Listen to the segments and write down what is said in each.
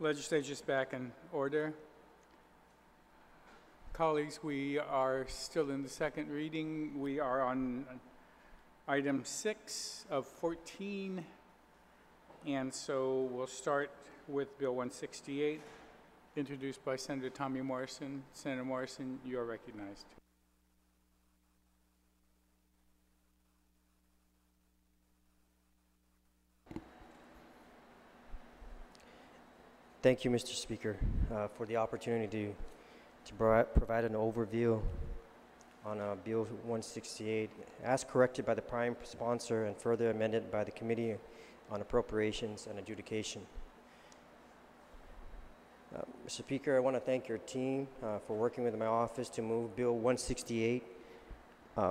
Legislature's back in order. Colleagues, we are still in the second reading. We are on item 6 of 14, and so we'll start with Bill 168, introduced by Senator Tommy Morrison. Senator Morrison, you are recognized. Thank you, Mr. Speaker, for the opportunity to provide an overview on Bill 168, as corrected by the prime sponsor and further amended by the Committee on Appropriations and Adjudication. Mr. Speaker, I want to thank your team for working with my office to move Bill 168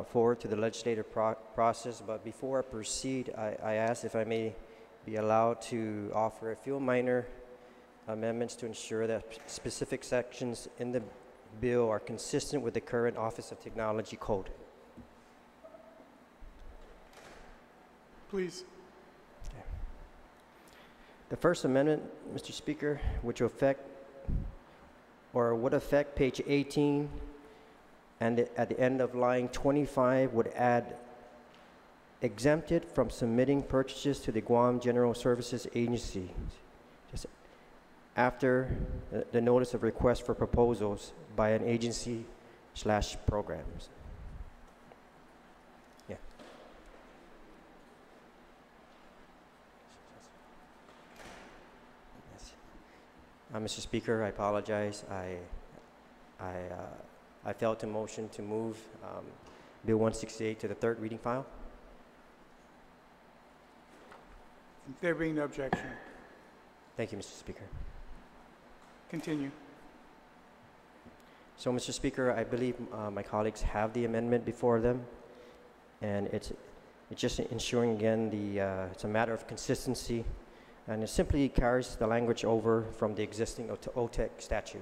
forward to the legislative process. But before I proceed, I ask if I may be allowed to offer a few minor amendments to ensure that specific sections in the bill are consistent with the current Office of Technology Code. Please. Okay. The first amendment, Mr. Speaker, which will affect or would affect page 18 and at the end of line 25 would add exempted from submitting purchases to the Guam General Services Agency just after the notice of request for proposals by an agency / programs. Yeah. Yes. Mr. Speaker, I apologize. I failed to motion to move Bill 168 to the third reading file. There being no objection. Thank you, Mr. Speaker. Continue. So, Mr. Speaker, I believe my colleagues have the amendment before them, and it's just ensuring again it's a matter of consistency, and it simply carries the language over from the existing OTEC statute.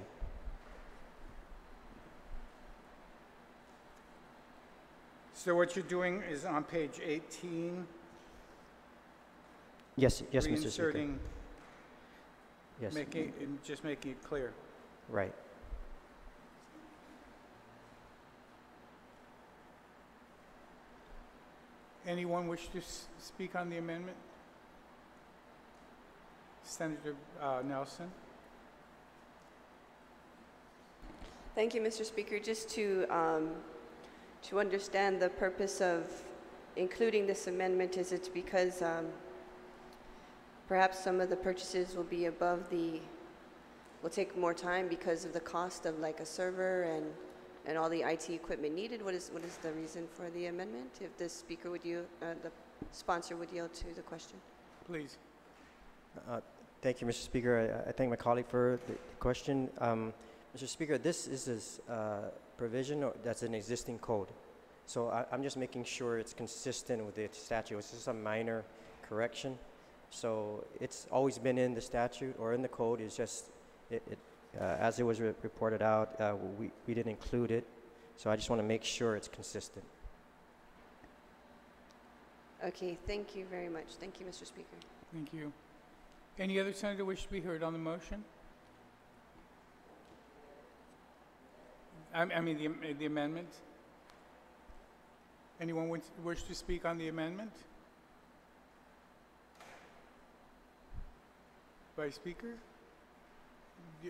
So what you're doing is on page 18. Yes, Mr. Speaker. Yes. Just making it clear. Right. Anyone wish to speak on the amendment? Senator Nelson. Thank you, Mr. Speaker. Just to understand the purpose of including this amendment, is it's because perhaps some of the purchases will be will take more time because of the cost of like a server and all the IT equipment needed. What is the reason for the amendment? If the speaker would the sponsor would yield to the question. Please. Thank you, Mr. Speaker. I thank my colleague for the question. Mr. Speaker, this is a provision that's an existing code. So I'm just making sure it's consistent with the statute. It's just a minor correction. So it's always been in the statute or in the code. It's just, as it was reported out, we didn't include it. So I just want to make sure it's consistent. Okay, thank you very much. Thank you, Mr. Speaker. Thank you. Any other senator wish to be heard on the motion? I mean the amendment? Anyone wish to speak on the amendment? Vice Speaker?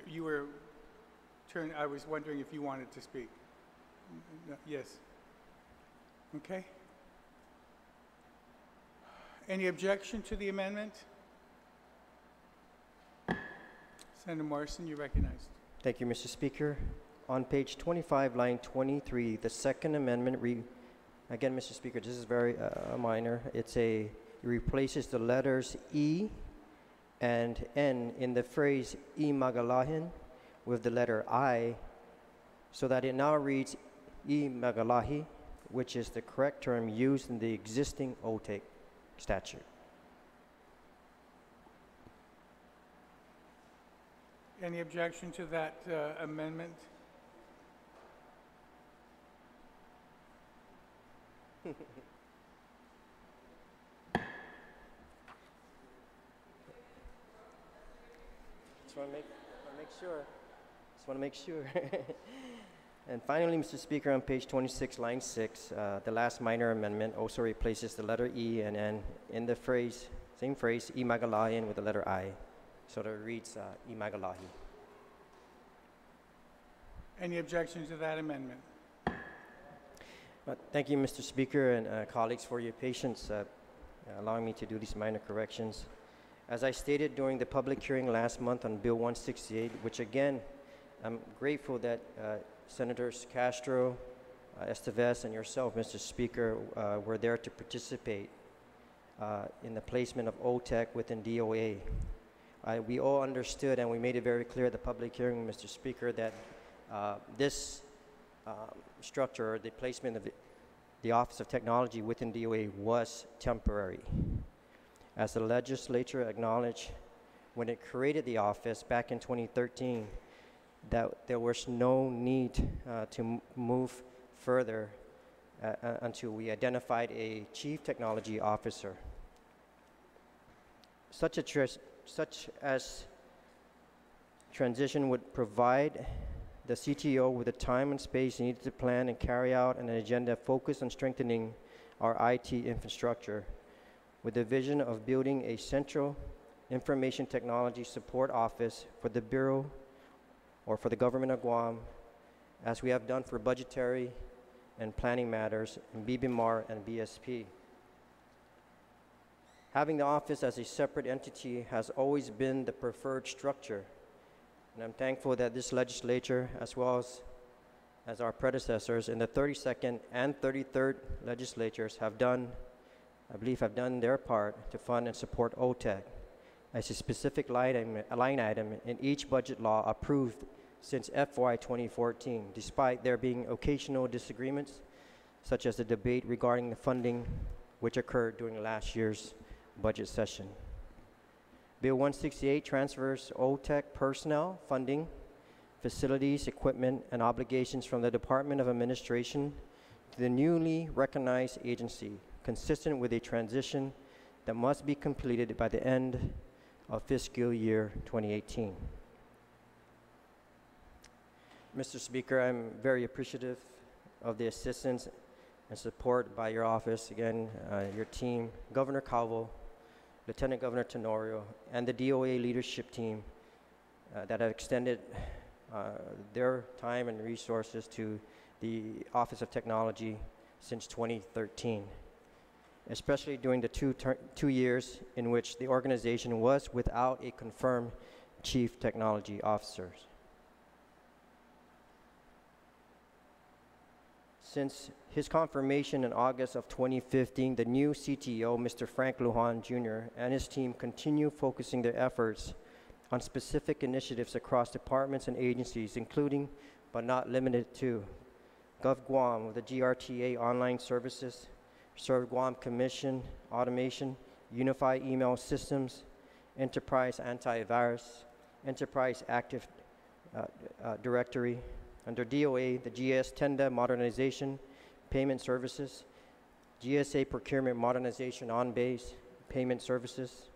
You were turned, I was wondering if you wanted to speak. No, yes. Okay. Any objection to the amendment? Senator Morrison, you're recognized. Thank you, Mr. Speaker. On page 25, line 23, the second amendment, again, Mr. Speaker, this is very minor. It replaces the letters E and N in the phrase E Magalahin with the letter I, so that it now reads E Magalahi, which is the correct term used in the existing OTEC statute. Any objection to that amendment? Just want to make sure. Just want to make sure. And finally, Mr. Speaker, on page 26, line 6, the last minor amendment also replaces the letter E and N in the phrase, same phrase, Imagalayan with the letter I. So that it reads Imagalahi. Any objections to that amendment? Thank you, Mr. Speaker and colleagues, for your patience allowing me to do these minor corrections. As I stated during the public hearing last month on Bill 168, which again, I'm grateful that Senators Castro, Estevez, and yourself, Mr. Speaker, were there to participate in the placement of OTEC within DOA. We all understood, and we made it very clear at the public hearing, Mr. Speaker, that this structure, the placement of the Office of Technology within DOA was temporary. As the legislature acknowledged when it created the office back in 2013, that there was no need to move further until we identified a chief technology officer. Such as transition would provide the CTO with the time and space needed to plan and carry out an agenda focused on strengthening our IT infrastructure, with the vision of building a central information technology support office for the Bureau or for the government of Guam, as we have done for budgetary and planning matters in BBMAR and BSP. Having the office as a separate entity has always been the preferred structure, and I'm thankful that this legislature, as well as our predecessors in the 32nd and 33rd legislatures have done their part to fund and support OTEC as a specific line item in each budget law approved since FY 2014, despite there being occasional disagreements, such as the debate regarding the funding which occurred during last year's budget session. Bill 168 transfers OTEC personnel, funding, facilities, equipment, and obligations from the Department of Administration to the newly recognized agency, consistent with a transition that must be completed by the end of fiscal year 2018. Mr. Speaker, I'm very appreciative of the assistance and support by your office, again, your team, Governor Calvo, Lieutenant Governor Tenorio, and the DOA leadership team that have extended their time and resources to the Office of Technology since 2013, especially during the two years in which the organization was without a confirmed Chief Technology Officer. Since his confirmation in August of 2015, the new CTO, Mr. Frank Lujan Jr., and his team continue focusing their efforts on specific initiatives across departments and agencies, including, but not limited to, GovGuam with the GRTA online services, Serve Guam Commission automation, Unified Email Systems, Enterprise Antivirus, Enterprise Active Directory. Under DOA, the GS Tenda Modernization, Payment Services, GSA Procurement Modernization on Base, Payment Services,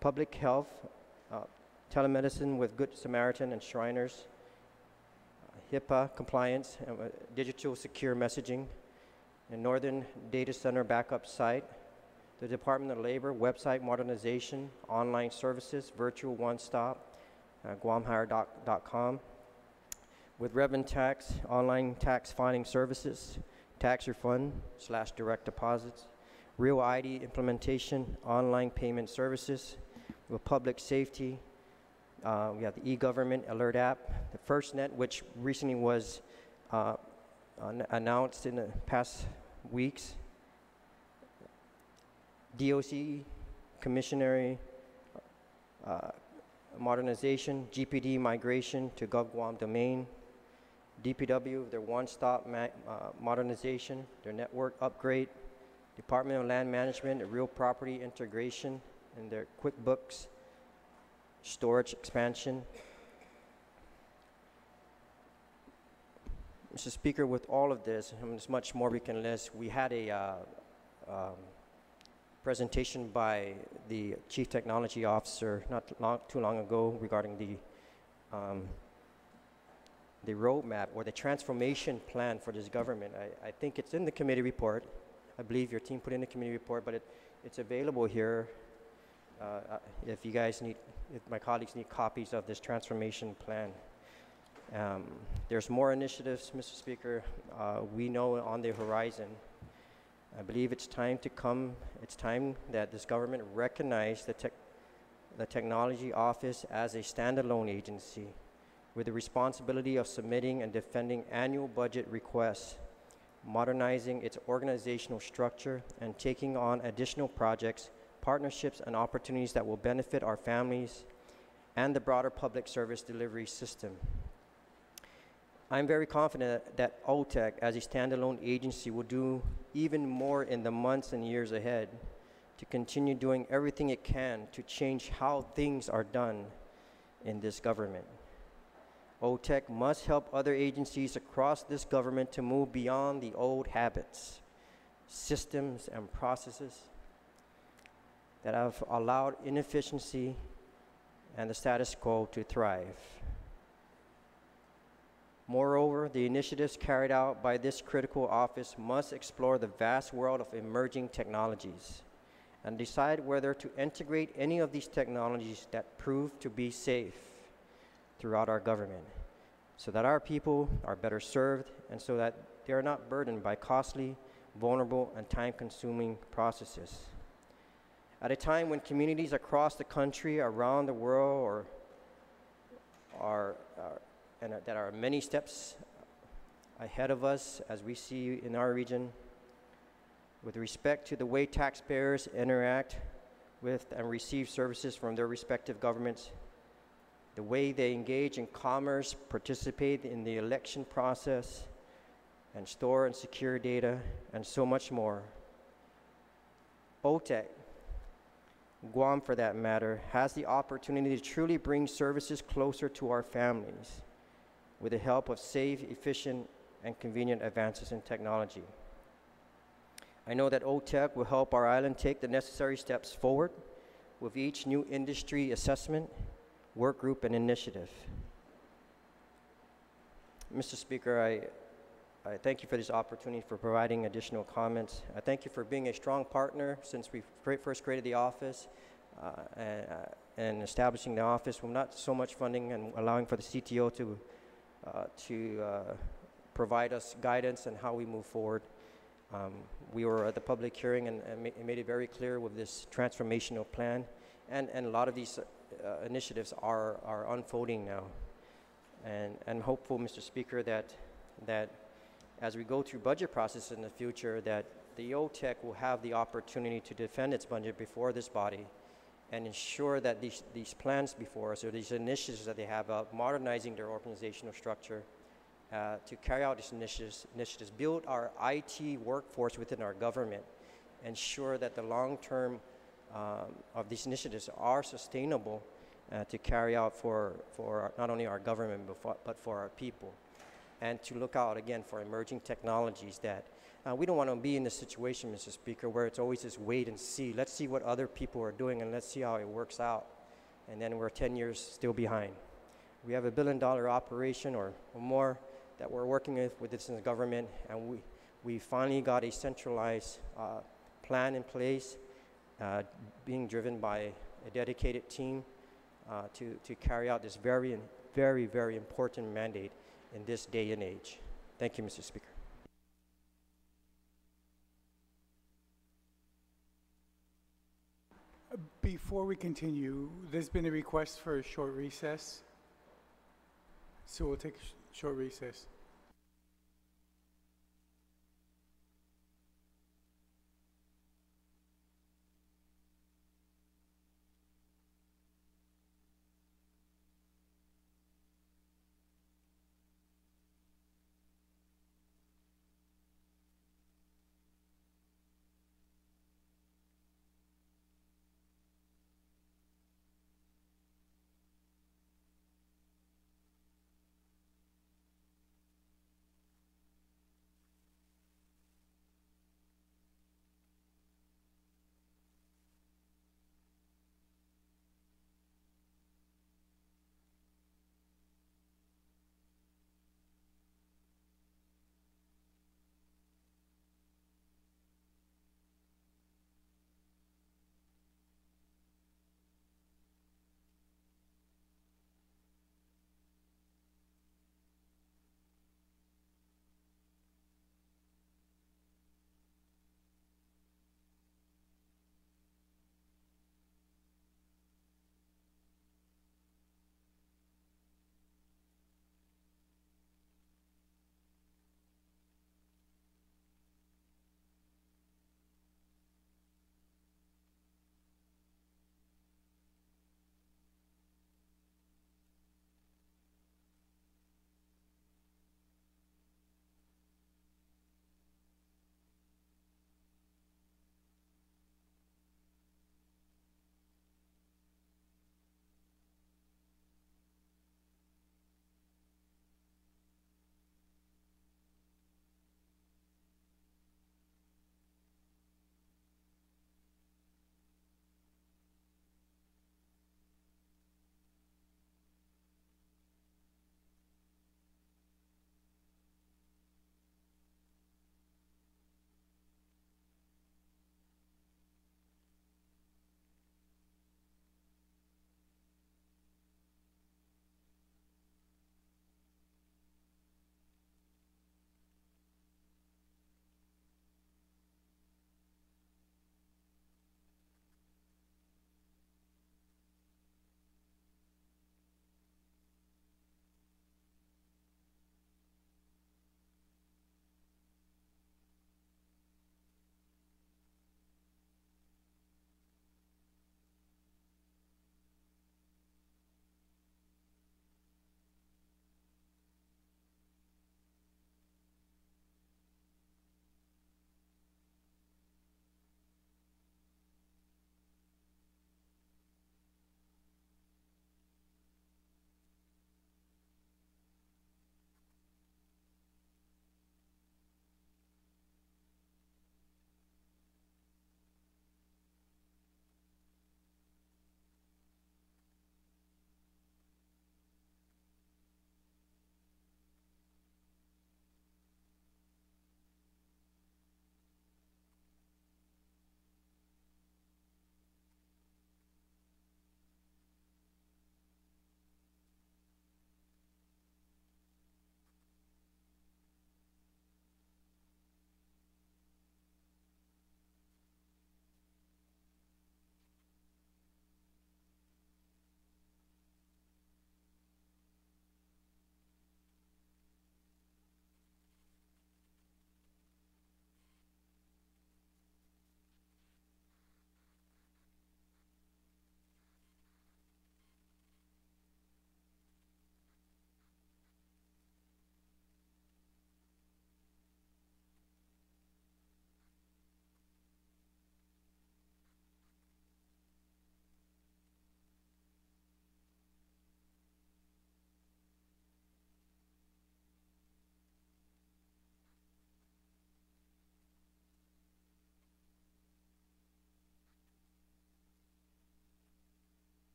Public Health, Telemedicine with Good Samaritan and Shriners, HIPAA Compliance, and Digital Secure Messaging, and Northern Data Center Backup Site, the Department of Labor, Website Modernization, Online Services, Virtual One Stop, GuamHire.com, with Revenue Tax, Online Tax Filing Services, Tax Refund / Direct Deposits, Real ID Implementation, Online Payment Services, with Public Safety, we have the e-government alert app, the FirstNet, which recently was announced in the past weeks, DOC Commissionary Modernization, GPD Migration to GovGuam Domain, DPW, their one-stop modernization, their network upgrade, Department of Land Management, a real property integration, and their QuickBooks storage expansion. Mr. Speaker, with all of this, and there's much more we can list, we had a presentation by the Chief Technology Officer too long ago regarding the roadmap or the transformation plan for this government. I think it's in the committee report. I believe your team put in the committee report, but it's available here if you guys need, if my colleagues need copies of this transformation plan. There's more initiatives, Mr. Speaker, we know on the horizon. I believe it's time that this government recognize the Technology Office as a standalone agency with the responsibility of submitting and defending annual budget requests, modernizing its organizational structure, and taking on additional projects, partnerships, and opportunities that will benefit our families and the broader public service delivery system. I'm very confident that OTEC, as a standalone agency, will do even more in the months and years ahead to continue doing everything it can to change how things are done in this government. OTEC must help other agencies across this government to move beyond the old habits, systems, and processes that have allowed inefficiency and the status quo to thrive. Moreover, the initiatives carried out by this critical office must explore the vast world of emerging technologies and decide whether to integrate any of these technologies that prove to be safe throughout our government, so that our people are better served and so that they are not burdened by costly, vulnerable, and time-consuming processes. At a time when communities across the country, around the world, that are many steps ahead of us, as we see in our region, with respect to the way taxpayers interact with and receive services from their respective governments, the way they engage in commerce, participate in the election process, and store and secure data, and so much more. OTEC, Guam for that matter, has the opportunity to truly bring services closer to our families with the help of safe, efficient, and convenient advances in technology. I know that OTEC will help our island take the necessary steps forward with each new industry assessment, work group, and initiative. Mr. Speaker, I thank you for this opportunity for providing additional comments. I thank you for being a strong partner since we first created the office and establishing the office with not so much funding and allowing for the CTO to provide us guidance on how we move forward. We were at the public hearing and made it very clear with this transformational plan, and a lot of these initiatives are unfolding now. And I'm hopeful, Mr. Speaker, that as we go through budget process in the future, that the OTEC will have the opportunity to defend its budget before this body and ensure that these plans before us, or these initiatives that they have of modernizing their organizational structure to carry out these initiatives, build our IT workforce within our government, ensure that the long term of these initiatives are sustainable to carry out for not only our government but for our people, and to look out again for emerging technologies that we don't want to be in this situation, Mr. Speaker, where it's always this wait and see. Let's see what other people are doing and let's see how it works out. And then we're 10 years still behind. We have $1 billion operation or more that we're working with this in the government, and we finally got a centralized plan in place, being driven by a dedicated team to carry out this very, very important mandate in this day and age. Thank you, Mr. Speaker. Before we continue, there's been a request for a short recess, so we'll take a short recess.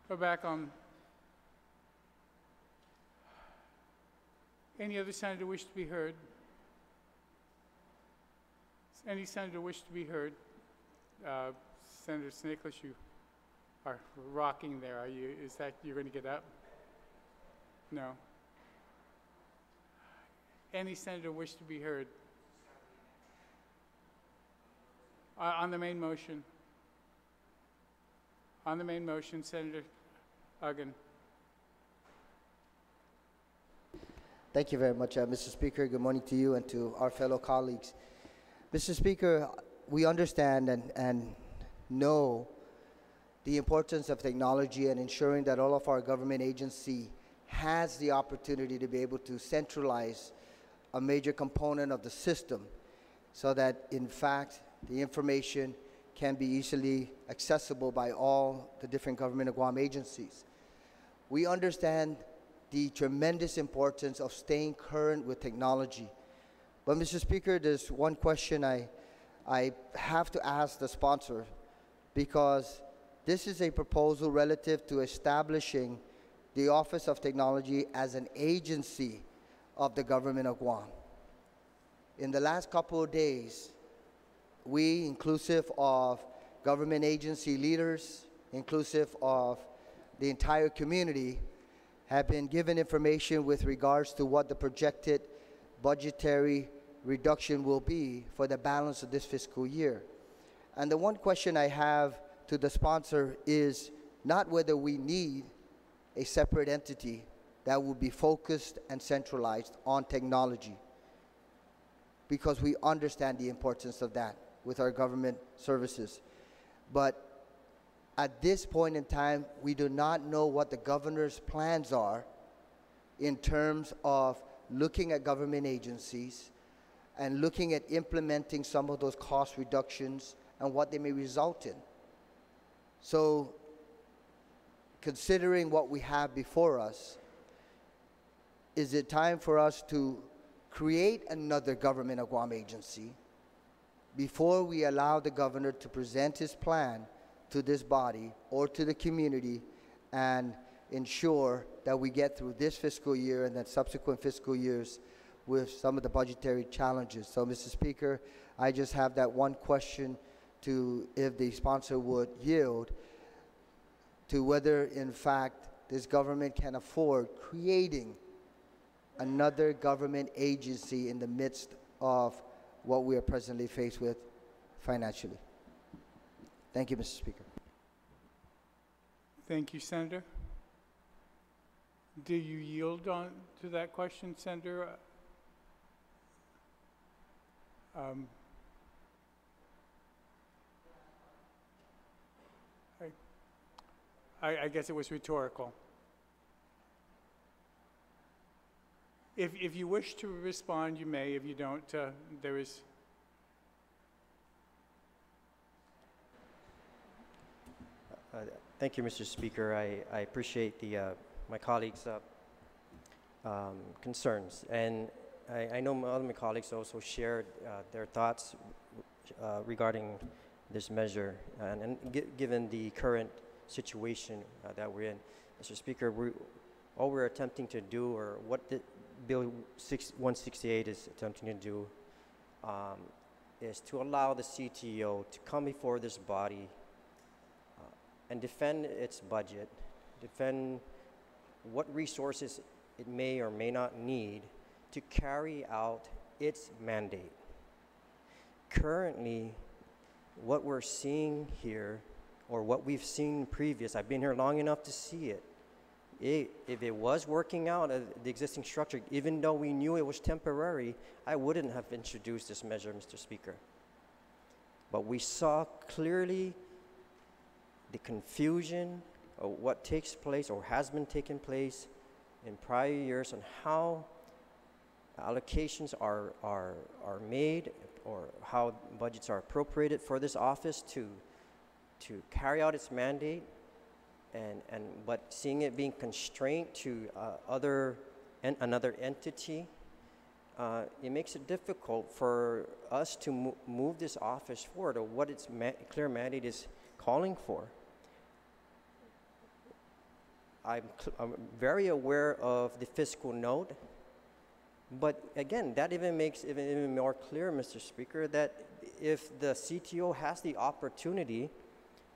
Go back on. Any other senator wish to be heard? Any senator wish to be heard? Senator Nicholas, you are rocking there. Are you? Is that you're going to get up? No. Any senator wish to be heard? On the main motion. On the main motion, Senator Uggan. Thank you very much, Mr. Speaker. Good morning to you and to our fellow colleagues. Mr. Speaker, we understand and know the importance of technology and ensuring that all of our government agency has the opportunity to be able to centralize a major component of the system so that, in fact, the information can be easily accessible by all the different government of Guam agencies. We understand the tremendous importance of staying current with technology. But, Mr. Speaker, there's one question I have to ask the sponsor, because this is a proposal relative to establishing the Office of Technology as an agency of the government of Guam. In the last couple of days, we, inclusive of government agency leaders, inclusive of the entire community, have been given information with regards to what the projected budgetary reduction will be for the balance of this fiscal year. And the one question I have to the sponsor is not whether we need a separate entity that will be focused and centralized on technology, because we understand the importance of that with our government services. But at this point in time, we do not know what the governor's plans are in terms of looking at government agencies and looking at implementing some of those cost reductions and what they may result in. So, considering what we have before us, is it time for us to create another government of Guam agency before we allow the governor to present his plan to this body or to the community and ensure that we get through this fiscal year and then subsequent fiscal years with some of the budgetary challenges? So, Mr. Speaker, I just have that one question to, if the sponsor would yield, to whether, in fact, this government can afford creating another government agency in the midst of what we are presently faced with financially. Thank you, Mr. Speaker. Thank you, Senator. Do you yield on to that question, Senator? I guess it was rhetorical. If you wish to respond, you may. If you don't, there is. Thank you, Mr. Speaker. I appreciate my colleagues' concerns, and I know my colleagues also shared their thoughts regarding this measure, and given the current situation that we're in, Mr. Speaker, all we're attempting to do, or what the Bill 168 is attempting to do, is to allow the CTO to come before this body and defend its budget, defend what resources it may or may not need to carry out its mandate. Currently, what we're seeing here, or what we've seen previous, I've been here long enough to see it, if it was working out, the existing structure, even though we knew it was temporary, I wouldn't have introduced this measure, Mr. Speaker. But we saw clearly the confusion of what takes place or has been taking place in prior years on how allocations are made, or how budgets are appropriated for this office to carry out its mandate, but seeing it being constrained to another entity, it makes it difficult for us to move this office forward, or what its clear mandate is calling for. I'm very aware of the fiscal note, but again, that even makes it even more clear, Mr. Speaker, that if the CTO has the opportunity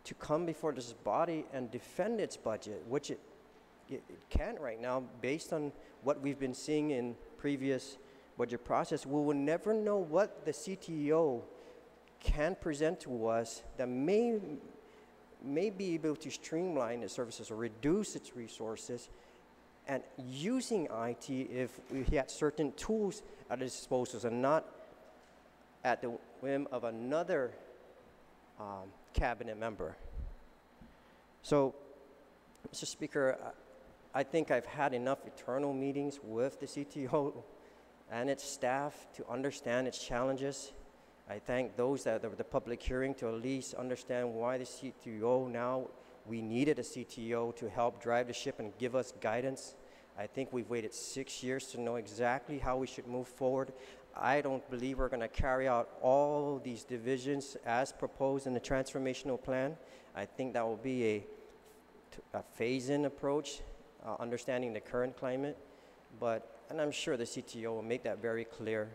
to come before this body and defend its budget, which it can't right now, based on what we've been seeing in previous budget process, we will never know what the CTO can present to us that may be able to streamline its services or reduce its resources, and using IT if we had certain tools at its disposal and not at the whim of another cabinet member. So, Mr. Speaker, I think I've had enough internal meetings with the CTO and its staff to understand its challenges. I thank those that were the public hearing to at least understand why the CTO now, we needed a CTO to help drive the ship and give us guidance. I think we've waited 6 years to know exactly how we should move forward. I don't believe we're going to carry out all these divisions as proposed in the transformational plan. I think that will be a phase-in approach, understanding the current climate. And I'm sure the CTO will make that very clear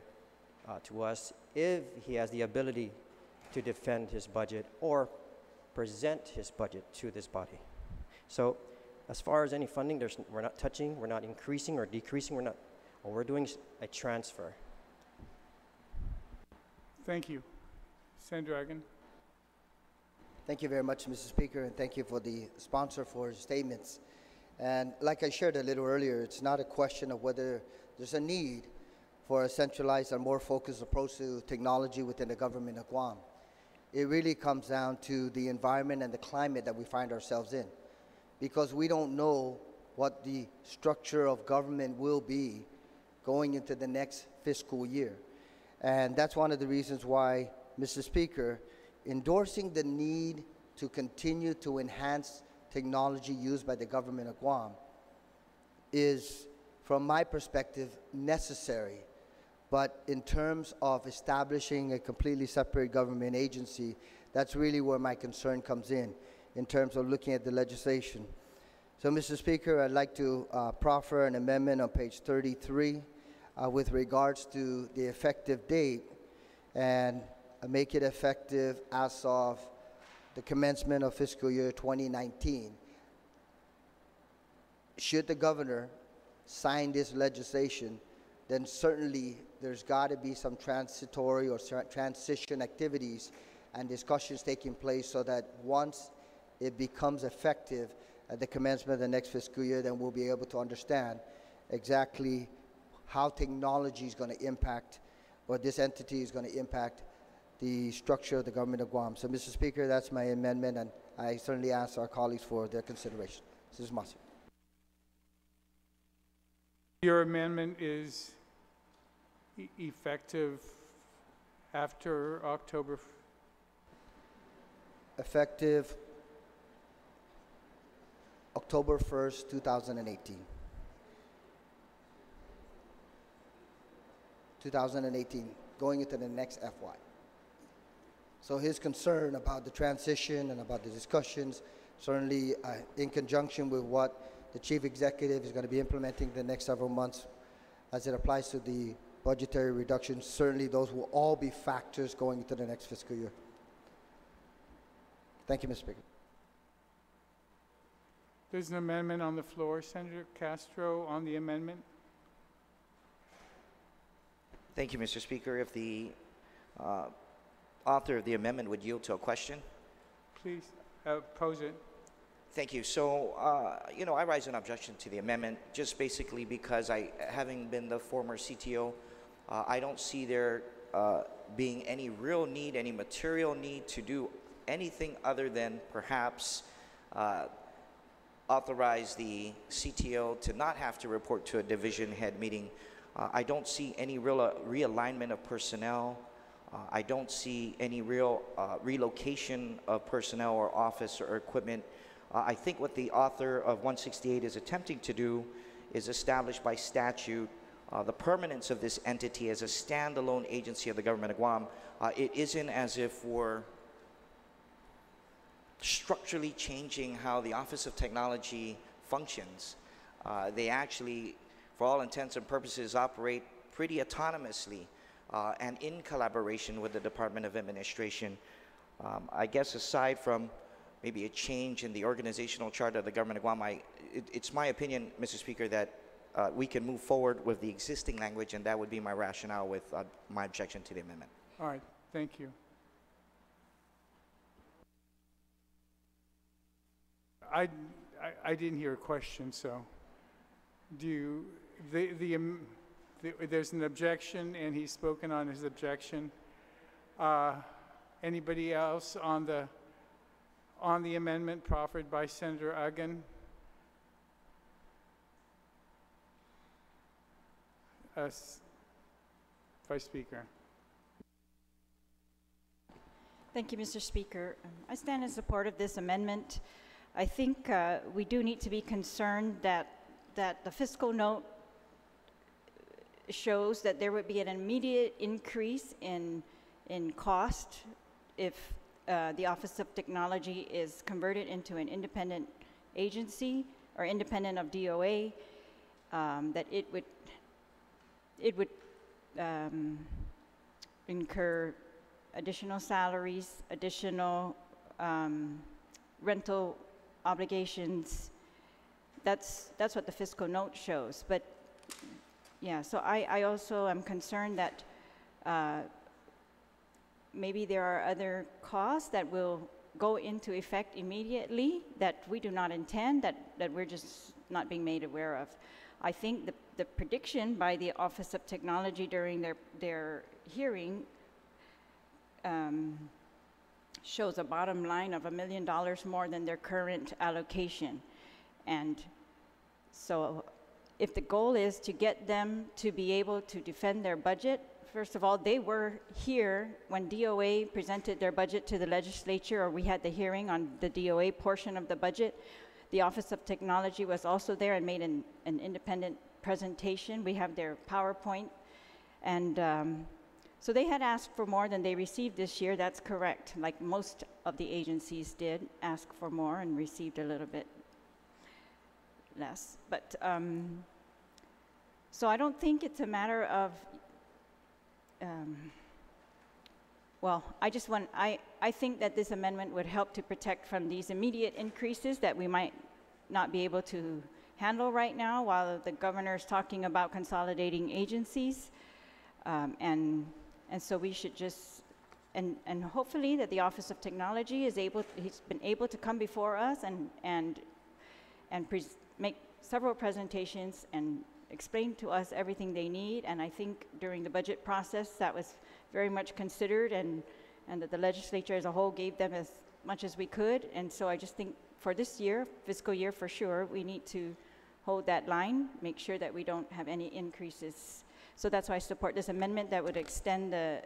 to us if he has the ability to defend his budget or present his budget to this body. So as far as any funding, we're not touching, we're not increasing or decreasing, all we're doing is a transfer. Thank you. Senator Dragon. Thank you very much, Mr. Speaker, and thank you for the sponsor for his statements. And like I shared a little earlier, it's not a question of whether there's a need for a centralized and more focused approach to technology within the government of Guam. It really comes down to the environment and the climate that we find ourselves in, because we don't know what the structure of government will be going into the next fiscal year. And that's one of the reasons why, Mr. Speaker, endorsing the need to continue to enhance technology used by the government of Guam is, from my perspective, necessary. But in terms of establishing a completely separate government agency, that's really where my concern comes in terms of looking at the legislation. So, Mr. Speaker, I'd like to proffer an amendment on page 33 with regards to the effective date, and make it effective as of the commencement of fiscal year 2019. Should the governor sign this legislation, then certainly there's got to be some transitory or transition activities and discussions taking place so that once it becomes effective at the commencement of the next fiscal year, then we'll be able to understand exactly how technology is going to impact, or this entity is going to impact, the structure of the government of Guam. So, Mr. Speaker, that's my amendment, and I certainly ask our colleagues for their consideration. This is Masir. Your amendment is effective after October? Effective October 1st, 2018. 2018, going into the next FY. So his concern about the transition and about the discussions, certainly in conjunction with what the chief executive is going to be implementing the next several months as it applies to the budgetary reductions, certainly those will all be factors going into the next fiscal year. Thank you, Mr. Speaker. There's an amendment on the floor. Senator Castro on the amendment. Thank you, Mr. Speaker. If the author of the amendment would yield to a question. Please pose it. Thank you. So, I raise an objection to the amendment just basically because having been the former CTO, I don't see there being any real need, any material need to do anything other than perhaps authorize the CTO to not have to report to a division head meeting. I don't see any real realignment of personnel. I don't see any real relocation of personnel or office or equipment. I think what the author of 168 is attempting to do is establish by statute the permanence of this entity as a standalone agency of the government of Guam. It isn't as if we're structurally changing how the Office of Technology functions. They actually, for all intents and purposes, operate pretty autonomously and in collaboration with the Department of Administration. I guess aside from maybe a change in the organizational chart of the government of Guam, it's my opinion, Mr. Speaker, that we can move forward with the existing language, and that would be my rationale with my objection to the amendment. All right, thank you. I didn't hear a question, so do you, there's an objection, and he's spoken on his objection. Anybody else on the amendment proffered by Senator Uggan? Vice Speaker. Thank you, Mr. Speaker. I stand in support of this amendment. I think we do need to be concerned that the fiscal note shows that there would be an immediate increase in cost if the Office of Technology is converted into an independent agency or independent of DOA, that it would incur additional salaries, additional rental obligations. That's what the fiscal note shows. But yeah, so I also am concerned that maybe there are other costs that will go into effect immediately that we do not intend, that we're just not being made aware of. I think the prediction by the Office of Technology during their hearing shows a bottom line of $1 million more than their current allocation. And so if the goal is to get them to be able to defend their budget, first of all, they were here when DOA presented their budget to the legislature, or we had the hearing on the DOA portion of the budget. The Office of Technology was also there and made an independent presentation. We have their PowerPoint. And so they had asked for more than they received this year. That's correct. Like most of the agencies did ask for more and received a little bit less. But so I don't think it's a matter of, well, I think that this amendment would help to protect from these immediate increases that we might not be able to handle right now while the governor is talking about consolidating agencies. And so we should just, and hopefully that the Office of Technology is he's been able to come before us and make several presentations and explain to us everything they need. And I think during the budget process that was very much considered, and that the legislature as a whole gave them as much as we could. And so I just think for this year, fiscal year for sure, we need to hold that line, make sure that we don't have any increases. So that's why I support this amendment that would extend the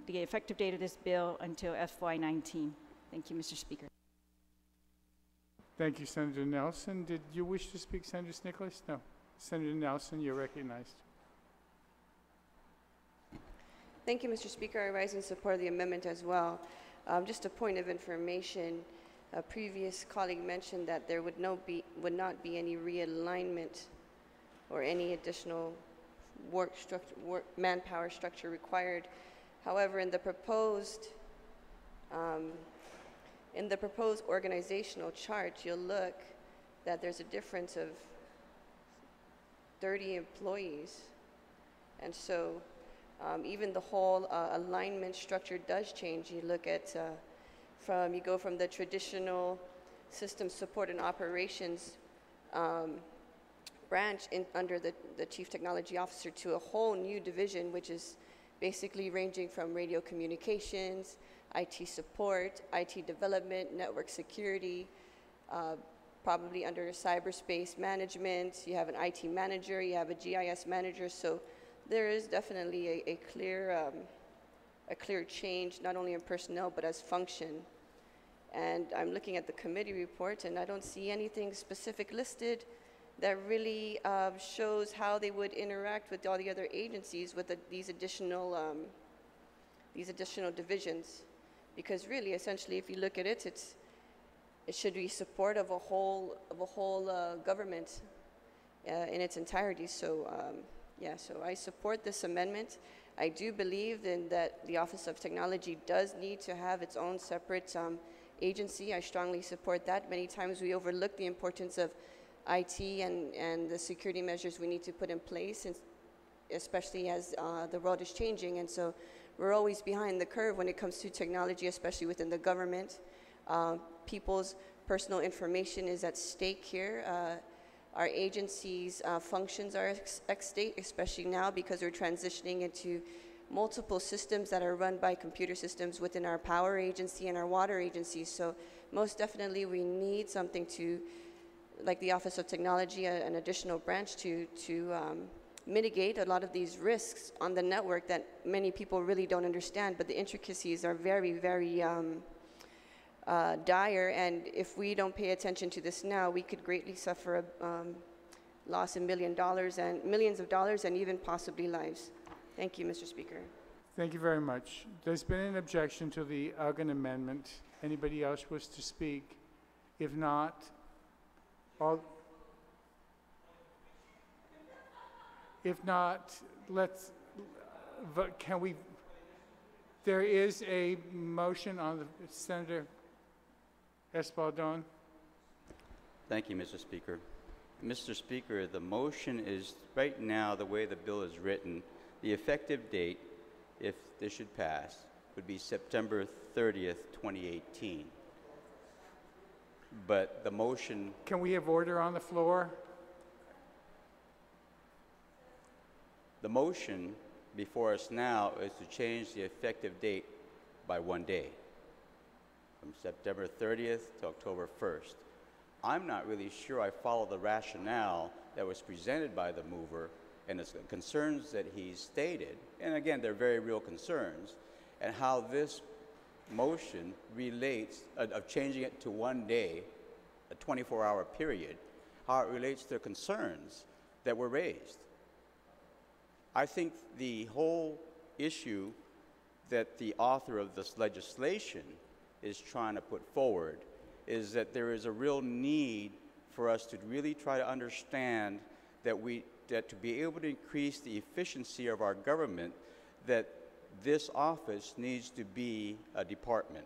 effective date of this bill until FY19. Thank you, Mr. Speaker. Thank you, Senator Nelson. Did you wish to speak, Senator Nicholas? No. Senator Nelson, you're recognized. Thank you, Mr. Speaker. I rise in support of the amendment as well. Just a point of information, a previous colleague mentioned that there would not be any realignment or any additional manpower structure required. However, in the proposed organizational chart, you'll look that there's a difference of 30 employees, and so even the whole alignment structure does change. You look at you go from the traditional system support and operations branch under the Chief Technology Officer to a whole new division, which is basically ranging from radio communications, IT support, IT development, network security, probably under cyberspace management. You have an IT manager, you have a GIS manager, so there is definitely a clear change, not only in personnel, but as function. And I'm looking at the committee report, and I don't see anything specific listed that really shows how they would interact with all the other agencies with these additional divisions. Because really, essentially, if you look at it, it should be support of a whole government in its entirety. So yeah, so I support this amendment. I do believe that the Office of Technology does need to have its own separate agency. I strongly support that. Many times we overlook the importance of IT and the security measures we need to put in place, and especially as the world is changing. And so we're always behind the curve when it comes to technology, especially within the government. People's personal information is at stake here. Our agency's functions are at stake, especially now because we're transitioning into multiple systems that are run by computer systems within our power agency and our water agency. So most definitely we need something to, like the Office of Technology, an additional branch to mitigate a lot of these risks on the network that many people really don't understand, but the intricacies are very, very dire, and if we don't pay attention to this now, we could greatly suffer a loss in millions of dollars and even possibly lives. Thank you, Mr. Speaker. Thank you very much. There's been an objection to the Uggan amendment. Anybody else wish to speak? If not, let's vote. Can we? There is a motion on the Senator Espaldon. Thank you, Mr. Speaker. Mr. Speaker, the motion is right now, the way the bill is written, the effective date, if this should pass, would be September 30th, 2018. But the motion... Can we have order on the floor? The motion before us now is to change the effective date by 1 day, from September 30th to October 1st. I'm not really sure I follow the rationale that was presented by the mover and the concerns that he stated, and again, they're very real concerns, and how this motion relates, of changing it to 1 day, a 24-hour period, how it relates to concerns that were raised. I think the whole issue that the author of this legislation is trying to put forward is that there is a real need for us to really try to understand that to be able to increase the efficiency of our government, that this office needs to be a department.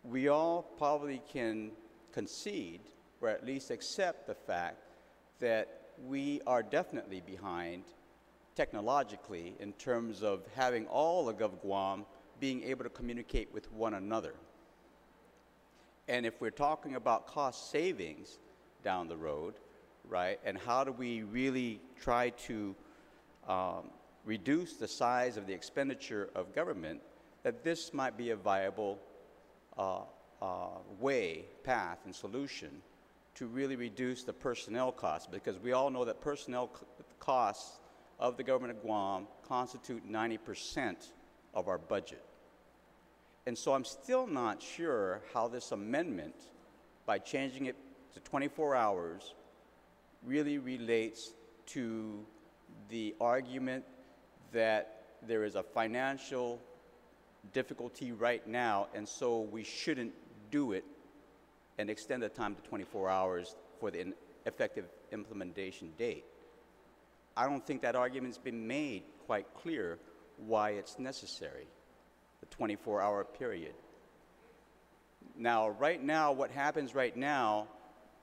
We all probably can concede, or at least accept the fact that we are definitely behind technologically in terms of having all of Guam being able to communicate with one another. And if we're talking about cost savings down the road, right, and how do we really try to reduce the size of the expenditure of government, that this might be a viable path and solution to really reduce the personnel costs, because we all know that personnel costs of the government of Guam constitute 90% of our budget. And so I'm still not sure how this amendment, by changing it to 24 hours, really relates to the argument that there is a financial difficulty right now, and so we shouldn't do it and extend the time to 24 hours for the effective implementation date. I don't think that argument's been made quite clear why it's necessary, the 24-hour period. Now, right now, what happens right now,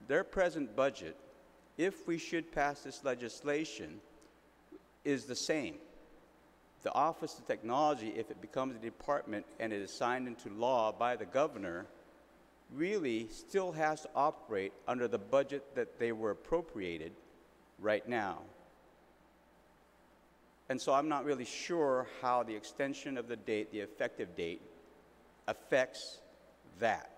their present budget, if we should pass this legislation, is the same. The Office of Technology, if it becomes a department and it is signed into law by the governor, really still has to operate under the budget that they were appropriated right now. And so I'm not really sure how the extension of the date, the effective date, affects that.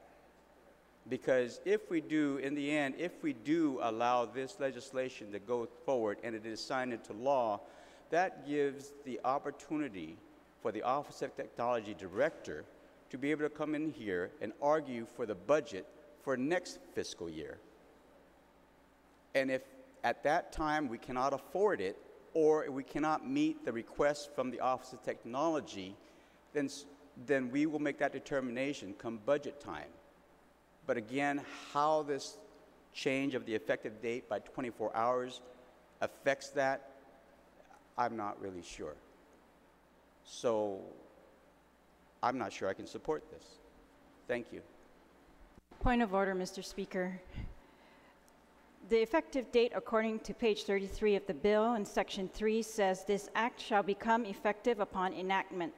Because if we do, in the end, if we do allow this legislation to go forward and it is signed into law, that gives the opportunity for the Office of Technology Director to be able to come in here and argue for the budget for next fiscal year. And if at that time we cannot afford it, or we cannot meet the request from the Office of Technology, then then we will make that determination come budget time. But again, how this change of the effective date by 24 hours affects that, I'm not really sure. So I'm not sure I can support this. Thank you. Point of order, Mr. Speaker. The effective date, according to page 33 of the bill in section 3, says this act shall become effective upon enactment.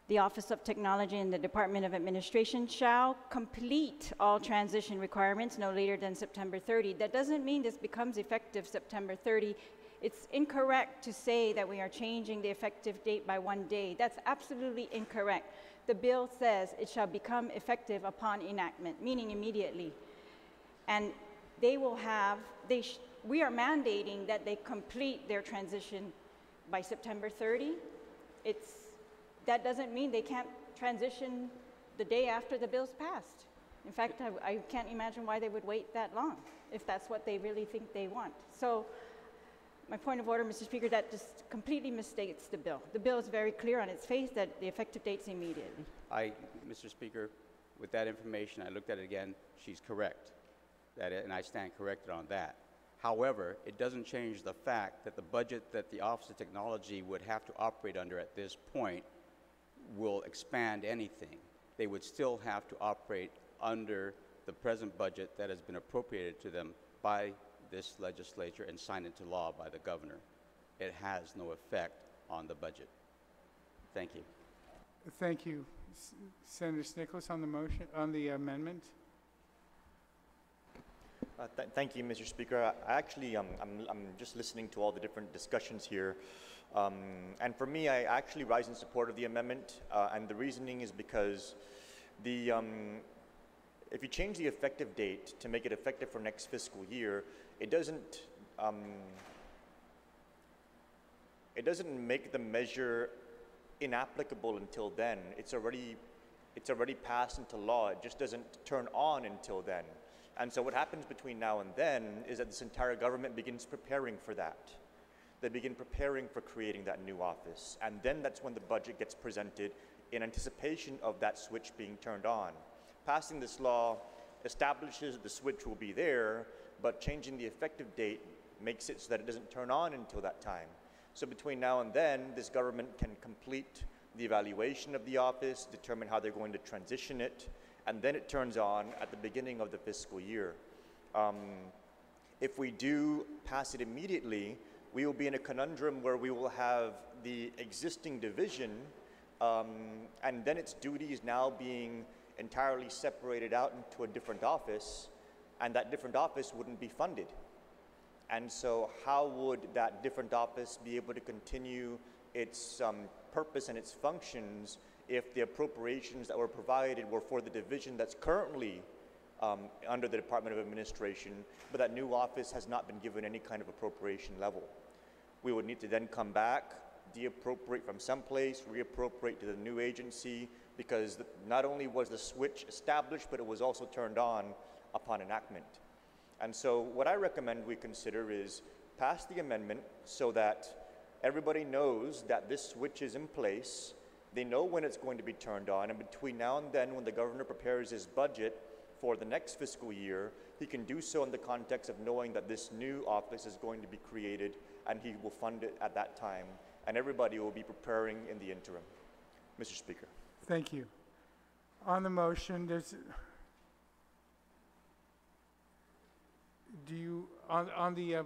The Office of Technology and the Department of Administration shall complete all transition requirements no later than September 30. That doesn't mean this becomes effective September 30. It's incorrect to say that we are changing the effective date by 1 day. That's absolutely incorrect. The bill says it shall become effective upon enactment, meaning immediately. And they will have, we are mandating that they complete their transition by September 30. That doesn't mean they can't transition the day after the bill's passed. In fact, I can't imagine why they would wait that long if that's what they really think they want. So my point of order, Mr. Speaker, that just completely misstates the bill. The bill is very clear on its face that the effective date's immediately. Mr. Speaker, with that information, I looked at it again. She's correct, and I stand corrected on that. However, it doesn't change the fact that the budget that the Office of Technology would have to operate under at this point will expand anything. They would still have to operate under the present budget that has been appropriated to them by this legislature and signed into law by the governor. It has no effect on the budget. Thank you. Thank you. Senator Nicholas on the motion, on the amendment. Thank you, Mr. Speaker. I'm just listening to all the different discussions here. And for me, I actually rise in support of the amendment. And the reasoning is because if you change the effective date to make it effective for next fiscal year, it doesn't make the measure inapplicable until then. It's already passed into law. It just doesn't turn on until then. And so what happens between now and then is that this entire government begins preparing for that. They begin preparing for creating that new office. And then that's when the budget gets presented in anticipation of that switch being turned on. Passing this law establishes the switch will be there, but changing the effective date makes it so that it doesn't turn on until that time. So between now and then, this government can complete the evaluation of the office, determine how they're going to transition it, and then it turns on at the beginning of the fiscal year. If we do pass it immediately, we will be in a conundrum where we will have the existing division and then its duties now being entirely separated out into a different office, and that different office wouldn't be funded. And so how would that different office be able to continue its purpose and its functions if the appropriations that were provided were for the division that's currently under the Department of Administration, but that new office has not been given any kind of appropriation level? We would need to then come back, de-appropriate from someplace, reappropriate to the new agency, because not only was the switch established, but it was also turned on upon enactment. And so what I recommend we consider is pass the amendment so that everybody knows that this switch is in place. They know when it's going to be turned on, and between now and then, when the governor prepares his budget for the next fiscal year, he can do so in the context of knowing that this new office is going to be created and he will fund it at that time, and everybody will be preparing in the interim. Mr. Speaker. Thank you. On the motion, on the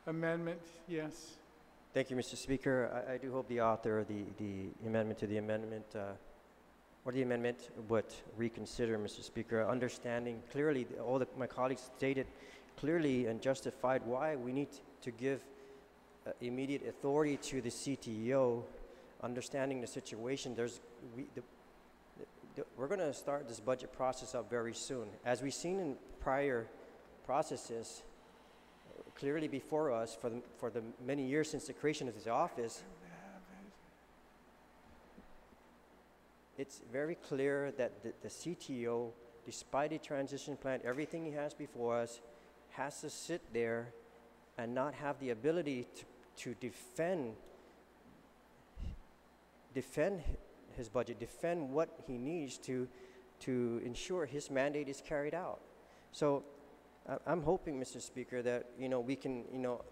amendment, yes? Thank you, Mr. Speaker. I do hope the author of the amendment to the amendment, or the amendment would reconsider, Mr. Speaker, understanding clearly, all my colleagues stated clearly and justified why we need to give immediate authority to the CTO, understanding the situation. We're going to start this budget process up very soon. As we've seen in prior processes, clearly before us, for the many years since the creation of this office, it's very clear that the CTO, despite a transition plan, everything he has before us, has to sit there and not have the ability to defend defend his budget, defend what he needs to ensure his mandate is carried out. So I'm hoping, Mr. Speaker, that we can,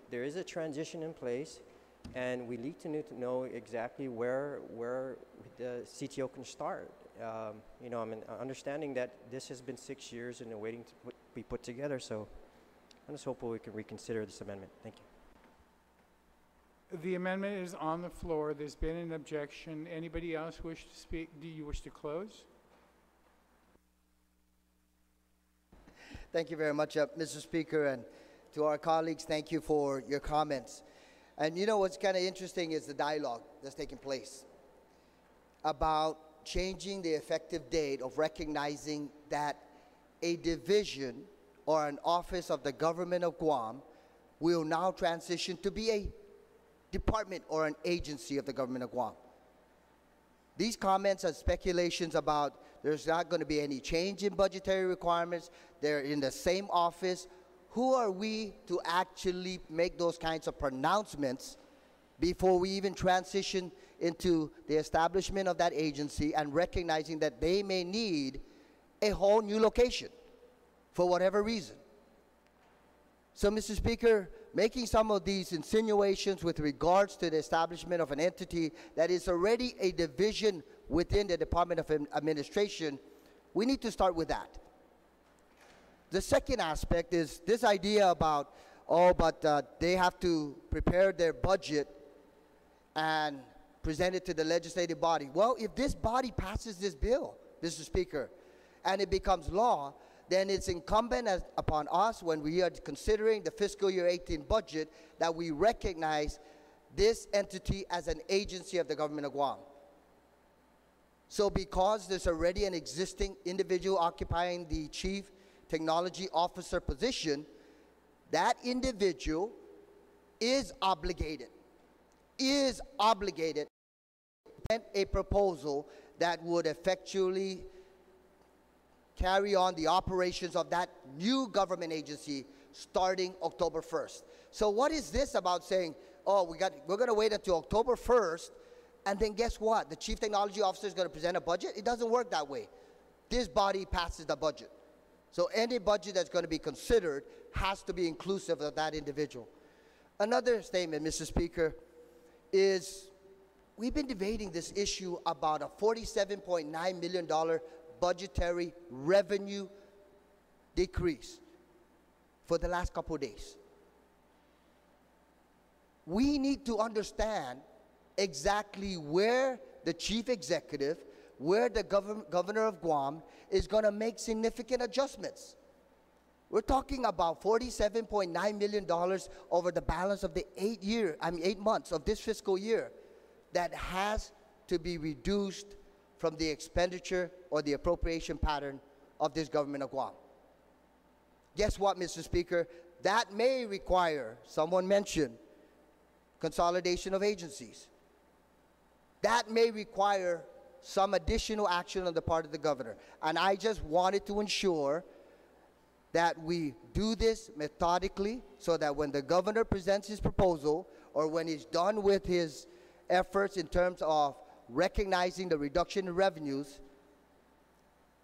there is a transition in place, and we need to know exactly where the CTO can start. Understanding that this has been 6 years and waiting to be put together. So I'm just hopeful we can reconsider this amendment. Thank you. The amendment is on the floor. There's been an objection. Anybody else wish to speak? Do you wish to close? Thank you very much, Mr. Speaker, and to our colleagues, thank you for your comments. And what's kind of interesting is the dialogue that's taking place about changing the effective date of recognizing that a division or an office of the government of Guam will now transition to be a department or an agency of the government of Guam. These comments are speculations about there's not going to be any change in budgetary requirements. They're in the same office. Who are we to actually make those kinds of pronouncements before we even transition into the establishment of that agency and recognizing that they may need a whole new location for whatever reason? So, Mr. Speaker, making some of these insinuations with regards to the establishment of an entity that is already a division within the Department of Administration, we need to start with that. The second aspect is this idea about, they have to prepare their budget and present it to the legislative body. Well, if this body passes this bill, Mr. Speaker, and it becomes law, then it's incumbent upon us, when we are considering the fiscal year 18 budget, that we recognize this entity as an agency of the government of Guam. So because there's already an existing individual occupying the Chief Technology Officer position, that individual is obligated to present a proposal that would effectually carry on the operations of that new government agency starting October 1st. So what is this about saying, we're going to wait until October 1st, and then guess what? The Chief Technology Officer is going to present a budget? It doesn't work that way. This body passes the budget. So any budget that's going to be considered has to be inclusive of that individual. Another statement, Mr. Speaker, is we've been debating this issue about a $47.9 million budgetary revenue decrease for the last couple of days. We need to understand exactly where the chief executive, where the governor of Guam is going to make significant adjustments. We're talking about $47.9 million over the balance of the 8 months of this fiscal year that has to be reduced from the expenditure or the appropriation pattern of this government of Guam. Guess what, Mr. Speaker? That may require, someone mentioned, consolidation of agencies. That may require some additional action on the part of the governor. And I just wanted to ensure that we do this methodically so that when the governor presents his proposal or when he's done with his efforts in terms of recognizing the reduction in revenues,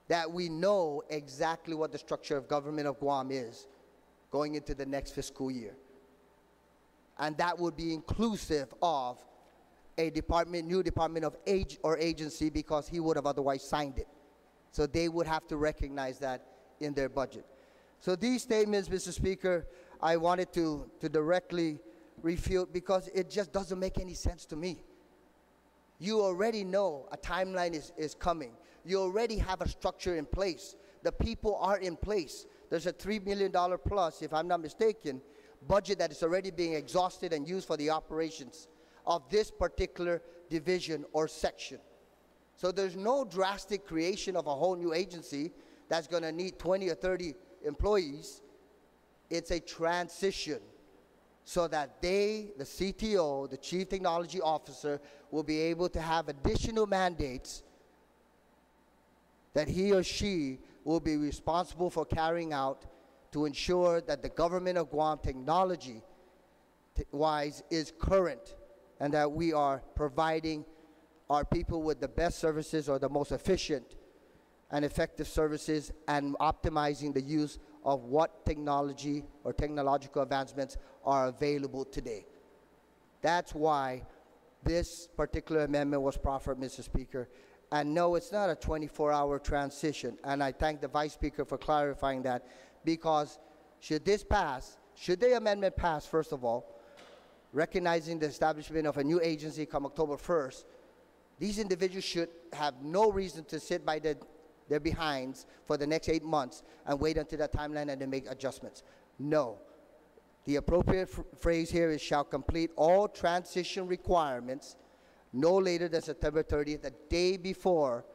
that we know exactly what the structure of government of Guam is going into the next fiscal year. And that would be inclusive of a new department of agency, because he would have otherwise signed it. So they would have to recognize that in their budget. So these statements, Mr. Speaker, I wanted to directly refute because it just doesn't make any sense to me. You already know a timeline is coming. You already have a structure in place. The people are in place. There's a $3 million plus, if I'm not mistaken, budget that is already being exhausted and used for the operations of this particular division or section. So there's no drastic creation of a whole new agency that's going to need 20 or 30 employees. It's a transition so that the CTO, the Chief Technology Officer, will be able to have additional mandates that he or she will be responsible for carrying out to ensure that the government of Guam technology-wise is current and that we are providing our people with the best services or the most efficient and effective services and optimizing the use of what technology or technological advancements are available today. That's why this particular amendment was proffered, Mr. Speaker. And no, it's not a 24-hour transition. And I thank the Vice Speaker for clarifying that, because should this pass, should the amendment pass, first of all, recognizing the establishment of a new agency come October 1st, these individuals should have no reason to sit by their behinds for the next 8 months and wait until that timeline and then make adjustments. No. The appropriate phrase here is shall complete all transition requirements no later than September 30th, the day before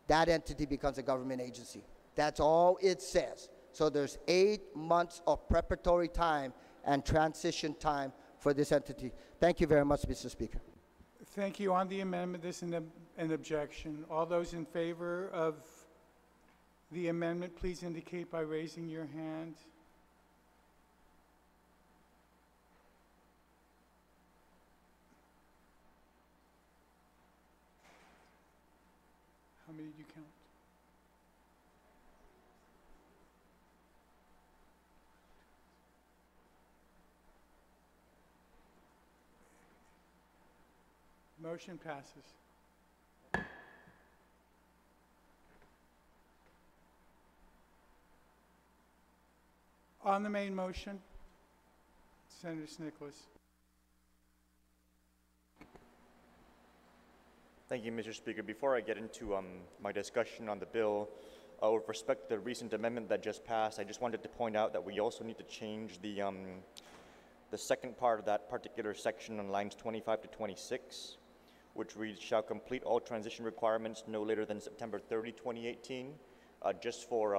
that entity becomes a government agency. That's all it says. So there's 8 months of preparatory time and transition time for this entity. Thank you very much, Mr. Speaker. Thank you. On the amendment, there's an objection. All those in favor of the amendment, please indicate by raising your hand. How many did you count? Motion passes. On the main motion, Senator Nicholas. Thank you, Mr. Speaker. Before I get into my discussion on the bill, with respect to the recent amendment that just passed, I just wanted to point out that we also need to change the second part of that particular section on lines 25 to 26, which reads, shall complete all transition requirements no later than September 30, 2018. Just for,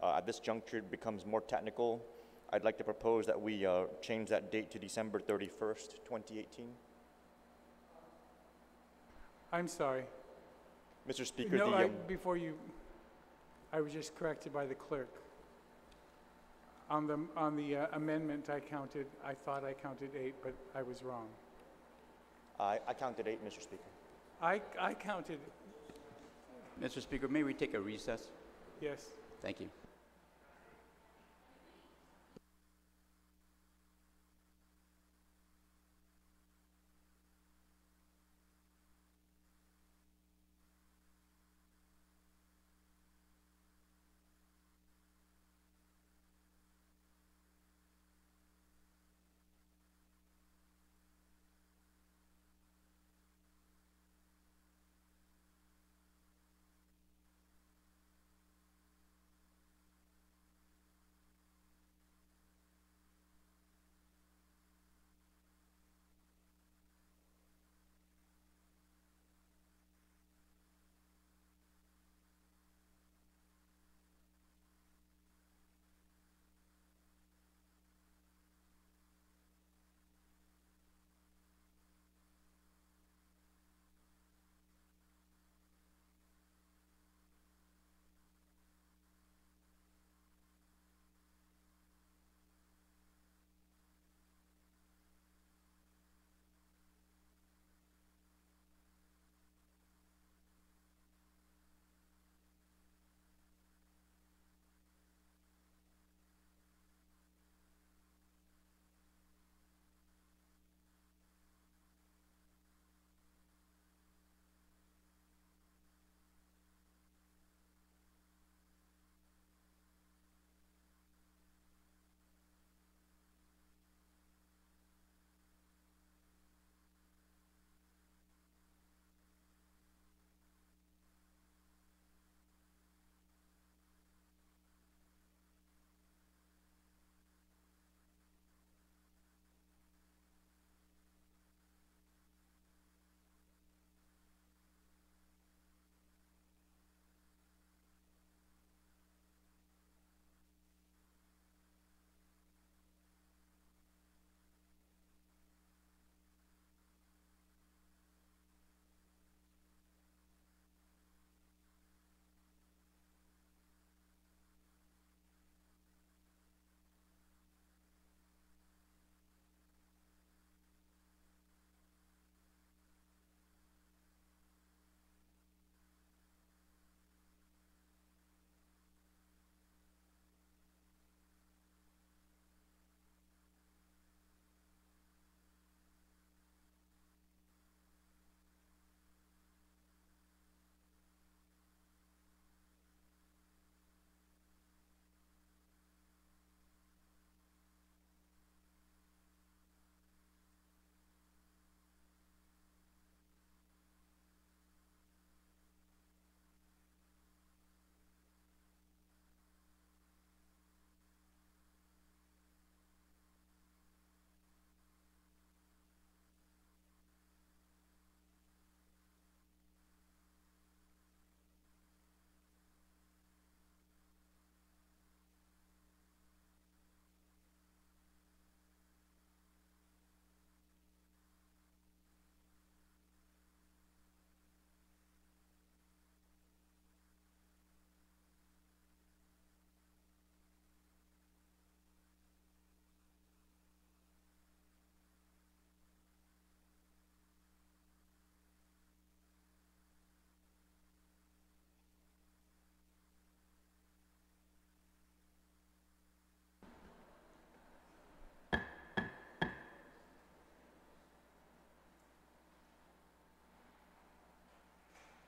at this juncture, it becomes more technical. I'd like to propose that we change that date to December 31st, 2018. I'm sorry. Mr. Speaker, No, before you, I was just corrected by the clerk. On the amendment, I thought I counted 8, but I was wrong. I counted 8, Mr. Speaker. I counted, Mr. Speaker, may we take a recess? yes. Thank you.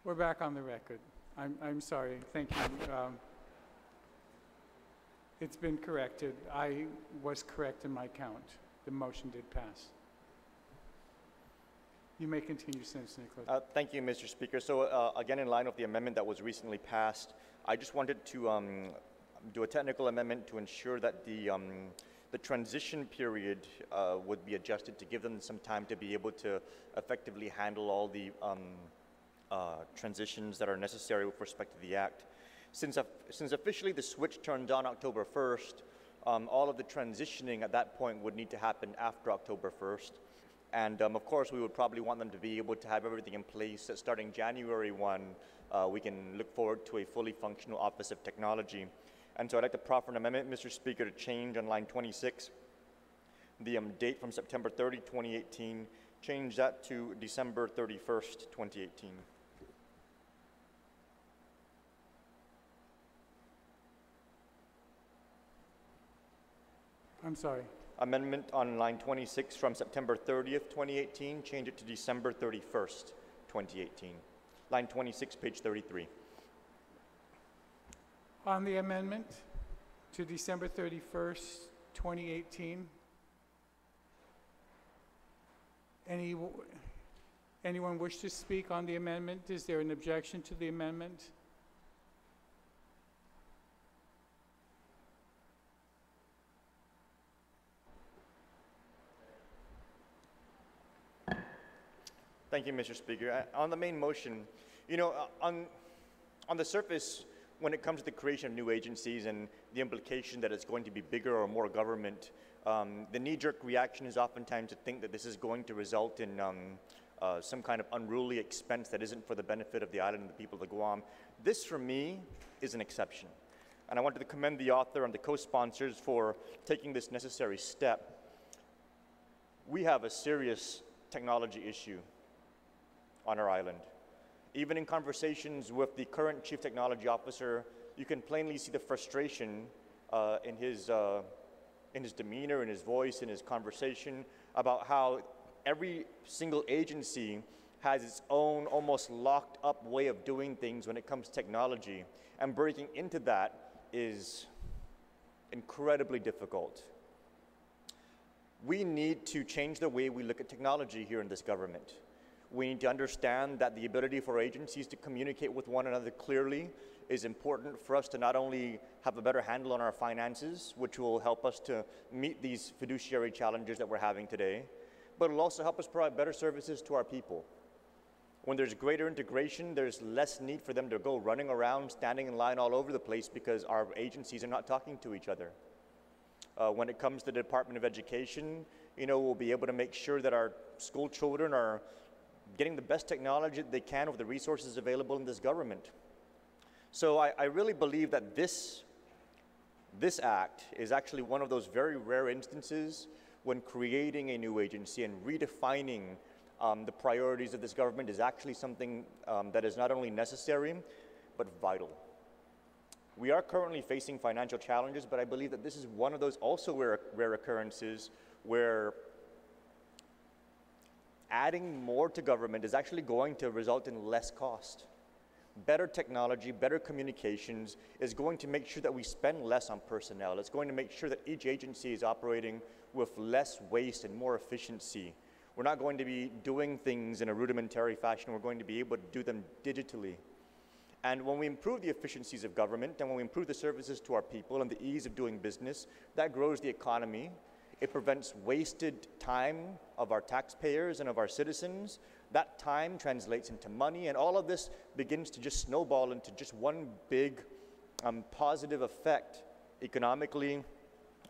We're back on the record. I'm sorry. Thank you. It's been corrected. I was correct in my count. The motion did pass. You may continue, Senator Nicholas. Thank you, Mr. Speaker. So again, in line with the amendment that was recently passed, I just wanted to do a technical amendment to ensure that the transition period would be adjusted to give them some time to be able to effectively handle all the transitions that are necessary with respect to the Act. Since officially the switch turned on October 1st, all of the transitioning at that point would need to happen after October 1st. And of course, we would probably want them to be able to have everything in place that starting January 1, we can look forward to a fully functional Office of Technology. And so I'd like to proffer an amendment, Mr. Speaker, to change on line 26, the date from September 30, 2018, change that to December 31st, 2018. I'm sorry. Amendment on line 26 from September 30th, 2018, change it to December 31st, 2018. Line 26, page 33. On the amendment to December 31st, 2018, anyone wish to speak on the amendment? Is there an objection to the amendment? Thank you, Mr. Speaker. On the main motion, you know, on the surface, when it comes to the creation of new agencies and the implication that it's going to be bigger or more government, the knee-jerk reaction is oftentimes to think that this is going to result in some kind of unruly expense that isn't for the benefit of the island and the people of Guam. This, for me, is an exception. And I wanted to commend the author and the co-sponsors for taking this necessary step. We have a serious technology issue on our island. Even in conversations with the current Chief Technology Officer, you can plainly see the frustration in his demeanor, in his voice, in his conversation about how every single agency has its own almost locked up way of doing things when it comes to technology. And breaking into that is incredibly difficult. We need to change the way we look at technology here in this government. We need to understand that the ability for agencies to communicate with one another clearly is important for us to not only have a better handle on our finances, which will help us to meet these fiduciary challenges that we're having today, but it'll also help us provide better services to our people. When there's greater integration, there's less need for them to go running around, standing in line all over the place because our agencies are not talking to each other. When it comes to the Department of Education, you know, we'll be able to make sure that our school children are getting the best technology that they can with the resources available in this government. So I really believe that this act is actually one of those very rare instances when creating a new agency and redefining the priorities of this government is actually something that is not only necessary, but vital. We are currently facing financial challenges, but I believe that this is one of those also rare occurrences where adding more to government is actually going to result in less cost. Better technology, better communications is going to make sure that we spend less on personnel. It's going to make sure that each agency is operating with less waste and more efficiency. We're not going to be doing things in a rudimentary fashion. We're going to be able to do them digitally. And when we improve the efficiencies of government and when we improve the services to our people and the ease of doing business, that grows the economy. It prevents wasted time of our taxpayers and of our citizens. That time translates into money, and all of this begins to just snowball into just one big positive effect economically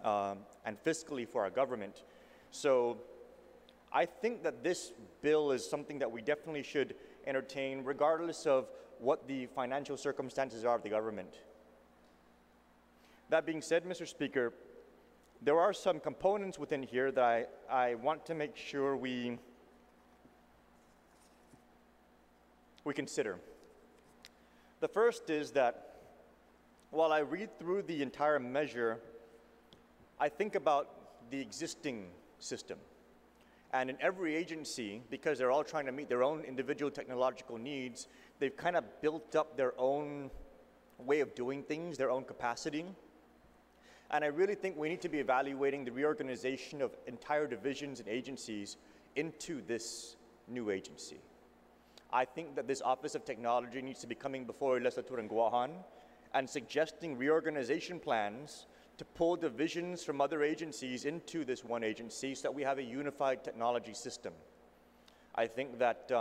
and fiscally for our government. So I think that this bill is something that we definitely should entertain regardless of what the financial circumstances are of the government. That being said, Mr. Speaker, there are some components within here that I want to make sure we consider. The first is that while I read through the entire measure, I think about the existing system. And in every agency, because they're all trying to meet their own individual technological needs, they've kind of built up their own way of doing things, their own capacity. And I really think we need to be evaluating the reorganization of entire divisions and agencies into this new agency. I think that this Office of Technology needs to be coming before Legislature in Guahan and suggesting reorganization plans to pull divisions from other agencies into this one agency so that we have a unified technology system. I think that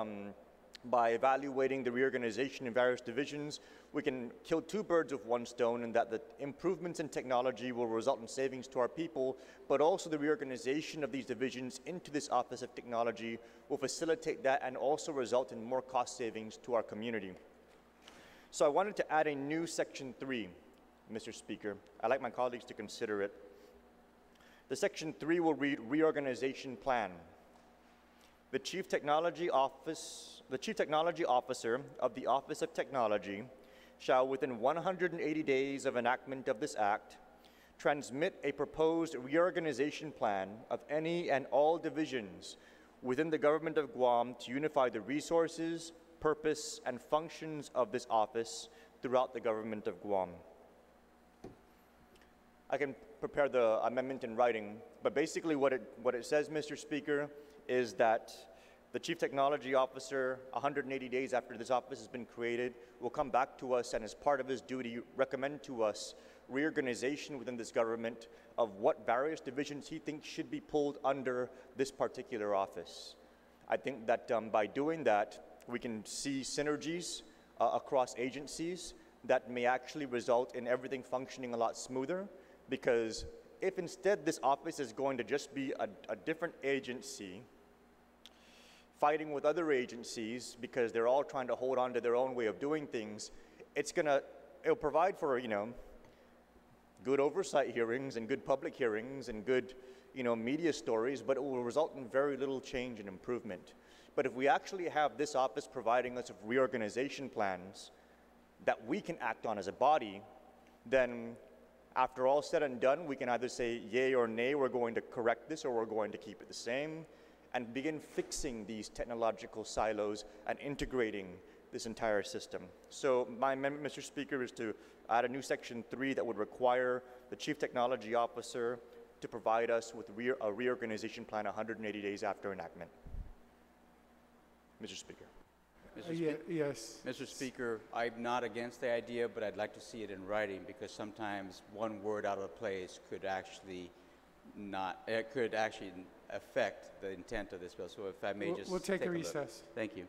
by evaluating the reorganization in various divisions, we can kill two birds with one stone, and that the improvements in technology will result in savings to our people, but also the reorganization of these divisions into this Office of Technology will facilitate that and also result in more cost savings to our community. So I wanted to add a new Section 3, Mr. Speaker. I'd like my colleagues to consider it. The Section 3 will read Reorganization Plan. The Chief Technology Officer of the Office of Technology shall, within 180 days of enactment of this Act, transmit a proposed reorganization plan of any and all divisions within the Government of Guam to unify the resources, purpose, and functions of this office throughout the Government of Guam. I can prepare the amendment in writing, but basically what it says, Mr. Speaker, is that the Chief Technology Officer, 180 days after this office has been created, will come back to us and, as part of his duty, recommend to us reorganization within this government of what various divisions he thinks should be pulled under this particular office. I think that by doing that, we can see synergies across agencies that may actually result in everything functioning a lot smoother, because if instead this office is going to just be a different agency fighting with other agencies because they're all trying to hold on to their own way of doing things, it'll provide for, good oversight hearings and good public hearings and good, media stories, but it will result in very little change and improvement. But if we actually have this office providing us with reorganization plans that we can act on as a body, then after all said and done, we can either say yay or nay, we're going to correct this, or we're going to keep it the same, and begin fixing these technological silos and integrating this entire system. So my amendment, Mr. Speaker, is to add a new Section 3 that would require the Chief Technology Officer to provide us with a reorganization plan 180 days after enactment. Mr. Speaker. Yes. Mr. Speaker, I'm not against the idea, but I'd like to see it in writing, because sometimes one word out of place could actually affect the intent of this bill. So if I may We'll take a look. recess. Thank you.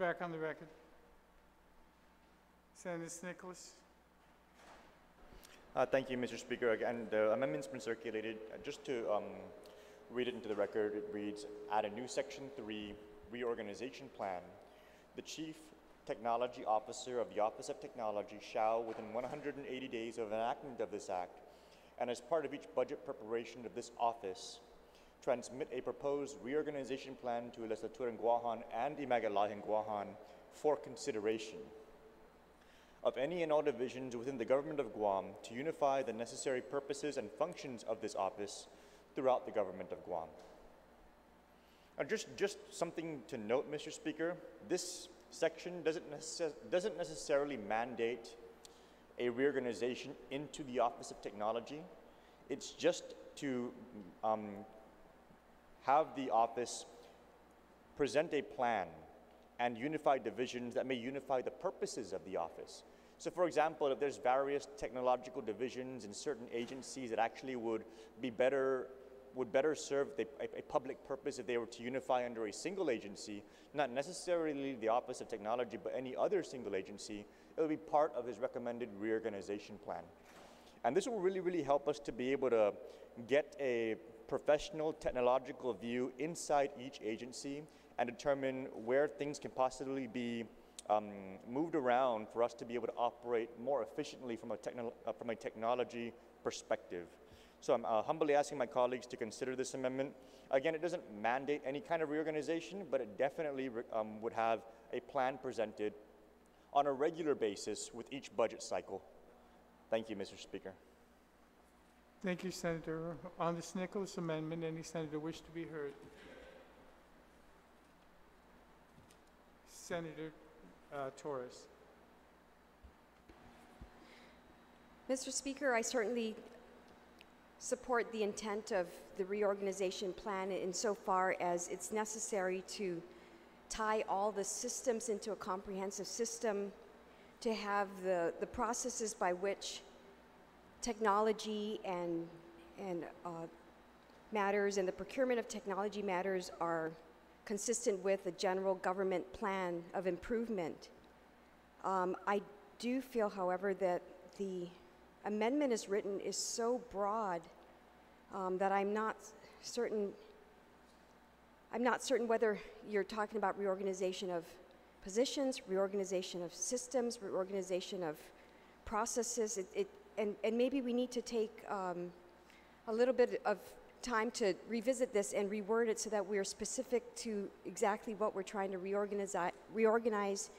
back on the record. Senator Nicholas. Thank you, Mr. Speaker. Again, the amendment's been circulated. Just to read it into the record, it reads, add a new Section 3 reorganization plan. The Chief Technology Officer of the Office of Technology shall, within 180 days of enactment of this Act, and as part of each budget preparation of this office, transmit a proposed reorganization plan to Legislature in Guahan and Imagalayan Guahan for consideration of any and all divisions within the government of Guam to unify the necessary purposes and functions of this office throughout the government of Guam. Just something to note, Mr. Speaker, this section doesn't necessarily mandate a reorganization into the Office of Technology. It's just to have the office present a plan and unify divisions that may unify the purposes of the office. So for example, if there's various technological divisions in certain agencies that actually would better serve a public purpose if they were to unify under a single agency, not necessarily the Office of Technology, but any other single agency, it will be part of his recommended reorganization plan. And this will really help us to be able to get a professional technological view inside each agency and determine where things can possibly be moved around for us to be able to operate more efficiently from a technology perspective. So I'm humbly asking my colleagues to consider this amendment. Again, it doesn't mandate any kind of reorganization, but it definitely would have a plan presented on a regular basis with each budget cycle. Thank you, Mr. Speaker. Thank you, Senator. On this Nicholas amendment, any senator wish to be heard? Senator Torres. Mr. Speaker, I certainly support the intent of the reorganization plan insofar as it's necessary to tie all the systems into a comprehensive system, to have the processes by which technology and matters and the procurement of technology matters are consistent with a general government plan of improvement. I do feel, however, that the amendment as written is so broad that I'm not certain whether you're talking about reorganization of positions, reorganization of systems, reorganization of processes. And maybe we need to take a little bit of time to revisit this and reword it so that we're specific to exactly what we're trying to reorganize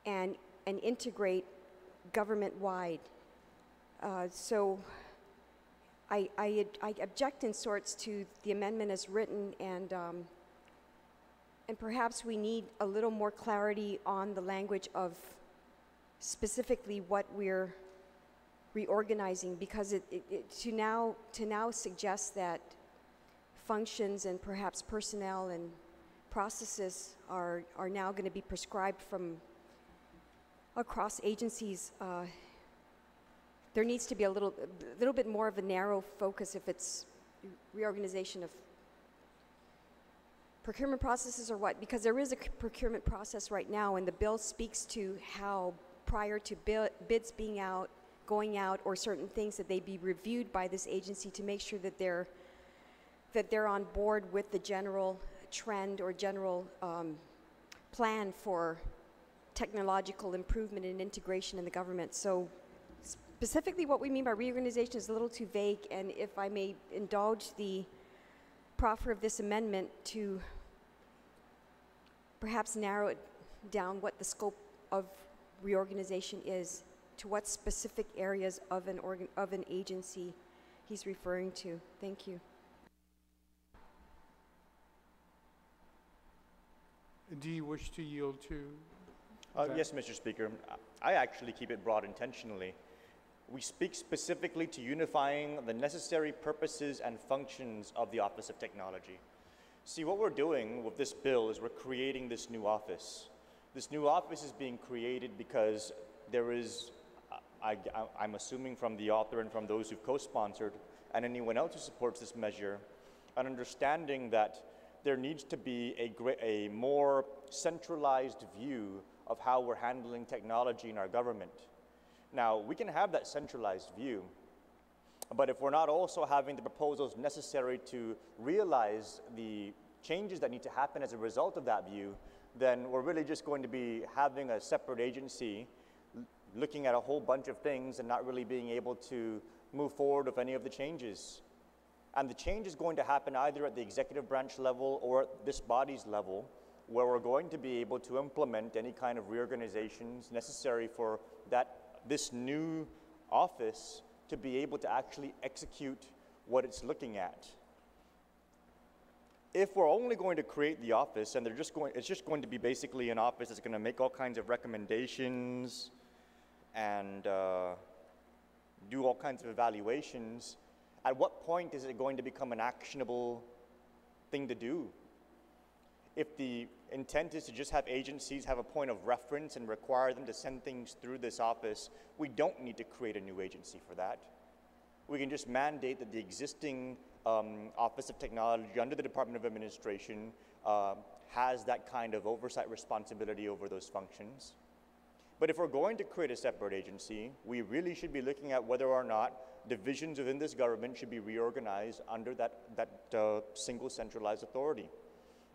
and integrate government-wide. So I object in sorts to the amendment as written, and perhaps we need a little more clarity on the language of specifically what we're reorganizing, because to now suggest that functions and perhaps personnel and processes are now going to be prescribed from across agencies. There needs to be a little bit more of a narrow focus if it's reorganization of procurement processes or what, because there is a procurement process right now, and the bill speaks to how prior to bids being out, going out, or certain things, that they be reviewed by this agency to make sure that they're on board with the general trend or general plan for technological improvement and integration in the government. So specifically what we mean by reorganization is a little too vague, and if I may indulge the proffer of this amendment to perhaps narrow it down what the scope of reorganization is, to what specific areas of an agency he's referring to. Thank you. Do you wish to yield to? Yes, Mr. Speaker. I actually keep it broad intentionally. We speak specifically to unifying the necessary purposes and functions of the Office of Technology. See, what we're doing with this bill is we're creating this new office. This new office is being created because there is, I'm assuming from the author and from those who've co-sponsored and anyone else who supports this measure, an understanding that there needs to be a more centralized view of how we're handling technology in our government. Now, we can have that centralized view, but if we're not also having the proposals necessary to realize the changes that need to happen as a result of that view, then we're really just going to be having a separate agency looking at a whole bunch of things and not really being able to move forward with any of the changes. And the change is going to happen either at the executive branch level or at this body's level, where we're going to be able to implement any kind of reorganizations necessary for this new office to be able to actually execute what it's looking at. If we're only going to create the office and it's just going to be basically an office that's going to make all kinds of recommendations and do all kinds of evaluations, at what point is it going to become an actionable thing to do? If the intent is to just have agencies have a point of reference and require them to send things through this office, we don't need to create a new agency for that. We can just mandate that the existing Office of Technology under the Department of Administration has that kind of oversight responsibility over those functions. But if we're going to create a separate agency, we really should be looking at whether or not divisions within this government should be reorganized under that single centralized authority.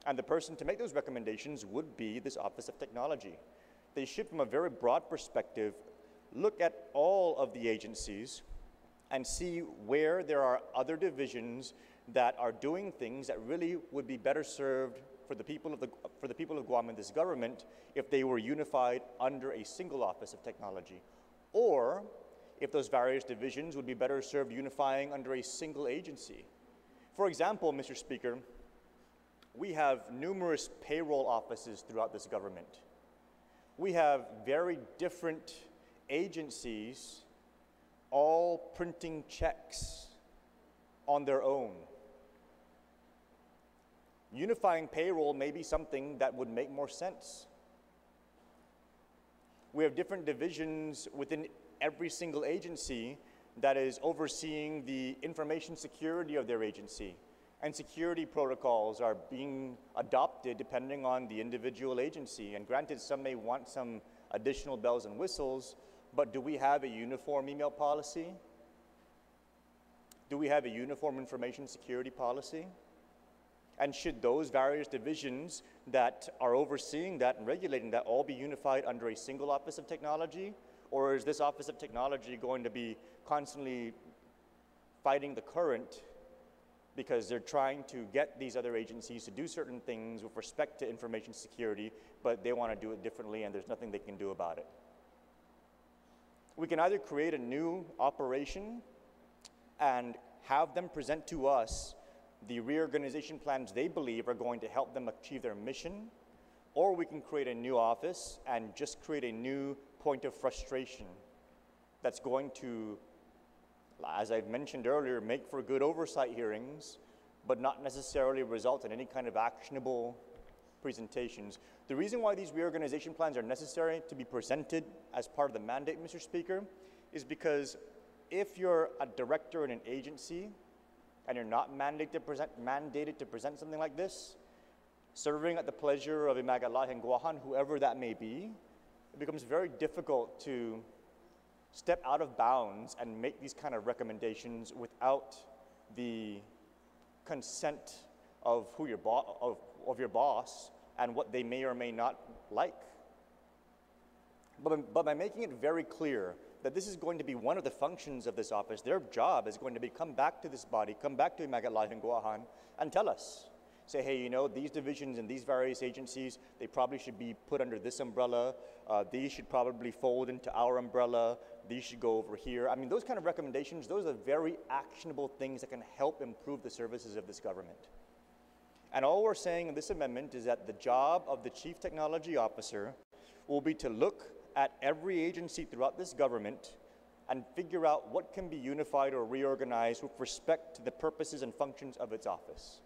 And the person to make those recommendations would be this Office of Technology. They should, from a very broad perspective, look at all of the agencies and see where there are other divisions that are doing things that really would be better served for the people of Guam and this government if they were unified under a single Office of Technology, or if those various divisions would be better served unifying under a single agency. For example, Mr. Speaker, we have numerous payroll offices throughout this government. We have very different agencies all printing checks on their own. Unifying payroll may be something that would make more sense. We have different divisions within every single agency that is overseeing the information security of their agency. And security protocols are being adopted depending on the individual agency. And granted, some may want some additional bells and whistles, but do we have a uniform email policy? Do we have a uniform information security policy? And should those various divisions that are overseeing that and regulating that all be unified under a single Office of Technology? Or is this Office of Technology going to be constantly fighting the current because they're trying to get these other agencies to do certain things with respect to information security, but they want to do it differently and there's nothing they can do about it? We can either create a new operation and have them present to us the reorganization plans they believe are going to help them achieve their mission, or we can create a new office and just create a new point of frustration that's going to, as I've mentioned earlier, make for good oversight hearings, but not necessarily result in any kind of actionable presentations. The reason why these reorganization plans are necessary to be presented as part of the mandate, Mr. Speaker, is because if you're a director in an agency and you're not mandated to present something like this, serving at the pleasure of Imagalahi Guahan, whoever that may be, it becomes very difficult to step out of bounds and make these kind of recommendations without the consent of your boss and what they may or may not like. But by making it very clear that this is going to be one of the functions of this office, their job is going to be come back to this body, come back to Imagalahi and Guahan, and tell us. Say, hey, you know, these divisions and these various agencies, they probably should be put under this umbrella. These should probably fold into our umbrella. These should go over here. I mean, those kind of recommendations, those are very actionable things that can help improve the services of this government. And all we're saying in this amendment is that the job of the Chief Technology Officer will be to look at every agency throughout this government and figure out what can be unified or reorganized with respect to the purposes and functions of its office.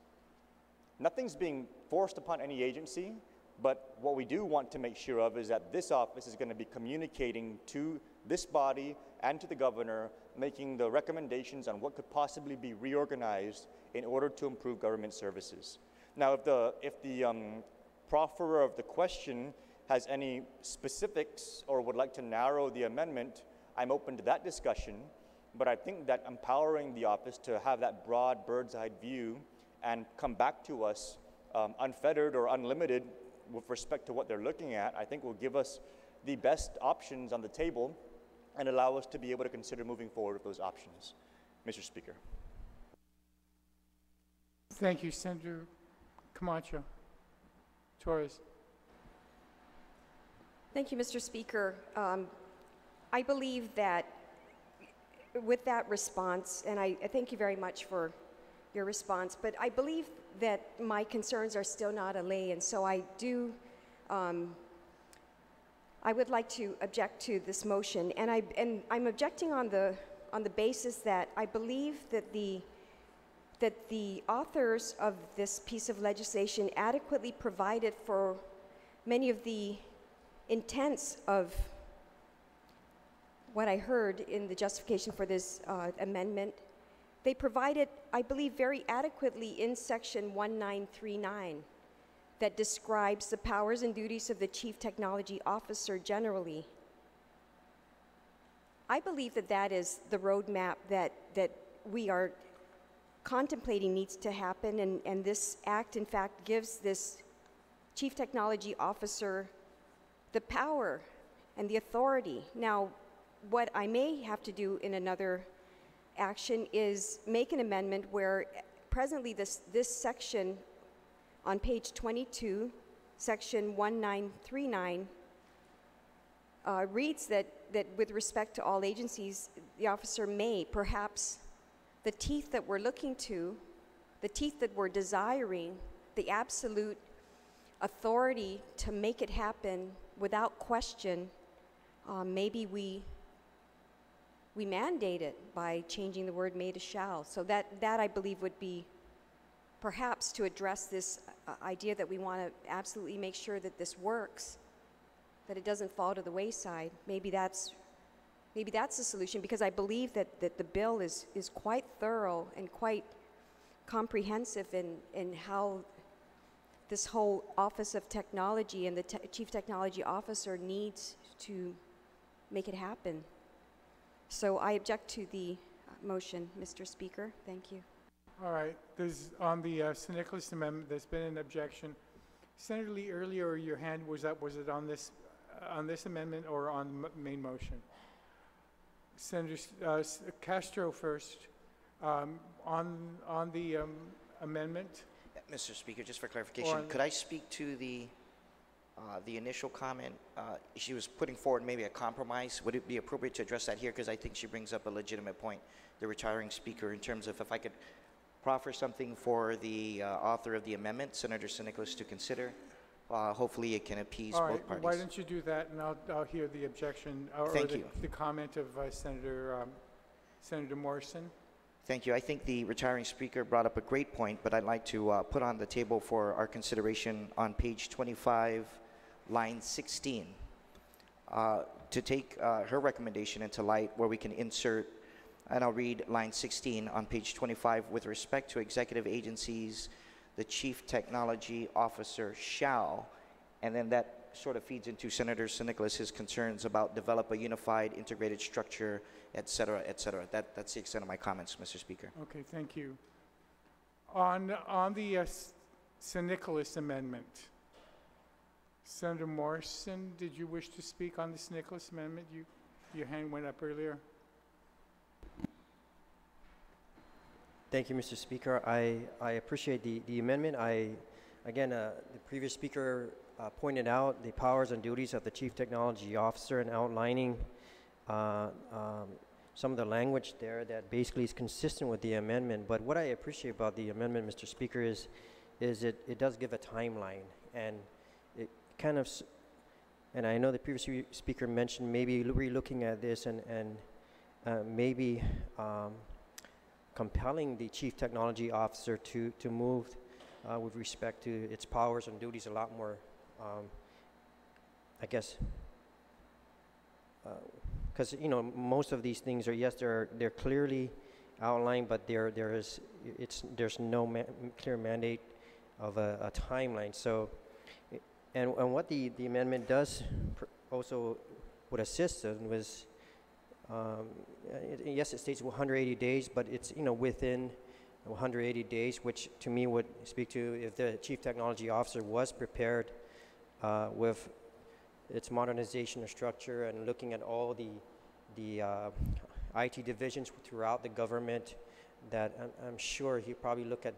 Nothing's being forced upon any agency, but what we do want to make sure of is that this office is going to be communicating to this body and to the governor, making the recommendations on what could possibly be reorganized in order to improve government services. Now, if the profferer of the question has any specifics or would like to narrow the amendment, I'm open to that discussion. But I think that empowering the office to have that broad bird's-eye view and come back to us unfettered or unlimited with respect to what they're looking at, I think will give us the best options on the table and allow us to be able to consider moving forward with those options. Mr. Speaker. Thank you, Senator Camacho. Torres. Thank you, Mr. Speaker. I believe that with that response, and I thank you very much for your response, but I believe that my concerns are still not allayed, and so I would like to object to this motion, and I'm objecting on the basis that I believe that the authors of this piece of legislation adequately provided for many of the intents of what I heard in the justification for this amendment. They provided, I believe, very adequately in section 1939 that describes the powers and duties of the Chief Technology Officer generally. I believe that that is the roadmap that we are contemplating needs to happen, and this act, in fact, gives this Chief Technology Officer the power and the authority. Now, what I may have to do in another action is make an amendment where presently this section on page 22, section 1939, reads that with respect to all agencies, the officer may, perhaps the teeth that we're looking to, the teeth that we're desiring, the absolute authority to make it happen without question, maybe we mandate it by changing the word may to shall. So that I believe would be perhaps to address this idea that we want to absolutely make sure that this works, that it doesn't fall to the wayside. Maybe that's the solution, because I believe that the bill is quite thorough and quite comprehensive in how this whole Office of Technology and the Chief Technology Officer needs to make it happen. So I object to the motion, Mr. Speaker. Thank you. All right. There's on the St. Nicholas Amendment, there's been an objection. Senator Lee, earlier your hand was up. Was it on this amendment or on the main motion? Senator Castro first. On the amendment. Mr. Speaker, just for clarification, could I speak to the initial comment? She was putting forward maybe a compromise. Would it be appropriate to address that here? Because I think she brings up a legitimate point, the retiring speaker, in terms of if I could proffer something for the author of the amendment, Senator St. Nicholas, to consider. Hopefully it can appease both parties. Why don't you do that, and I'll hear the objection or the comment of Senator Morrison. Thank you. I think the retiring speaker brought up a great point, but I'd like to put on the table for our consideration on page 25, line 16, to take her recommendation into light, where we can insert, and I'll read line 16 on page 25, with respect to executive agencies, the Chief Technology Officer shall, and then that sort of feeds into Senator St. Nicholas's concerns about develop a unified, integrated structure, et cetera, et cetera. That's the extent of my comments, Mr. Speaker. Okay, thank you. On the St. Nicholas Amendment, Senator Morrison, did you wish to speak on the St. Nicholas Amendment? Your hand went up earlier. Thank you, Mr. Speaker. I appreciate the amendment. Again, the previous speaker pointed out the powers and duties of the Chief Technology Officer and outlining some of the language there that basically is consistent with the amendment. But what I appreciate about the amendment, Mr. Speaker, is it does give a timeline, and it kind of, and I know the previous speaker mentioned maybe re-looking at this and maybe compelling the Chief Technology Officer to move with respect to its powers and duties a lot more, I guess, because most of these things are, yes, they're clearly outlined, but there's no clear mandate a timeline. So, and what the amendment does also would assist us was, yes, it states 180 days, but it's, you know, within 180 days, which to me would speak to if the Chief Technology Officer was prepared with its modernization of structure and looking at all the IT divisions throughout the government, that I'm sure he'd probably look at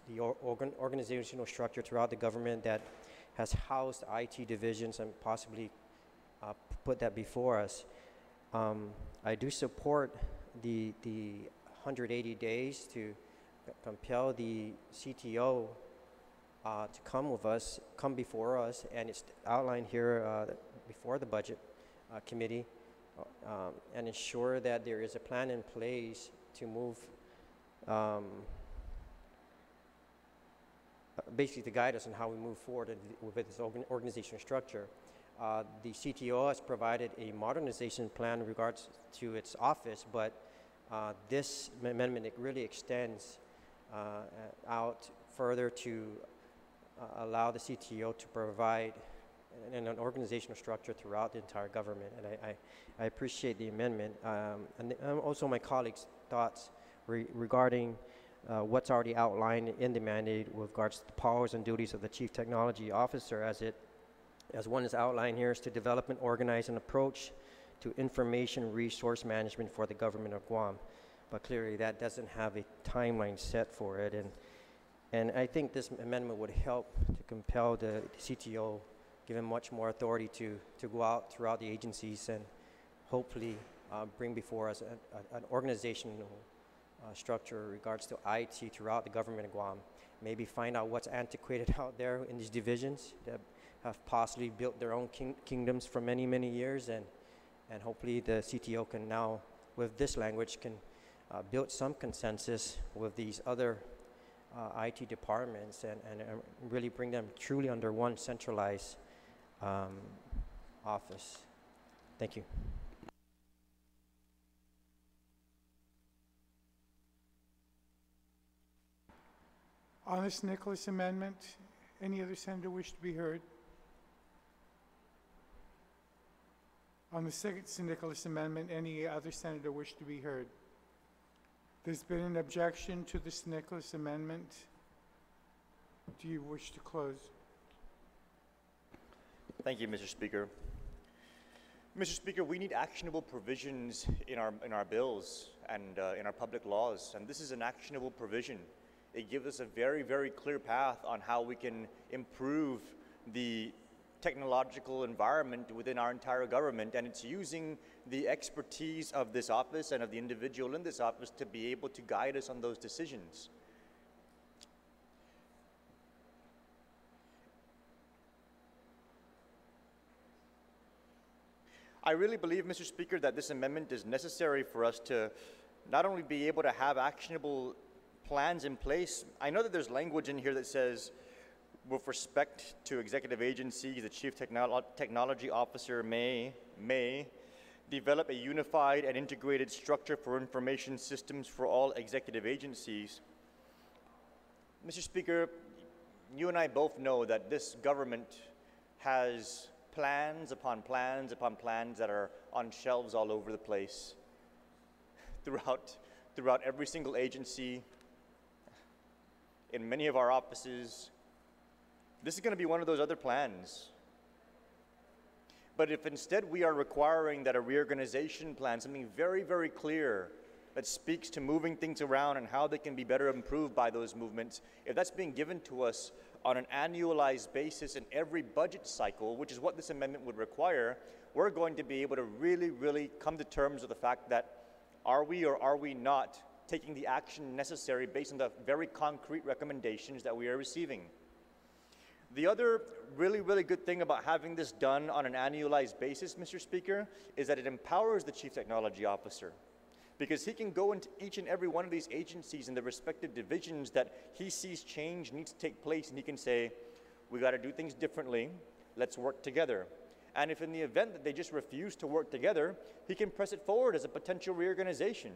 the organizational structure throughout the government that has housed IT divisions and possibly put that before us. I do support the 180 days to compel the CTO to come before us, and it's outlined here before the budget committee, and ensure that there is a plan in place to move, basically to guide us on how we move forward with this organizational structure. The CTO has provided a modernization plan in regards to its office, but this amendment, it really extends out further to allow the CTO to provide an organizational structure throughout the entire government. And I appreciate the amendment. And also my colleagues' thoughts regarding what's already outlined in the mandate with regards to the powers and duties of the Chief Technology Officer, as one is outlined here, is to develop and organize an approach to information resource management for the government of Guam. But clearly that doesn't have a timeline set for it. And I think this amendment would help to compel the CTO, give him much more authority to go out throughout the agencies and hopefully bring before us an organizational structure in regards to IT throughout the government of Guam. Maybe find out what's antiquated out there in these divisions that have possibly built their own kingdoms for many, many years, and hopefully the CTO can now, with this language, can build some consensus with these other IT departments and really bring them truly under one centralized office. Thank you. On this Nicholas amendment, any other senator wish to be heard? On the second Nicholas amendment, any other senator wish to be heard? There's been an objection to this Nicholas amendment. Do you wish to close? Thank you, Mr. Speaker. Mr. Speaker, we need actionable provisions in our bills and in our public laws, and this is an actionable provision. It gives us a very, very clear path on how we can improve the technological environment within our entire government, and it's using the expertise of this office and of the individual in this office to be able to guide us on those decisions. I really believe, Mr. Speaker, that this amendment is necessary for us to not only be able to have actionable plans in place. I know that there's language in here that says, with respect to executive agencies, the Chief Technology Officer may develop a unified and integrated structure for information systems for all executive agencies. Mr. Speaker, you and I both know that this government has plans upon plans upon plans that are on shelves all over the place, throughout every single agency, in many of our offices. This is going to be one of those other plans. But if instead we are requiring that a reorganization plan, something very, very clear that speaks to moving things around and how they can be better improved by those movements, if that's being given to us on an annualized basis in every budget cycle, which is what this amendment would require, we're going to be able to really, really come to terms with the fact that are we or are we not taking the action necessary based on the very concrete recommendations that we are receiving. The other really, really good thing about having this done on an annualized basis, Mr. Speaker, is that it empowers the Chief Technology Officer, because he can go into each and every one of these agencies and the respective divisions that he sees change needs to take place, and he can say, we got to do things differently, let's work together. And if in the event that they just refuse to work together, he can press it forward as a potential reorganization.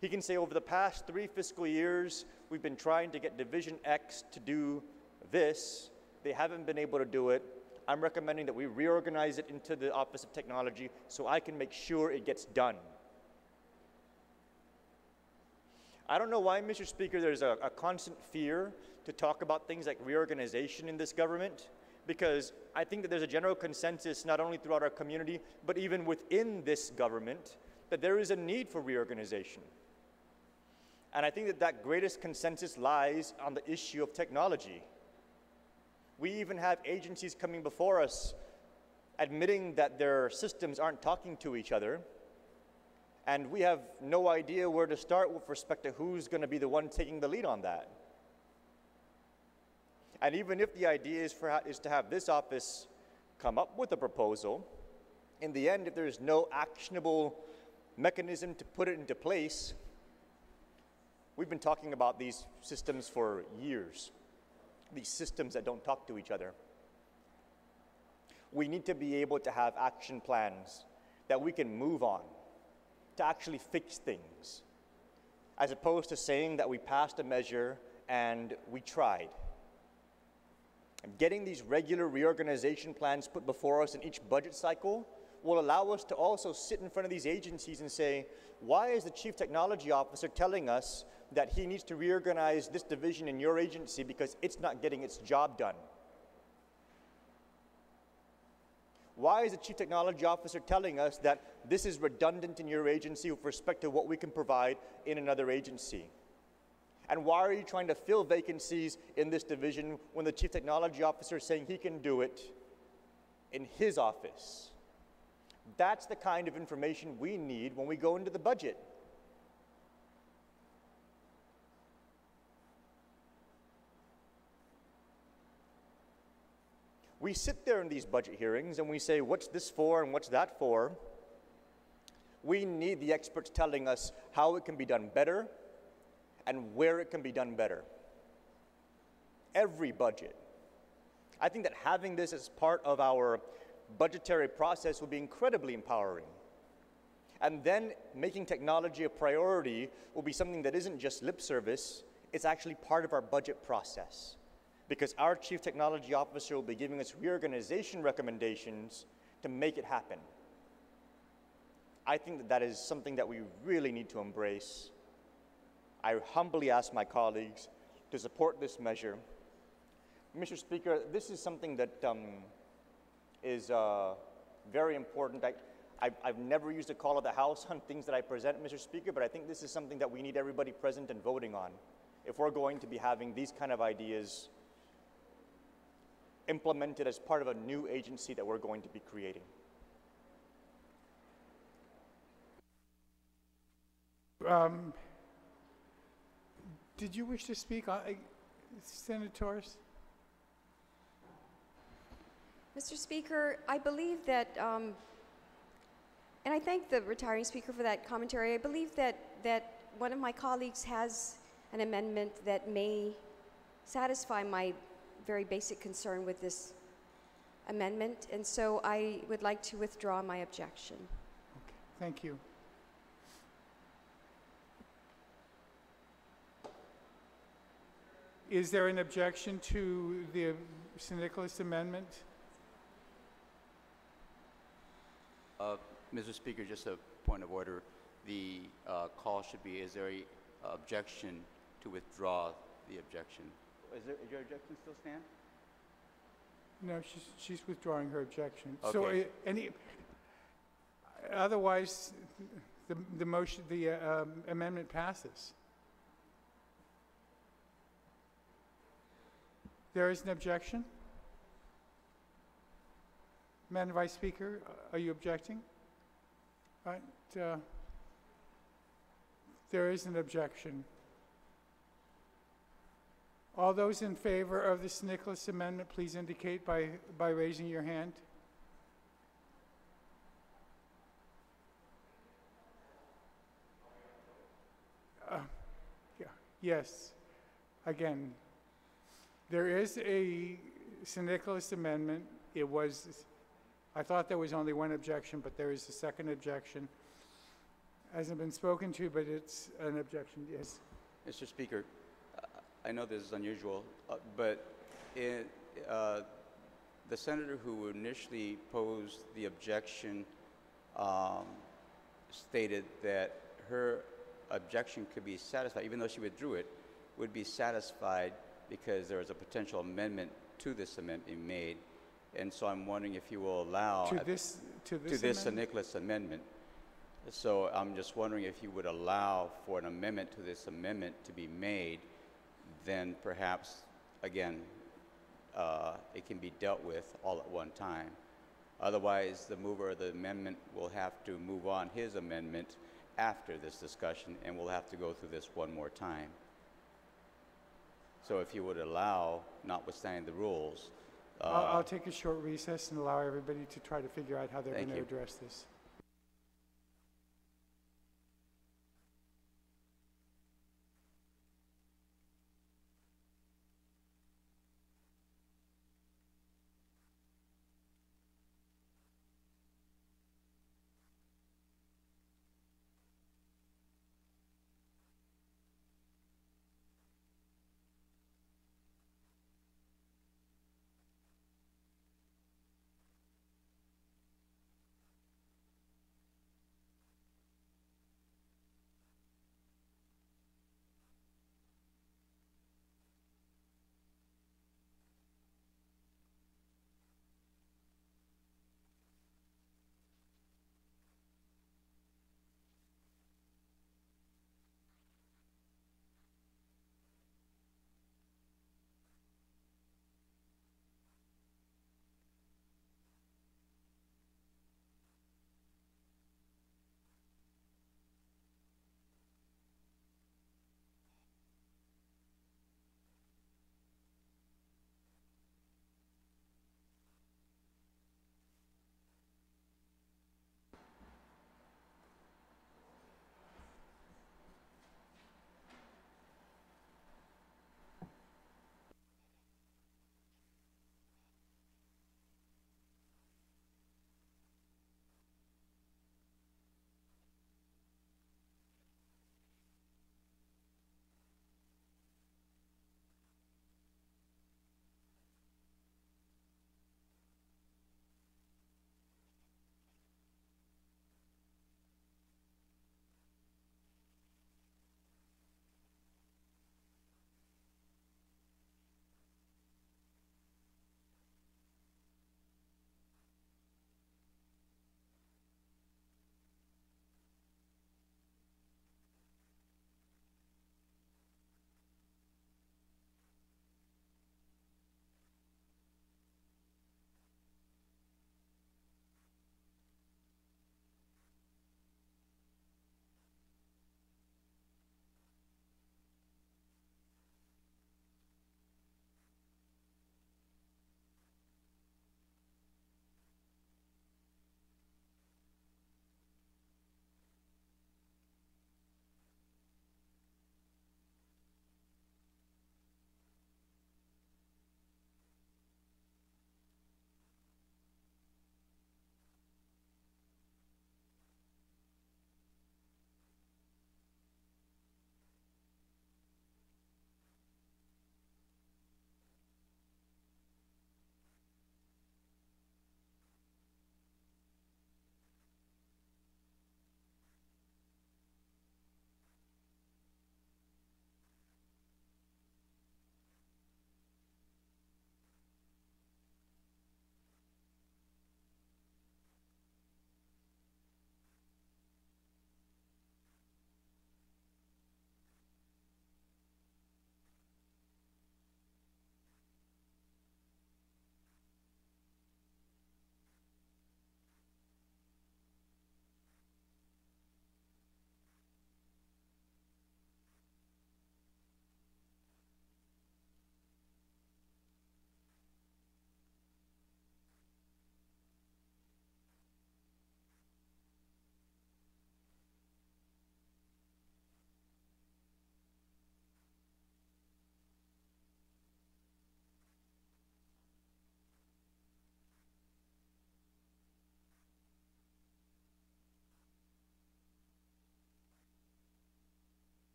He can say, over the past 3 fiscal years, we've been trying to get Division X to do this. They haven't been able to do it. I'm recommending that we reorganize it into the Office of Technology so I can make sure it gets done. I don't know why, Mr. Speaker, there's a constant fear to talk about things like reorganization in this government, because I think that there's a general consensus, not only throughout our community, but even within this government, that there is a need for reorganization. And I think that that greatest consensus lies on the issue of technology. We even have agencies coming before us admitting that their systems aren't talking to each other, and we have no idea where to start with respect to who's going to be the one taking the lead on that. And even if the idea is to have this office come up with a proposal, in the end, if there's no actionable mechanism to put it into place, we've been talking about these systems for years, these systems that don't talk to each other. We need to be able to have action plans that we can move on, to actually fix things, as opposed to saying that we passed a measure and we tried. And getting these regular reorganization plans put before us in each budget cycle will allow us to also sit in front of these agencies and say, why is the Chief Technology Officer telling us that he needs to reorganize this division in your agency because it's not getting its job done? Why is the Chief Technology Officer telling us that this is redundant in your agency with respect to what we can provide in another agency? And why are you trying to fill vacancies in this division when the Chief Technology Officer is saying he can do it in his office? That's the kind of information we need when we go into the budget. We sit there in these budget hearings and we say, what's this for and what's that for? We need the experts telling us how it can be done better and where it can be done better. Every budget. I think that having this as part of our budgetary process will be incredibly empowering. And then making technology a priority will be something that isn't just lip service, it's actually part of our budget process. Because our Chief Technology Officer will be giving us reorganization recommendations to make it happen. I think that that is something that we really need to embrace. I humbly ask my colleagues to support this measure. Mr. Speaker, this is something that is very important. I've never used a call of the House on things that I present, Mr. Speaker, but I think this is something that we need everybody present and voting on if we're going to be having these kind of ideas implemented as part of a new agency that we're going to be creating. Did you wish to speak, Senator Torres? Mr. Speaker, I believe that, and I thank the retiring speaker for that commentary. I believe that one of my colleagues has an amendment that may satisfy my very basic concern with this amendment, and so I would like to withdraw my objection. Okay, thank you. Is there an objection to the St. Nicholas amendment? Mr. Speaker, just a point of order. The call should be, is there an objection to withdraw the objection? Is your objection still stand? No, she's withdrawing her objection. Okay. So otherwise, the motion, the amendment passes. There is an objection? Madam Vice Speaker, are you objecting? All right, there is an objection. All those in favor of the St. Nicholas amendment, please indicate by raising your hand. Yeah. Yes. Again, there is a St. Nicholas amendment. I thought there was only one objection, but there is a second objection. Hasn't been spoken to, but it's an objection, yes. Mr. Speaker, I know this is unusual, but the senator who initially posed the objection stated that her objection could be satisfied, even though she withdrew it, would be satisfied because there was a potential amendment to this amendment being made. And so I'm wondering if you will allow To this amendment? Nicholas amendment. So I'm just wondering if you would allow for an amendment to this amendment to be made, then perhaps, again, it can be dealt with all at one time. Otherwise, the mover of the amendment will have to move on his amendment after this discussion, and we'll have to go through this one more time. So if you would allow, notwithstanding the rules. I'll take a short recess and allow everybody to try to figure out how they're Thank going to you. address this.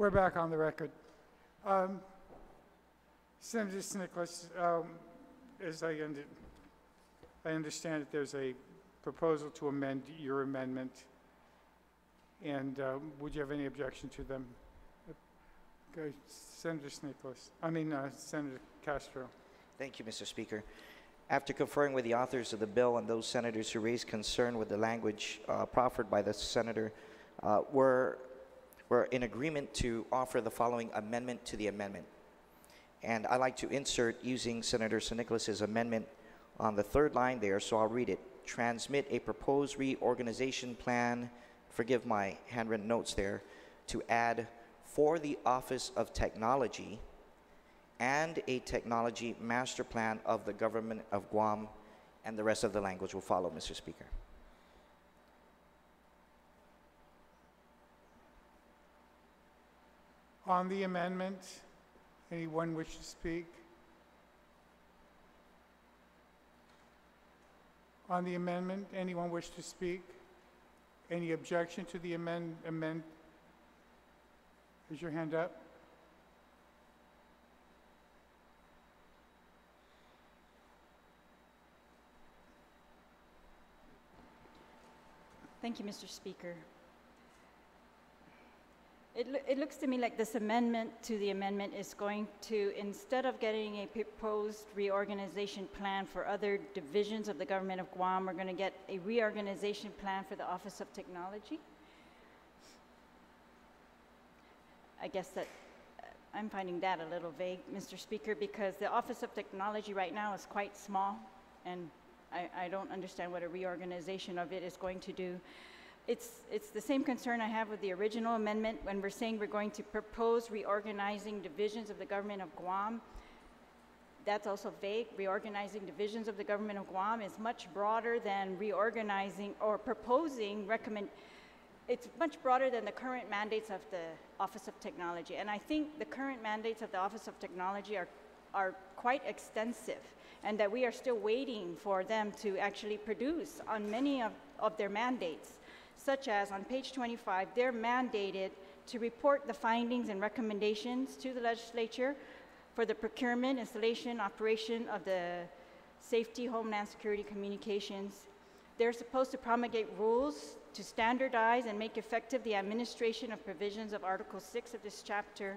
We're back on the record. Senator Nicholas, as I understand it, there's a proposal to amend your amendment, and would you have any objection to them? Okay, Senator Senator Castro. Thank you, Mr. Speaker. After conferring with the authors of the bill and those senators who raised concern with the language proffered by the senator, we're in agreement to offer the following amendment to the amendment. And I'd like to insert using Senator San Nicolas's amendment on the third line there, so I'll read it. Transmit a proposed reorganization plan, forgive my handwritten notes there, to add for the Office of Technology and a technology master plan of the government of Guam, and the rest of the language will follow, Mr. Speaker. On the amendment, anyone wish to speak? On the amendment, anyone wish to speak? Any objection to the amend? Is your hand up? Thank you, Mr. Speaker. It looks to me like this amendment to the amendment is going to, instead of getting a proposed reorganization plan for other divisions of the government of Guam, we're going to get a reorganization plan for the Office of Technology. I guess that I'm finding that a little vague, Mr. Speaker, because the Office of Technology right now is quite small, and I don't understand what a reorganization of it is going to do. It's the same concern I have with the original amendment when we're saying we're going to propose reorganizing divisions of the government of Guam. That's also vague. Reorganizing divisions of the government of Guam is much broader than reorganizing or proposing it's much broader than the current mandates of the Office of Technology. And I think the current mandates of the Office of Technology are quite extensive, and that we are still waiting for them to actually produce on many of their mandates, such as on page 25, they're mandated to report the findings and recommendations to the legislature for the procurement, installation, operation of the safety, homeland security communications. They're supposed to promulgate rules to standardize and make effective the administration of provisions of Article 6 of this chapter.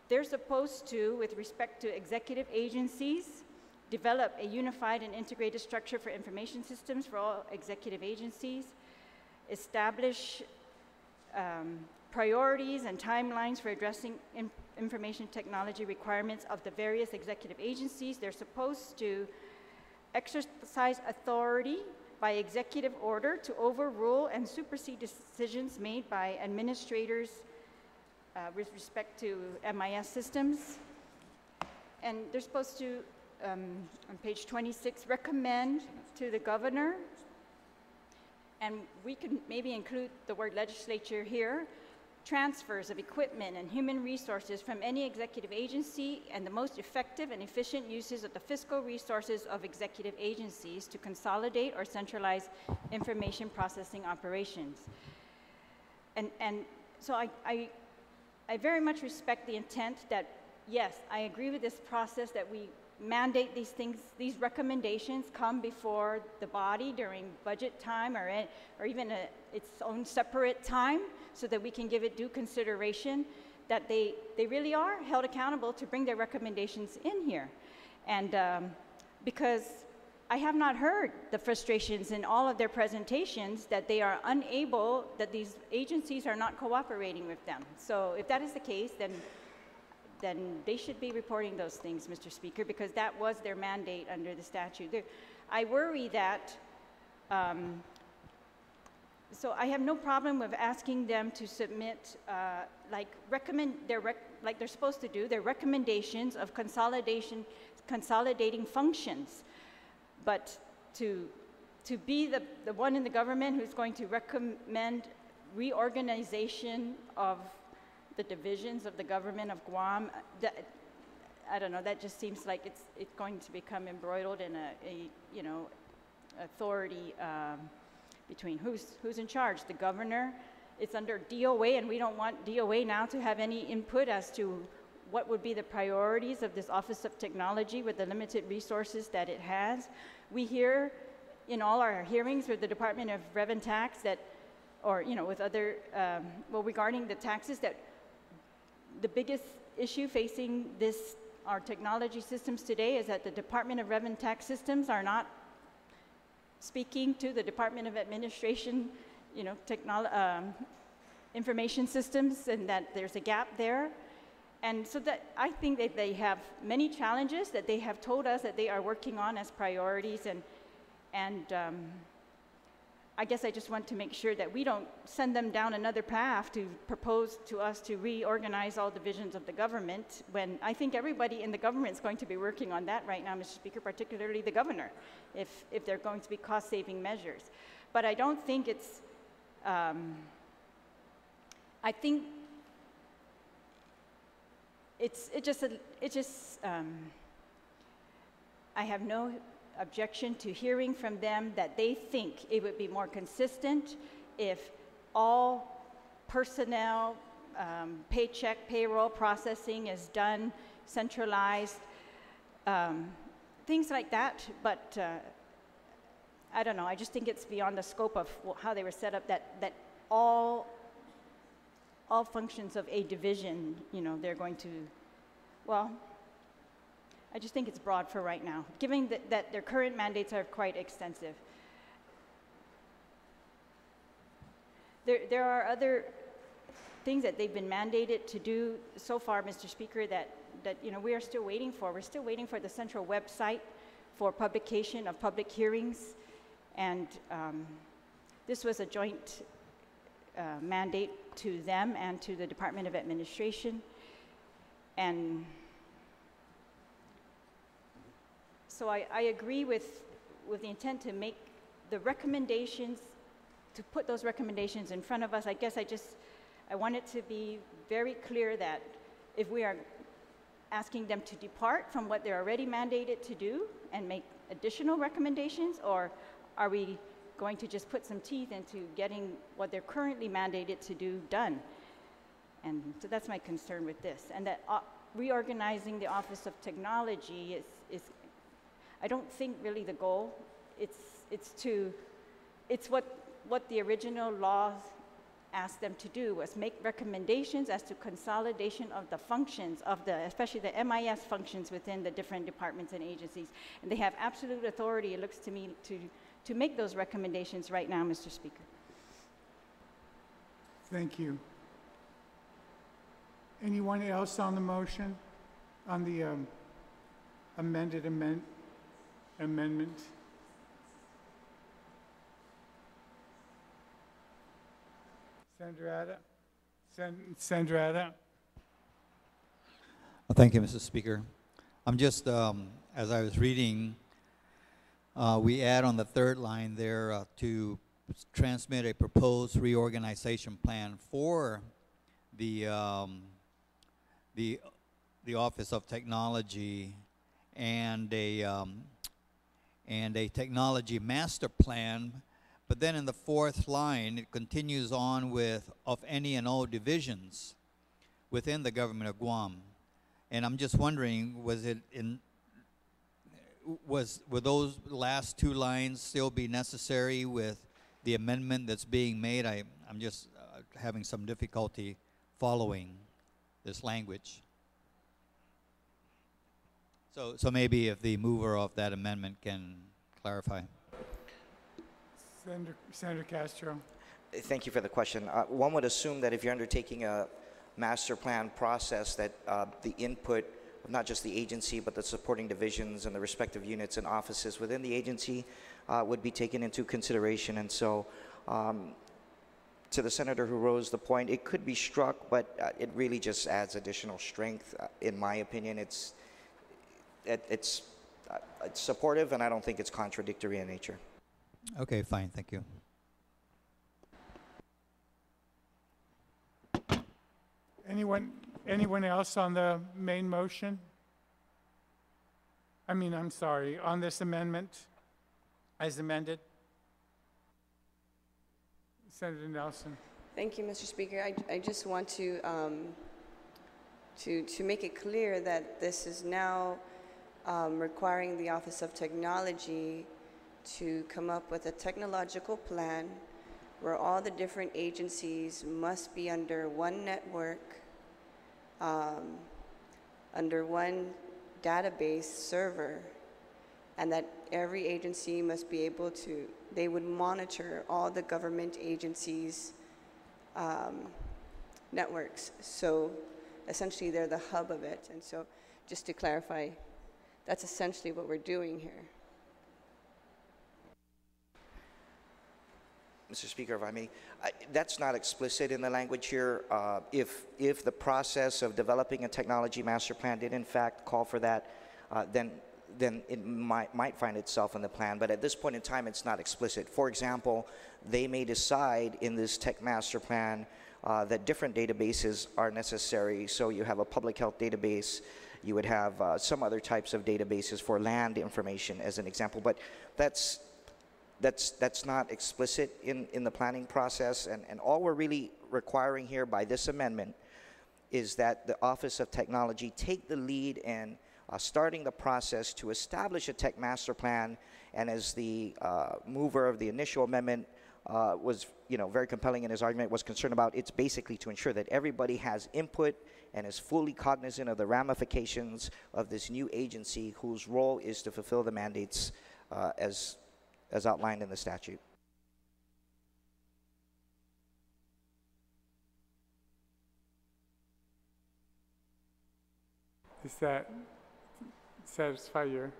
They're supposed to, with respect to executive agencies, develop a unified and integrated structure for information systems for all executive agencies, establish priorities and timelines for addressing information technology requirements of the various executive agencies. They're supposed to exercise authority by executive order to overrule and supersede decisions made by administrators with respect to MIS systems. And they're supposed to, on page 26, recommend to the governor, and we can maybe include the word legislature here, transfers of equipment and human resources from any executive agency and the most effective and efficient uses of the fiscal resources of executive agencies to consolidate or centralize information processing operations. And so I very much respect the intent that, yes, I agree with this process that we mandate these things, these recommendations come before the body during budget time or even its own separate time, so that we can give it due consideration, that they really are held accountable to bring their recommendations in here. And because I have not heard the frustrations in all of their presentations that they are unable, that these agencies are not cooperating with them. So if that is the case, then they should be reporting those things, Mr. Speaker, because that was their mandate under the statute. I worry that, so I have no problem with asking them to submit, like they're supposed to do, their recommendations of consolidating functions. But to be the one in the government who's going to recommend reorganization of the divisions of the government of Guam, I don't know, that just seems like it's going to become embroiled in a authority between who's in charge, the governor it's under DOA, and we don't want DOA now to have any input as to what would be the priorities of this Office of Technology with the limited resources that it has. We hear in all our hearings with the Department of Rev and Tax that, or with other, regarding the taxes, that the biggest issue facing our technology systems today is that the Department of Rev and Tax systems are not speaking to the Department of Administration, information systems, and that there's a gap there. And so that I think that they have many challenges that they have told us that they are working on as priorities, and I guess I just want to make sure that we don't send them down another path to propose to us to reorganize all divisions of the government, when I think everybody in the government is going to be working on that right now, Mr. Speaker, particularly the governor, if they're going to be cost-saving measures. But I don't think it's, I think I have no objection to hearing from them that they think it would be more consistent if all personnel, paycheck, payroll processing is done centralized, things like that. But I don't know, I just think it's beyond the scope of how they were set up, that all functions of a division, they're going to, well, I just think it's broad for right now, given that their current mandates are quite extensive. There are other things that they've been mandated to do so far, Mr. Speaker, that we are still waiting for. We're still waiting for the central website for publication of public hearings, and this was a joint mandate to them and to the Department of Administration. And so I agree with the intent to make the recommendations, to put those recommendations in front of us. I guess I want it to be very clear that if we are asking them to depart from what they're already mandated to do and make additional recommendations, or are we going to just put some teeth into getting what they're currently mandated to do done? And so that's my concern with this. And that reorganizing the Office of Technology is I don't think really the goal. It's what the original law asked them to do, was make recommendations as to consolidation of the functions of especially the MIS functions within the different departments and agencies. And they have absolute authority, it looks to me, to make those recommendations right now, Mr. Speaker. Thank you. Anyone else on the motion, on the amended amendment? Sandrada? Well, thank you, Mr. Speaker. I'm just, as I was reading, we add on the third line there to transmit a proposed reorganization plan for the Office of Technology and a technology master plan. But then in the fourth line, it continues on with of any and all divisions within the government of Guam. And I'm just wondering, would those last two lines still be necessary with the amendment that's being made? I'm just having some difficulty following this language. So maybe if the mover of that amendment can clarify. Senator Castro. Thank you for the question. One would assume that if you're undertaking a master plan process, that the input of not just the agency, but the supporting divisions and the respective units and offices within the agency would be taken into consideration. And so, to the senator who rose the point, it could be struck, but it really just adds additional strength. In my opinion, it's supportive, and I don't think it's contradictory in nature. Okay, fine, thank you. Anyone else on the main motion? I'm sorry, on this amendment as amended? Senator Nelson. Thank you, Mr. Speaker. I just want to make it clear that this is now requiring the Office of Technology to come up with a technological plan where all the different agencies must be under one network, under one database server, and that every agency must be able to, they would monitor all the government agencies' networks. So essentially they're the hub of it. And so just to clarify, that's essentially what we're doing here. Mr. Speaker, if I may, that's not explicit in the language here. If the process of developing a technology master plan did in fact call for that, then it might find itself in the plan. But at this point in time, it's not explicit. For example, they may decide in this tech master plan that different databases are necessary. So you have a public health database. You would have some other types of databases for land information, as an example. But that's not explicit in the planning process, and all we're really requiring here by this amendment is that the Office of Technology take the lead in starting the process to establish a tech master plan, and as the mover of the initial amendment was very compelling in his argument, was concerned about, it's basically to ensure that everybody has input and is fully cognizant of the ramifications of this new agency whose role is to fulfill the mandates as outlined in the statute. Does that satisfy your?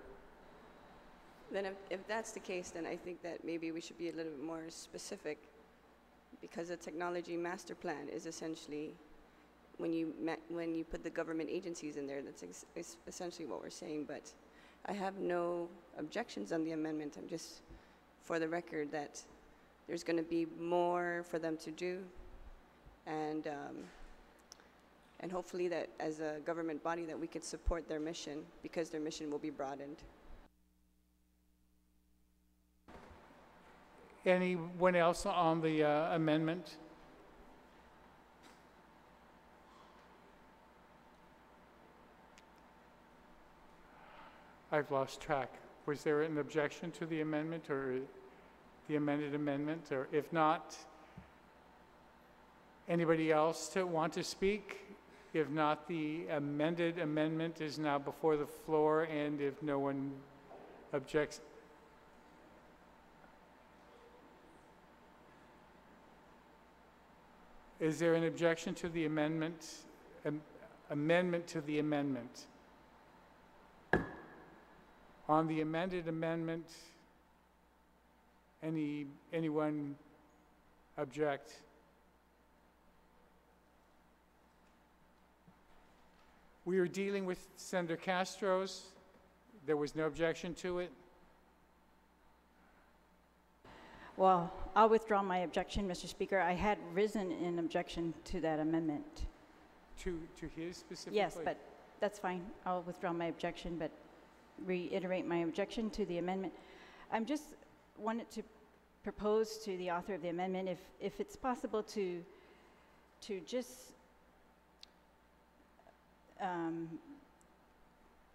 Then if that's the case, then I think that maybe we should be a little bit more specific, because a technology master plan is essentially, when you put the government agencies in there, that's essentially what we're saying. But I have no objections on the amendment. I'm just, for the record, that there's going to be more for them to do, and hopefully that as a government body that we could support their mission, because their mission will be broadened. Anyone else on the amendment? I've lost track. Was there an objection to the amendment, or the amended amendment? Or if not, anybody else to want to speak? If not, the amended amendment is now before the floor, and if no one objects. Is there an objection to the amendment? Amendment to the amendment. On the amended amendment, anyone object? We are dealing with Senator Castro's. There was no objection to it. Well, I'll withdraw my objection, Mr. Speaker. I had risen in objection to that amendment. To his specifically? Yes, but that's fine. I'll withdraw my objection, but reiterate my objection to the amendment. I'm just wanted to propose to the author of the amendment, if it's possible to just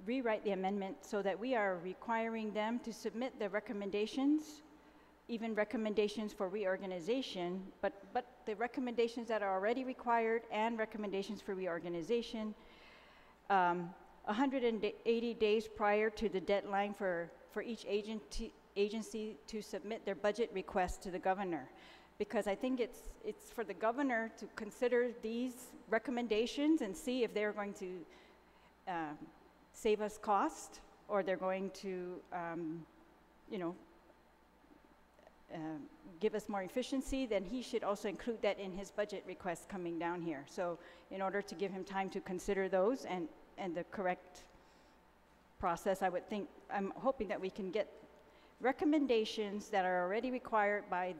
rewrite the amendment so that we are requiring them to submit the recommendations, even recommendations for reorganization, but the recommendations that are already required and recommendations for reorganization 180 days prior to the deadline for each agency to submit their budget request to the governor. Because I think it's for the governor to consider these recommendations and see if they're going to save us cost, or they're going to give us more efficiency. Then he should also include that in his budget request coming down here. So in order to give him time to consider those and the correct process, I'm hoping that we can get recommendations that are already required by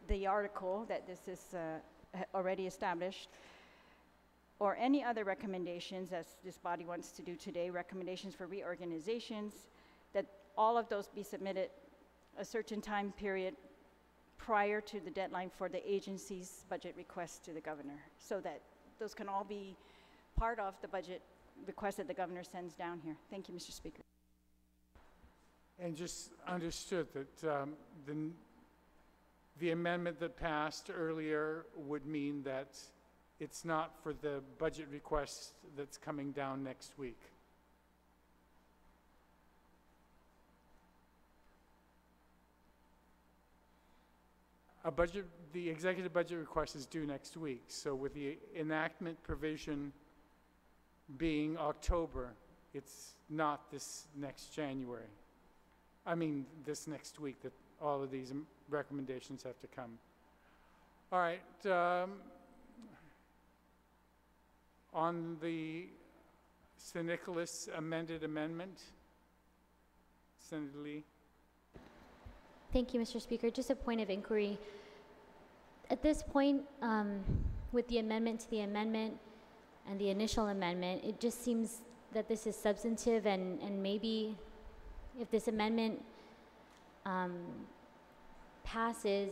the article that this is already established, or any other recommendations as this body wants to do today, recommendations for reorganizations, that all of those be submitted a certain time period prior to the deadline for the agency's budget request to the governor, so that those can all be part of the budget request that the governor sends down here. Thank you, Mr. Speaker. And just understood that the amendment that passed earlier would mean that it's not for the budget request that's coming down next week. The executive budget request is due next week, so with the enactment provision being October, it's not this next January. I mean, this next week that all of these recommendations have to come. All right, on the St. Nicholas amended amendment, Senator Lee. Thank you, Mr. Speaker. Just a point of inquiry. At this point, with the amendment to the amendment and the initial amendment, it just seems that this is substantive, and maybe if this amendment passes,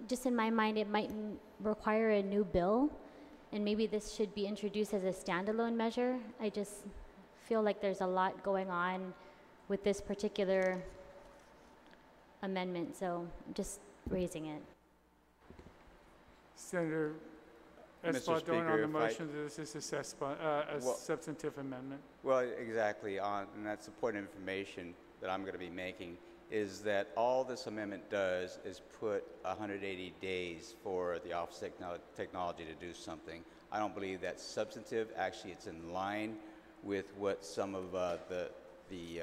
just in my mind, it might require a new bill, and maybe this should be introduced as a standalone measure. I just feel like there's a lot going on with this particular amendment, so I'm just raising it. Senator Espadon, on the motion that this is a substantive amendment. Well, exactly, and that's the point of information that I'm going to be making, is that all this amendment does is put 180 days for the Office of Technology to do something. I don't believe that's substantive. Actually, it's in line with what some of the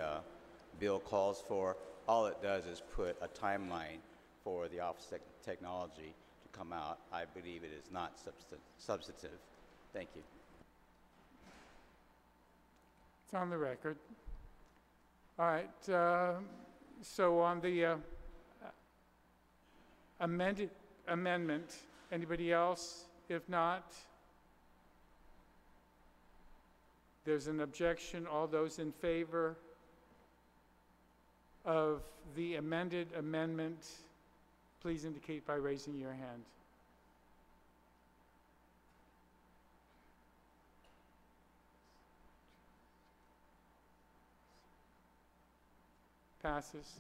bill calls for. All it does is put a timeline for the Office of Technology to come out. I believe it is not substantive. Thank you. It's on the record. All right, so on the amendment, anybody else? If not, there's an objection. All those in favor of the amended amendment, please indicate by raising your hand. Passes.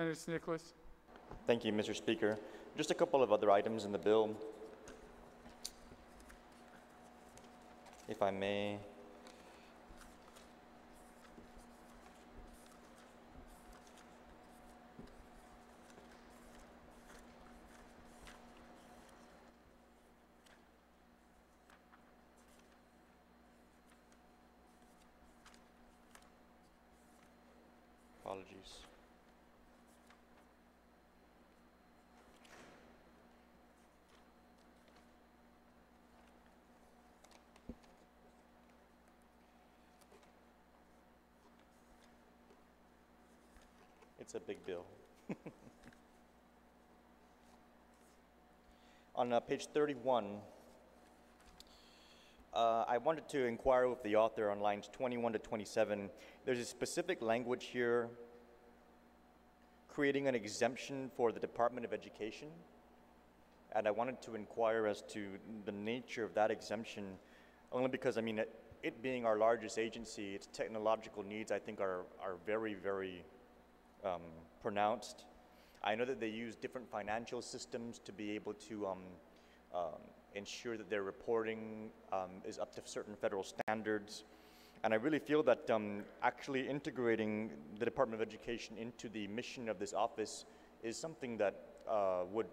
Senator Nicholas. Thank you, Mr. Speaker. Just a couple of other items in the bill, if I may. Apologies. It's a big bill. On page 31, I wanted to inquire with the author on lines 21 to 27. There's a specific language here creating an exemption for the Department of Education. And I wanted to inquire as to the nature of that exemption, only because, I mean, it being our largest agency, its technological needs, I think, are very, very pronounced. I know that they use different financial systems to be able to ensure that their reporting is up to certain federal standards. And I really feel that actually integrating the Department of Education into the mission of this office is something that would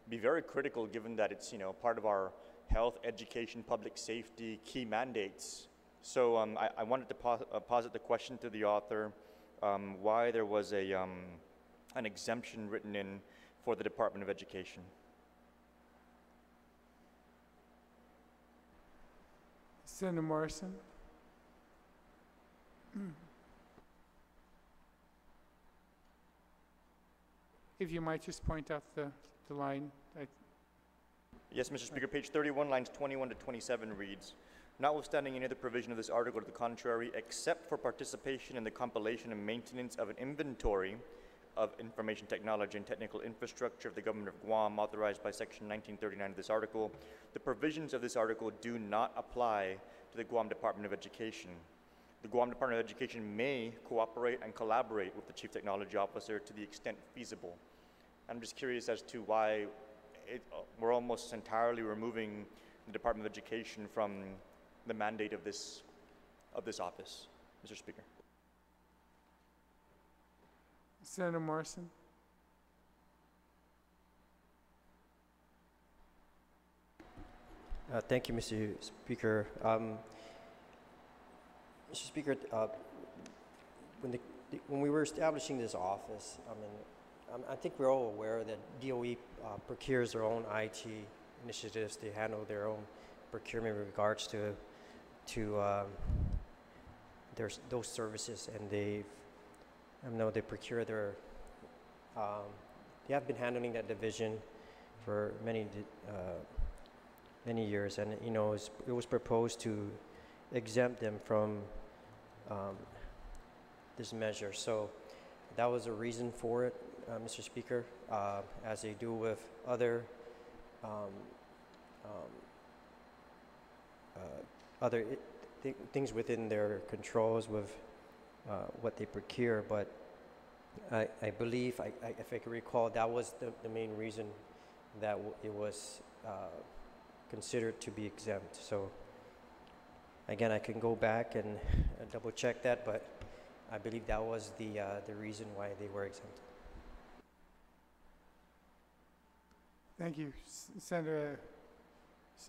be very critical, given that it's, you know, part of our health, education, public safety key mandates. So I wanted to posit the question to the author, why there was an exemption written in for the Department of Education. Senator Morrison. If you might just point out the line. Yes, Mr. Speaker, page 31, lines 21 to 27 reads, notwithstanding any other provision of this article to the contrary, except for participation in the compilation and maintenance of an inventory of information technology and technical infrastructure of the Government of Guam authorized by Section 1939 of this article, the provisions of this article do not apply to the Guam Department of Education. The Guam Department of Education may cooperate and collaborate with the Chief Technology Officer to the extent feasible. I'm just curious as to why we're almost entirely removing the Department of Education from the mandate of this office, Mr. Speaker. Senator Morrison? Thank you, Mr. Speaker. Mr. Speaker, when we were establishing this office, I think we're all aware that DOE procures their own IT initiatives to handle their own procurement in regards to those services, and they procure their. They have been handling that division for many years, and it was proposed to exempt them from this measure. So that was a reason for it, Mr. Speaker, as they do with other things within their controls with what they procure. But I believe, if I can recall, that was the main reason that it was considered to be exempt. So again, I can go back and double check that, but I believe that was the reason why they were exempted. Thank you. Senator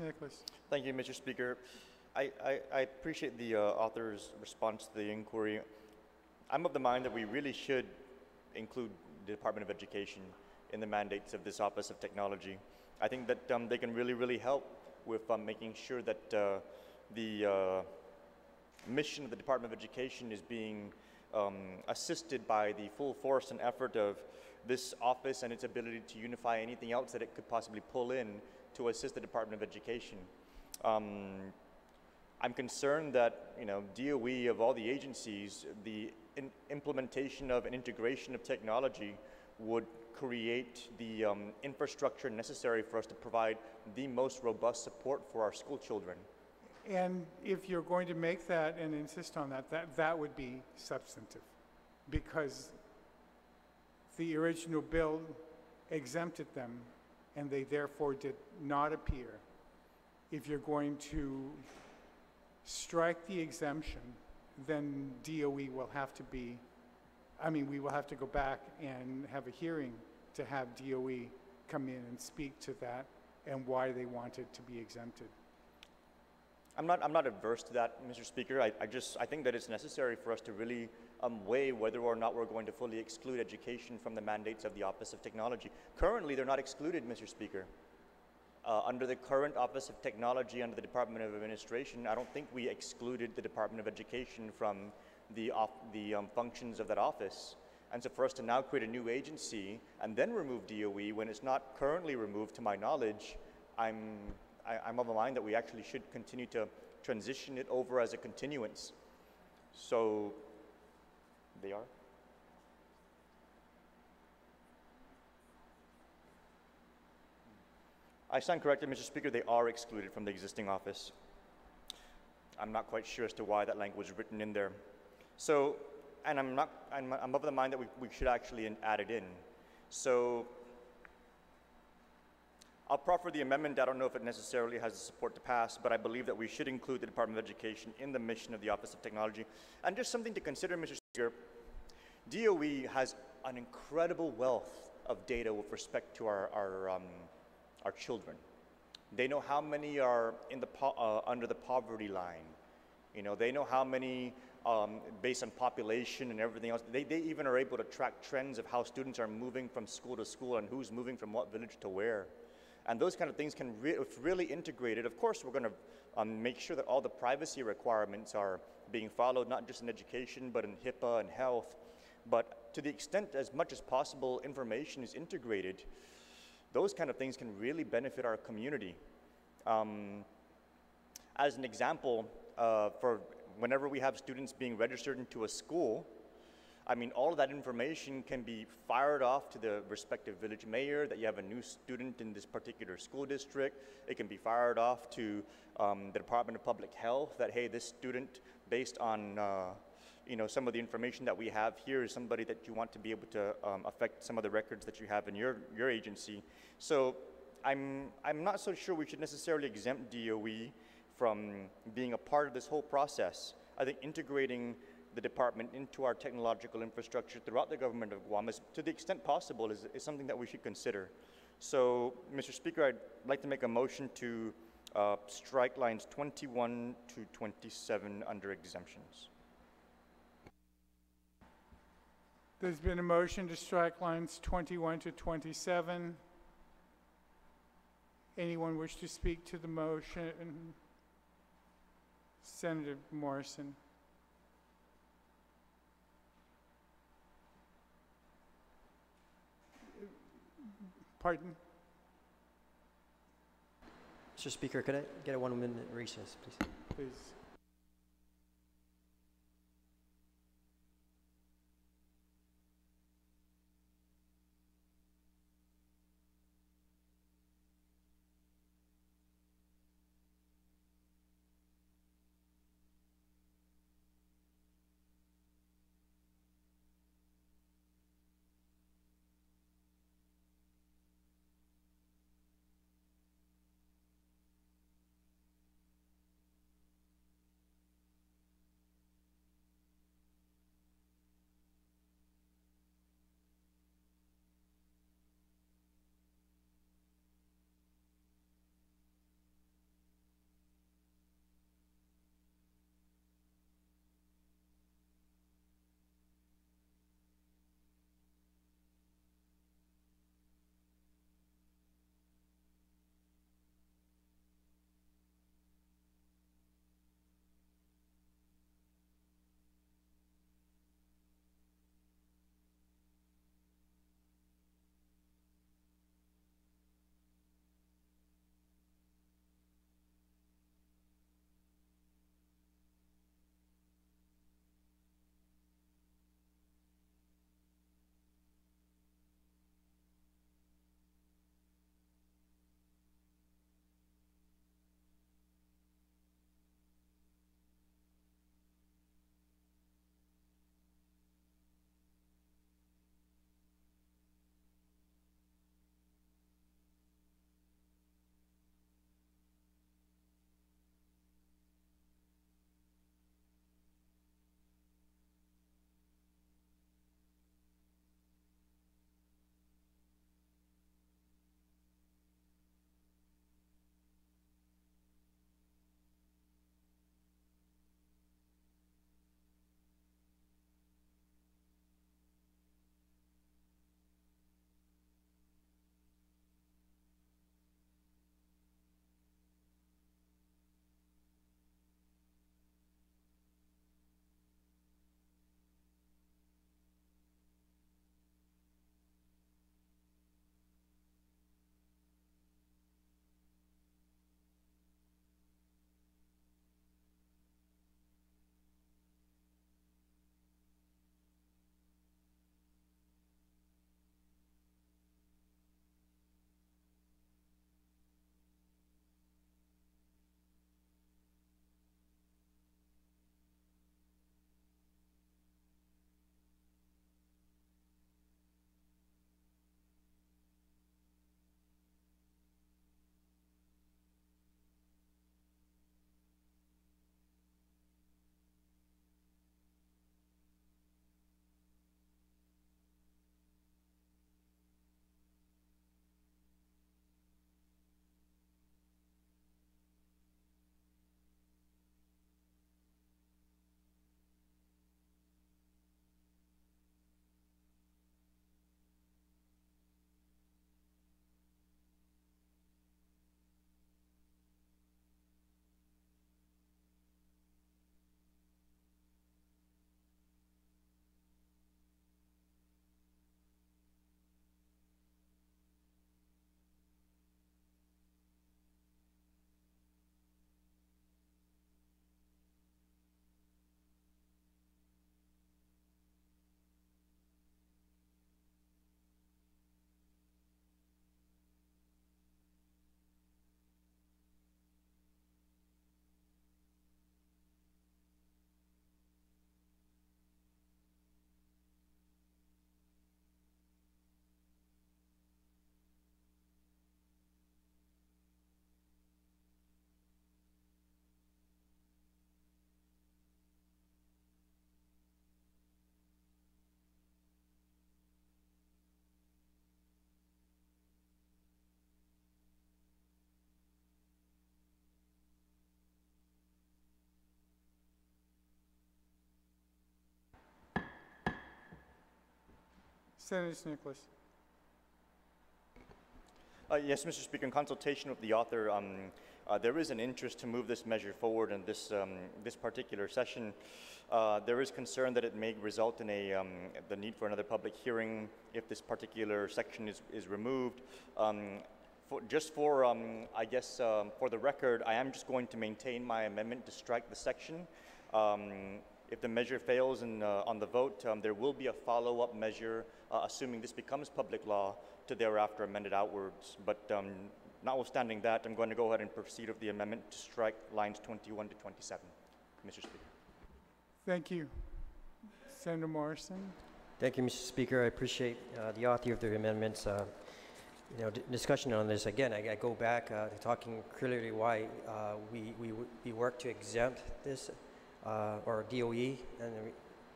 Nicholas. Thank you, Mr. Speaker. I appreciate the author's response to the inquiry. I'm of the mind that we really should include the Department of Education in the mandates of this Office of Technology. I think that they can really help with making sure that the mission of the Department of Education is being assisted by the full force and effort of this office and its ability to unify anything else that it could possibly pull in to assist the Department of Education. I'm concerned that, DOE, of all the agencies, the implementation of an integration of technology would create the infrastructure necessary for us to provide the most robust support for our school children. And if you're going to make that and insist on that would be substantive, because the original bill exempted them, and they therefore did not appear. If you're going to strike the exemption, then DOE will have to be, we will have to go back and have a hearing to have DOE come in and speak to that and why they want it to be exempted. I'm not adverse to that, Mr. Speaker. I think that it's necessary for us to really weigh whether or not we're going to fully exclude education from the mandates of the Office of Technology. Currently, they're not excluded, Mr. Speaker. Under the current Office of Technology, under the Department of Administration, I don't think we excluded the Department of Education from the functions of that office. And so for us to now create a new agency and then remove DOE when it's not currently removed, to my knowledge, I'm of the mind that we actually should continue to transition it over as a continuance. So, they are? I stand corrected, Mr. Speaker, they are excluded from the existing office. I'm not quite sure as to why that language was written in there. So, and I'm of the mind that we should actually add it in. So, I'll proffer the amendment. I don't know if it necessarily has the support to pass, but I believe that we should include the Department of Education in the mission of the Office of Technology. And just something to consider, Mr. Speaker, DOE has an incredible wealth of data with respect to our children. They know how many are in the under the poverty line. They know how many, based on population and everything else. They even are able to track trends of how students are moving from school to school and who's moving from what village to where. And those kind of things can, if really integrated, of course, we're going to make sure that all the privacy requirements are being followed, not just in education, but in HIPAA and health. But to the extent, as much as possible, information is integrated, Those kind of things can really benefit our community. As an example, for whenever we have students being registered into a school, I mean, all of that information can be fired off to the respective village mayor that you have a new student in this particular school district. It can be fired off to the Department of Public Health that, hey, this student, based on some of the information that we have here, is somebody that you want to be able to affect some of the records that you have in your agency. So I'm not so sure we should necessarily exempt DOE from being a part of this whole process. I think integrating the department into our technological infrastructure throughout the government of Guam, is, to the extent possible, is something that we should consider. So, Mr. Speaker, I'd like to make a motion to strike lines 21 to 27 under exemptions. There's been a motion to strike lines 21 to 27. Anyone wish to speak to the motion? Senator Morrison. Pardon? Mr. Speaker, could I get a 1 minute recess, please? Please. Senator Nicholas. Yes, Mr. Speaker, in consultation with the author, there is an interest to move this measure forward in this particular session. There is concern that it may result in the need for another public hearing if this particular section is removed. I guess, for the record, I am just going to maintain my amendment to strike the section. If the measure fails on the vote, there will be a follow-up measure, assuming this becomes public law, to thereafter amend it outwards. But notwithstanding that, I'm going to go ahead and proceed with the amendment to strike lines 21 to 27, Mr. Speaker. Thank you. Senator Morrison. Thank you, Mr. Speaker. I appreciate the author of the amendments. Discussion on this, again, I go back to talking clearly why we work to exempt this, or DOE, and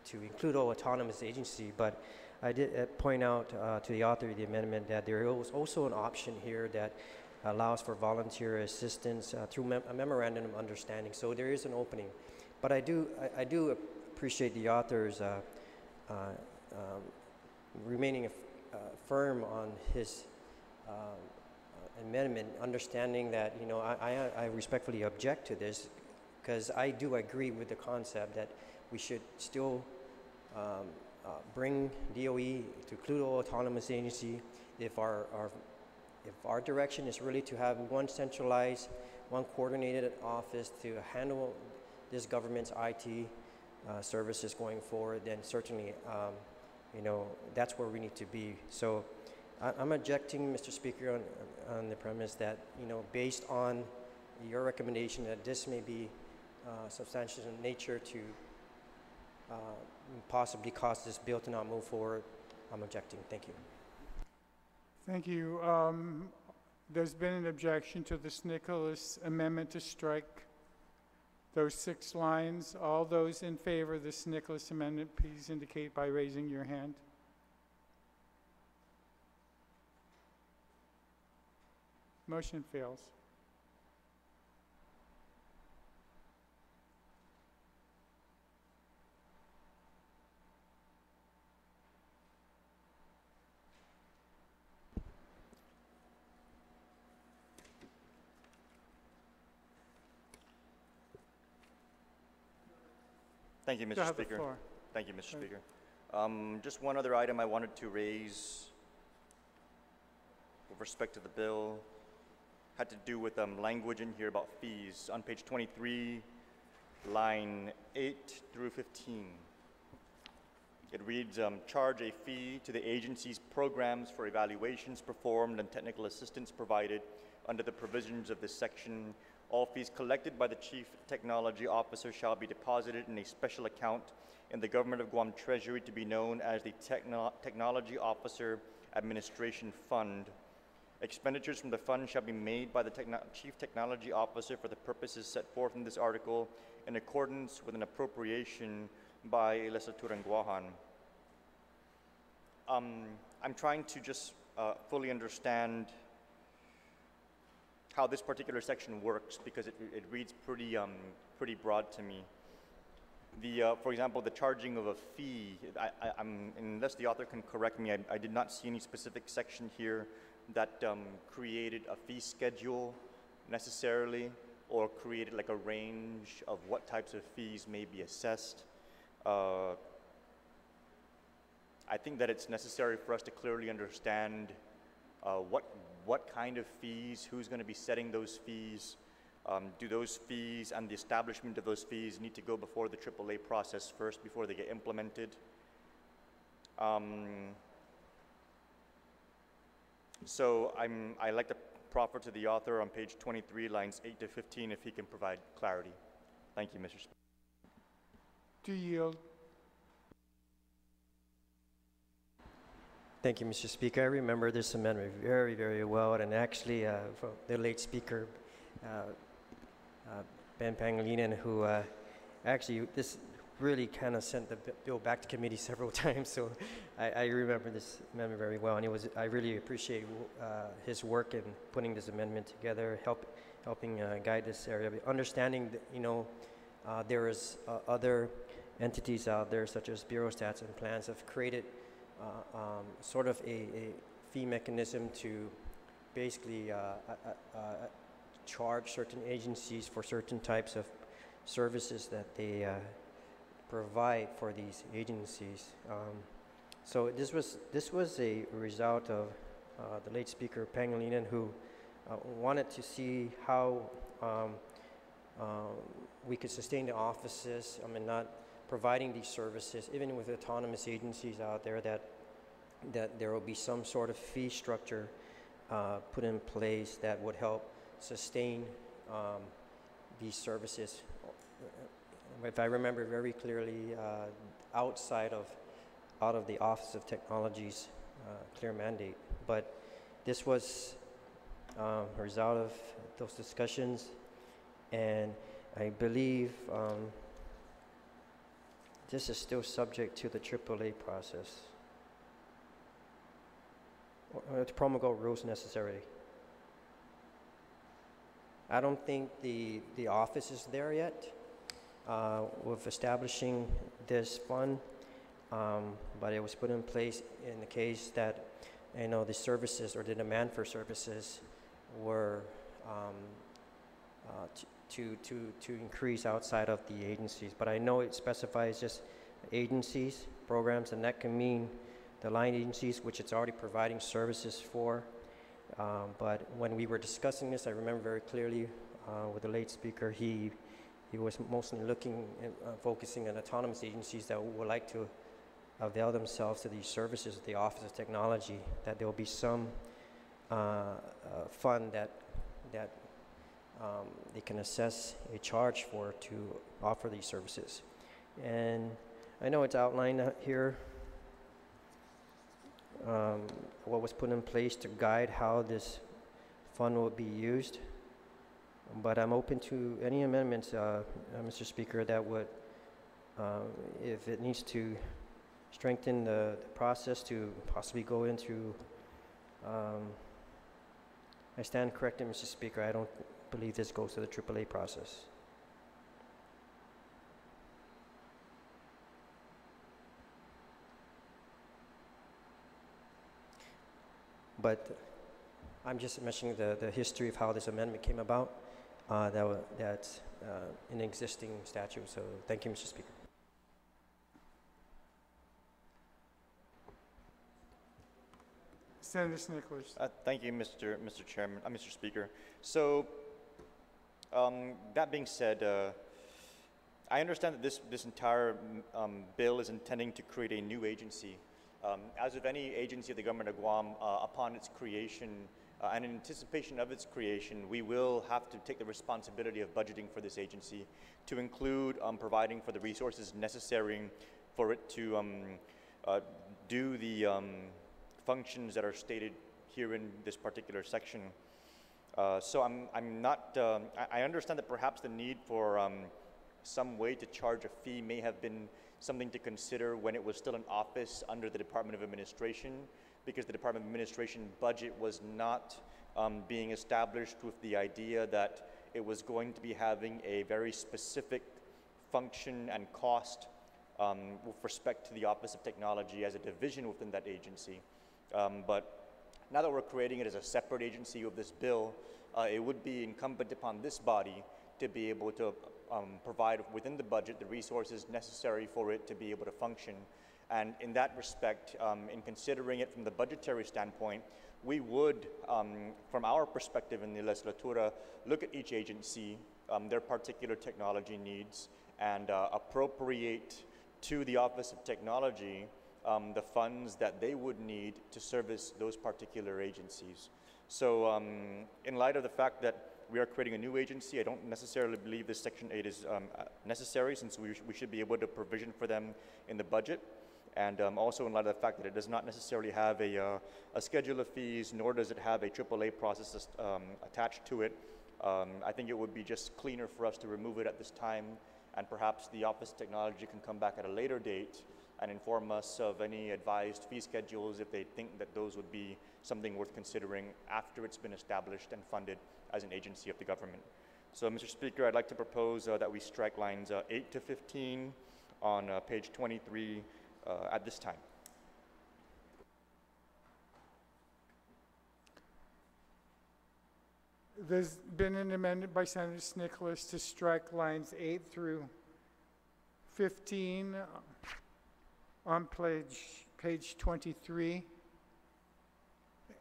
to include all autonomous agency. But I did point out to the author of the amendment that there is also an option here that allows for volunteer assistance through a memorandum of understanding. So there is an opening. But I do appreciate the author's remaining firm on his amendment, understanding that, you know, I respectfully object to this, because I do agree with the concept that we should still bring DOE to include all autonomous agency if our direction is really to have one centralized, one coordinated office to handle this government's IT services going forward, then certainly, you know, that's where we need to be. So I'm objecting, Mr. Speaker, on the premise that, you know, based on your recommendation that this may be substantial in nature to possibly cause this bill to not move forward, I'm objecting. Thank you. Thank you. There's been an objection to this Nicholas amendment to strike those 6 lines. All those in favor of this Nicholas amendment, please indicate by raising your hand. Motion fails. Thank you, Mr. Speaker. Thank you, Mr. Speaker. Just one other item I wanted to raise with respect to the bill had to do with language in here about fees. On page 23, line 8 through 15. It reads, charge a fee to the agency's programs for evaluations performed and technical assistance provided under the provisions of this section. All fees collected by the Chief Technology Officer shall be deposited in a special account in the Government of Guam Treasury to be known as the Technology Officer Administration Fund. Expenditures from the fund shall be made by the Chief Technology Officer for the purposes set forth in this article in accordance with an appropriation by a legislature in Guahan. I'm trying to just fully understand how this particular section works, because it reads pretty broad to me. For example, the charging of a fee, unless the author can correct me, I did not see any specific section here that created a fee schedule necessarily, or created like a range of what types of fees may be assessed. I think that it's necessary for us to clearly understand what kind of fees, who's going to be setting those fees. Do those fees and the establishment of those fees need to go before the AAA process first before they get implemented? So I like to proffer to the author on page 23, lines 8 to 15, if he can provide clarity. Thank you, Mr. Speaker. Do yield. Thank you, Mr. Speaker. I remember this amendment very, very well, and actually from the late speaker, Ben Pangilinan, who actually this really kind of sent the bill back to committee several times, so I remember this amendment very well, and I really appreciate his work in putting this amendment together, helping guide this area, understanding that, you know, there is other entities out there, such as Bureau Stats and Plans, have created sort of a fee mechanism to basically charge certain agencies for certain types of services that they provide for these agencies. So this was a result of the late Speaker Pangilinan, who wanted to see how we could sustain the offices. I mean, not providing these services, even with autonomous agencies out there, that there will be some sort of fee structure put in place that would help sustain these services. If I remember very clearly, out of the Office of Technology's clear mandate. But this was a result of those discussions, and I believe this is still subject to the AAA process, or to promulgate rules necessary. I don't think the office is there yet with establishing this fund, but it was put in place in the case that, you know, the services or the demand for services were to increase outside of the agencies. But I know it specifies just agencies, programs, and that can mean the line agencies, which it's already providing services for. But when we were discussing this, I remember very clearly with the late speaker, he was mostly looking and focusing on autonomous agencies that would like to avail themselves to these services at the Office of Technology, that there will be some fund that they can assess a charge for to offer these services. And I know it's outlined here what was put in place to guide how this fund will be used. But I'm open to any amendments, Mr. Speaker, that would, if it needs to strengthen the process to possibly go into, I stand corrected, Mr. Speaker, I don't believe this goes to the AAA process. But I'm just mentioning the history of how this amendment came about. That's an existing statute. So thank you, Mr. Speaker. Senator Snickers. Thank you, Mr. Chairman, Mr. Speaker. So, that being said, I understand that this entire bill is intending to create a new agency. As with any agency of the government of Guam, upon its creation and in anticipation of its creation, we will have to take the responsibility of budgeting for this agency to include providing for the resources necessary for it to do the functions that are stated here in this particular section. So I'm not, I understand that perhaps the need for some way to charge a fee may have been something to consider when it was still in office under the Department of Administration, because the Department of Administration budget was not being established with the idea that it was going to be having a very specific function and cost with respect to the Office of Technology as a division within that agency. But now that we're creating it as a separate agency with this bill, it would be incumbent upon this body to be able to provide within the budget the resources necessary for it to be able to function. And in that respect, in considering it from the budgetary standpoint, we would, from our perspective in the legislatura, look at each agency, their particular technology needs, and appropriate to the Office of Technology the funds that they would need to service those particular agencies. So in light of the fact that we are creating a new agency, I don't necessarily believe this Section 8 is necessary, since we should be able to provision for them in the budget. And also in light of the fact that it does not necessarily have a schedule of fees, nor does it have a AAA process attached to it, I think it would be just cleaner for us to remove it at this time, and perhaps the Office of Technology can come back at a later date and inform us of any advised fee schedules if they think that those would be something worth considering after it's been established and funded as an agency of the government. So, Mr. Speaker, I'd like to propose that we strike lines 8 to 15 on page 23 at this time. There's been an amendment by Senator Nicholas to strike lines 8 through 15 on page 23.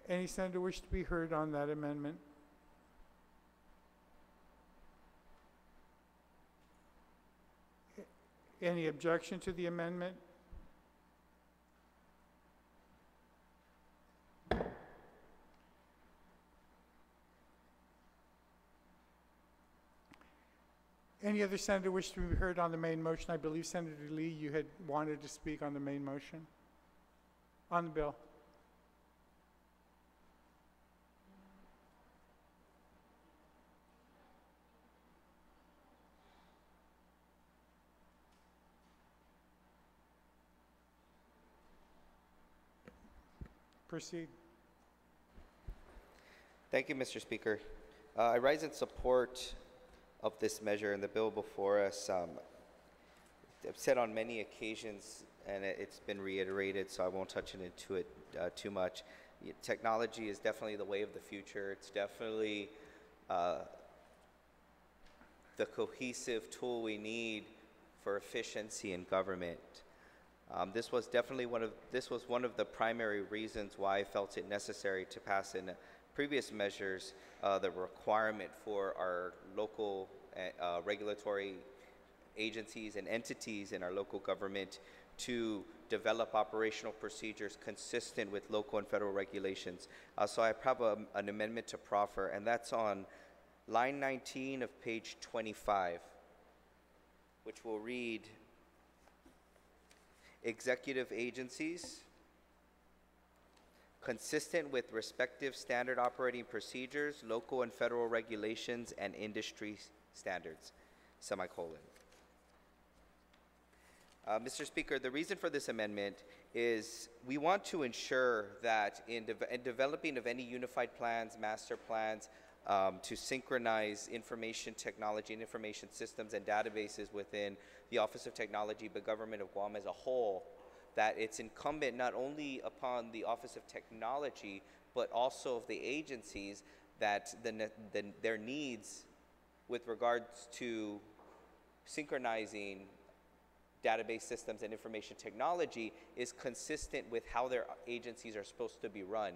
Any senator wish to be heard on that amendment? Any objection to the amendment? Any other senator wish to be heard on the main motion? I believe Senator Lee, you had wanted to speak on the main motion, on the bill. Proceed. Thank you, Mr. Speaker. I rise in support of this measure and the bill before us. I've said on many occasions, and it's been reiterated, so I won't touch into it too much. Technology is definitely the way of the future. It's definitely the cohesive tool we need for efficiency in government. This was one of the primary reasons why I felt it necessary to pass in previous measures the requirement for our local regulatory agencies and entities in our local government to develop operational procedures consistent with local and federal regulations. So I have an amendment to proffer, and that's on line 19 of page 25, which will read, executive agencies consistent with respective standard operating procedures, local and federal regulations, and industry standards, semicolon. Mr. Speaker, the reason for this amendment is we want to ensure that in developing of any unified plans, master plans, to synchronize information technology and information systems and databases within the Office of Technology, but Government of Guam as a whole, that it's incumbent not only upon the Office of Technology, but also of the agencies that their needs with regards to synchronizing database systems and information technology is consistent with how their agencies are supposed to be run.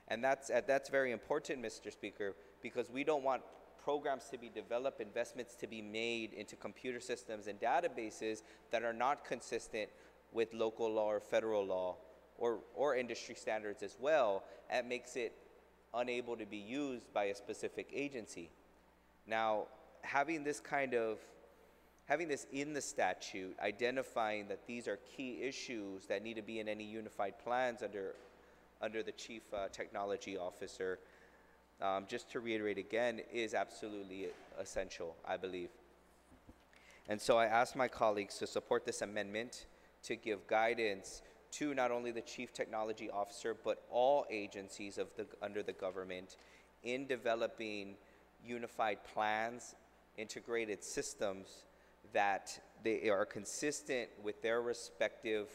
And that's very important, Mr. Speaker, because we don't want programs to be developed, investments to be made into computer systems and databases that are not consistent with local law or federal law or industry standards as well, and makes it unable to be used by a specific agency. Now, having this in the statute, identifying that these are key issues that need to be in any unified plans under the Chief Technology Officer, just to reiterate again, is absolutely essential, I believe. And so I ask my colleagues to support this amendment to give guidance to not only the Chief Technology Officer, but all agencies under the government in developing unified plans, integrated systems that they are consistent with their respective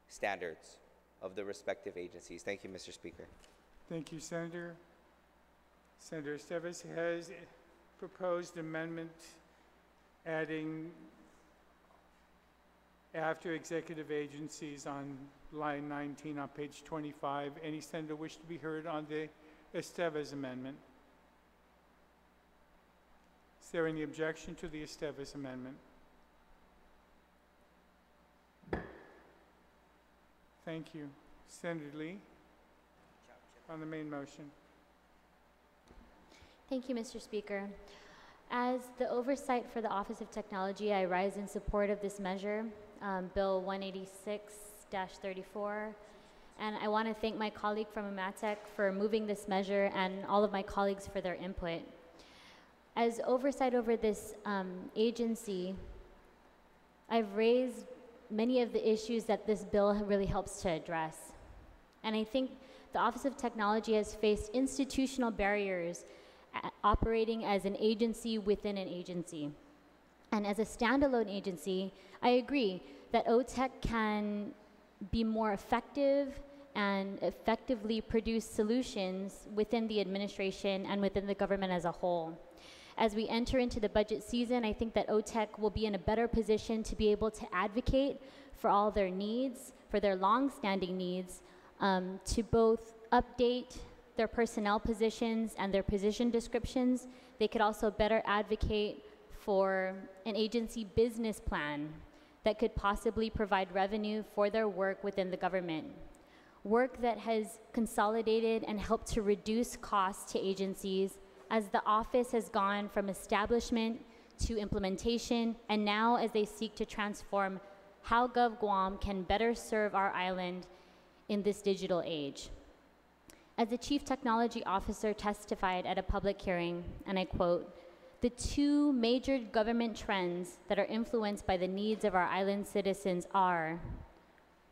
standards of the respective agencies. Thank you, Mr. Speaker. Thank you, Senator. Senator Esteves has proposed amendment adding after executive agencies on line 19 on page 25. Any senator wish to be heard on the Esteves amendment? Is there any objection to the Esteves amendment? Thank you. Senator Lee, on the main motion. Thank you, Mr. Speaker. As the oversight for the Office of Technology, I rise in support of this measure, Bill 186-34. And I want to thank my colleague from AMATEC for moving this measure and all of my colleagues for their input. As oversight over this agency, I've raised many of the issues that this bill really helps to address. And I think the Office of Technology has faced institutional barriers operating as an agency within an agency. And as a standalone agency, I agree that OTech can be more effective and effectively produce solutions within the administration and within the government as a whole. As we enter into the budget season, I think that OTEC will be in a better position to be able to advocate for all their needs, for their long-standing needs, to both update their personnel positions and their position descriptions. They could also better advocate for an agency business plan that could possibly provide revenue for their work within the government. Work that has consolidated and helped to reduce costs to agencies as the office has gone from establishment to implementation, and now as they seek to transform how GovGuam can better serve our island in this digital age. As the Chief Technology Officer testified at a public hearing, and I quote, "The two major government trends that are influenced by the needs of our island citizens are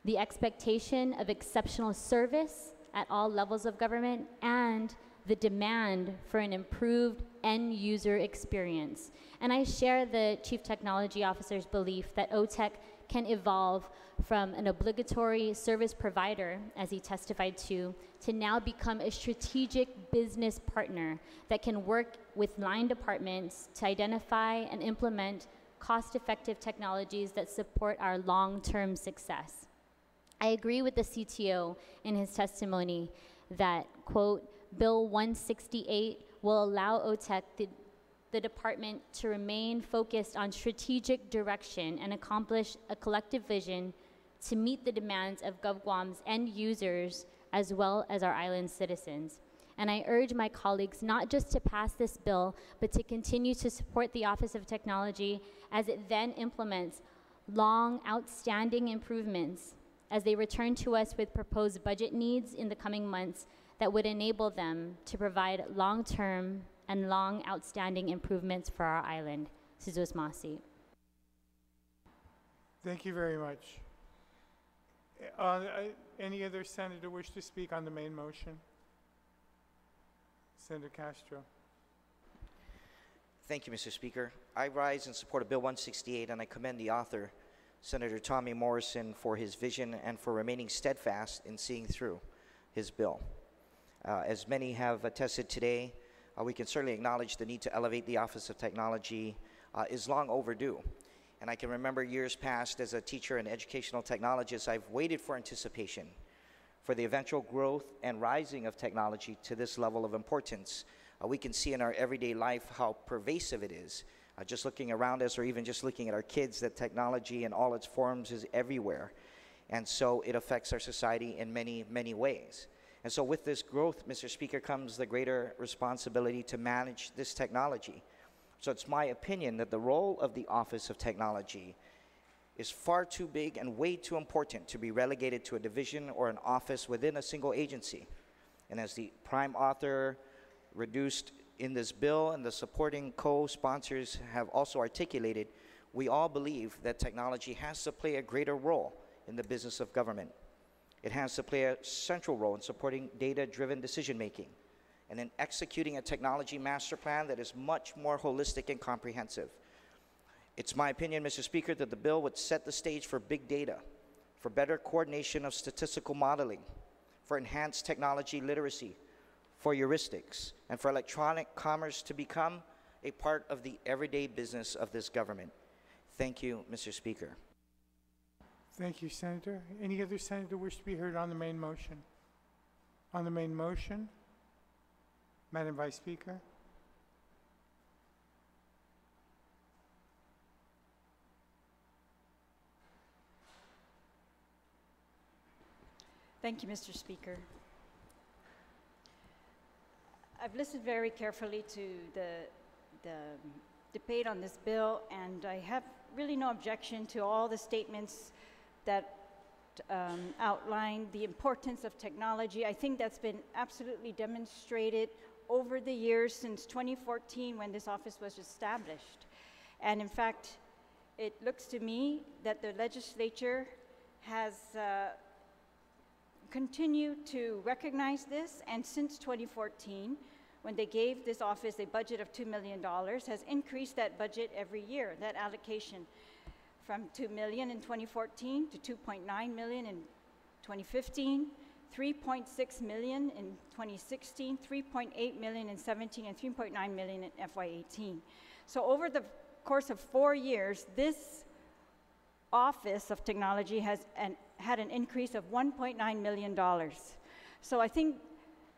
the expectation of exceptional service at all levels of government and the demand for an improved end user experience." And I share the Chief Technology Officer's belief that OTEC can evolve from an obligatory service provider, as he testified to now become a strategic business partner that can work with line departments to identify and implement cost-effective technologies that support our long-term success. I agree with the CTO in his testimony that, quote, Bill 168 will allow OTEC, the department, to remain focused on strategic direction and accomplish a collective vision to meet the demands of GovGuam's end users as well as our island citizens. And I urge my colleagues not just to pass this bill, but to continue to support the Office of Technology as it then implements long, outstanding improvements as they return to us with proposed budget needs in the coming months that would enable them to provide long-term and long outstanding improvements for our island. Sizus Masi. Thank you very much. Any other senator wish to speak on the main motion? Senator Castro. Thank you, Mr. Speaker. I rise in support of Bill 168, and I commend the author, Senator Tommy Morrison, for his vision and for remaining steadfast in seeing through his bill. As many have attested today, we can certainly acknowledge the need to elevate the Office of Technology is long overdue. And I can remember years past as a teacher and educational technologist, I've waited for anticipation for the eventual growth and rising of technology to this level of importance. We can see in our everyday life how pervasive it is. Just looking around us, or even just looking at our kids, that technology in all its forms is everywhere. And so it affects our society in many, many ways. And so with this growth, Mr. Speaker, comes the greater responsibility to manage this technology. So it's my opinion that the role of the Office of Technology is far too big and way too important to be relegated to a division or an office within a single agency. And as the prime author reduced in this bill and the supporting co-sponsors have also articulated, we all believe that technology has to play a greater role in the business of government. It has to play a central role in supporting data-driven decision-making and in executing a technology master plan that is much more holistic and comprehensive. It's my opinion, Mr. Speaker, that the bill would set the stage for big data, for better coordination of statistical modeling, for enhanced technology literacy, for heuristics, and for electronic commerce to become a part of the everyday business of this government. Thank you, Mr. Speaker. Thank you, Senator. Any other senator wish to be heard on the main motion? On the main motion, Madam Vice Speaker. Thank you, Mr. Speaker. I've listened very carefully to the debate on this bill, and I have really no objection to all the statements that outline the importance of technology. I think that's been absolutely demonstrated over the years since 2014 when this office was established. And in fact, it looks to me that the legislature has continued to recognize this, and since 2014, when they gave this office a budget of $2 million, has increased that budget every year, that allocation, from $2 million in 2014 to $2.9 million in 2015, 3.6 million in 2016, 3.8 million in 17, and 3.9 million in FY18. So over the course of 4 years, this Office of Technology has had an increase of $1.9 million. So I think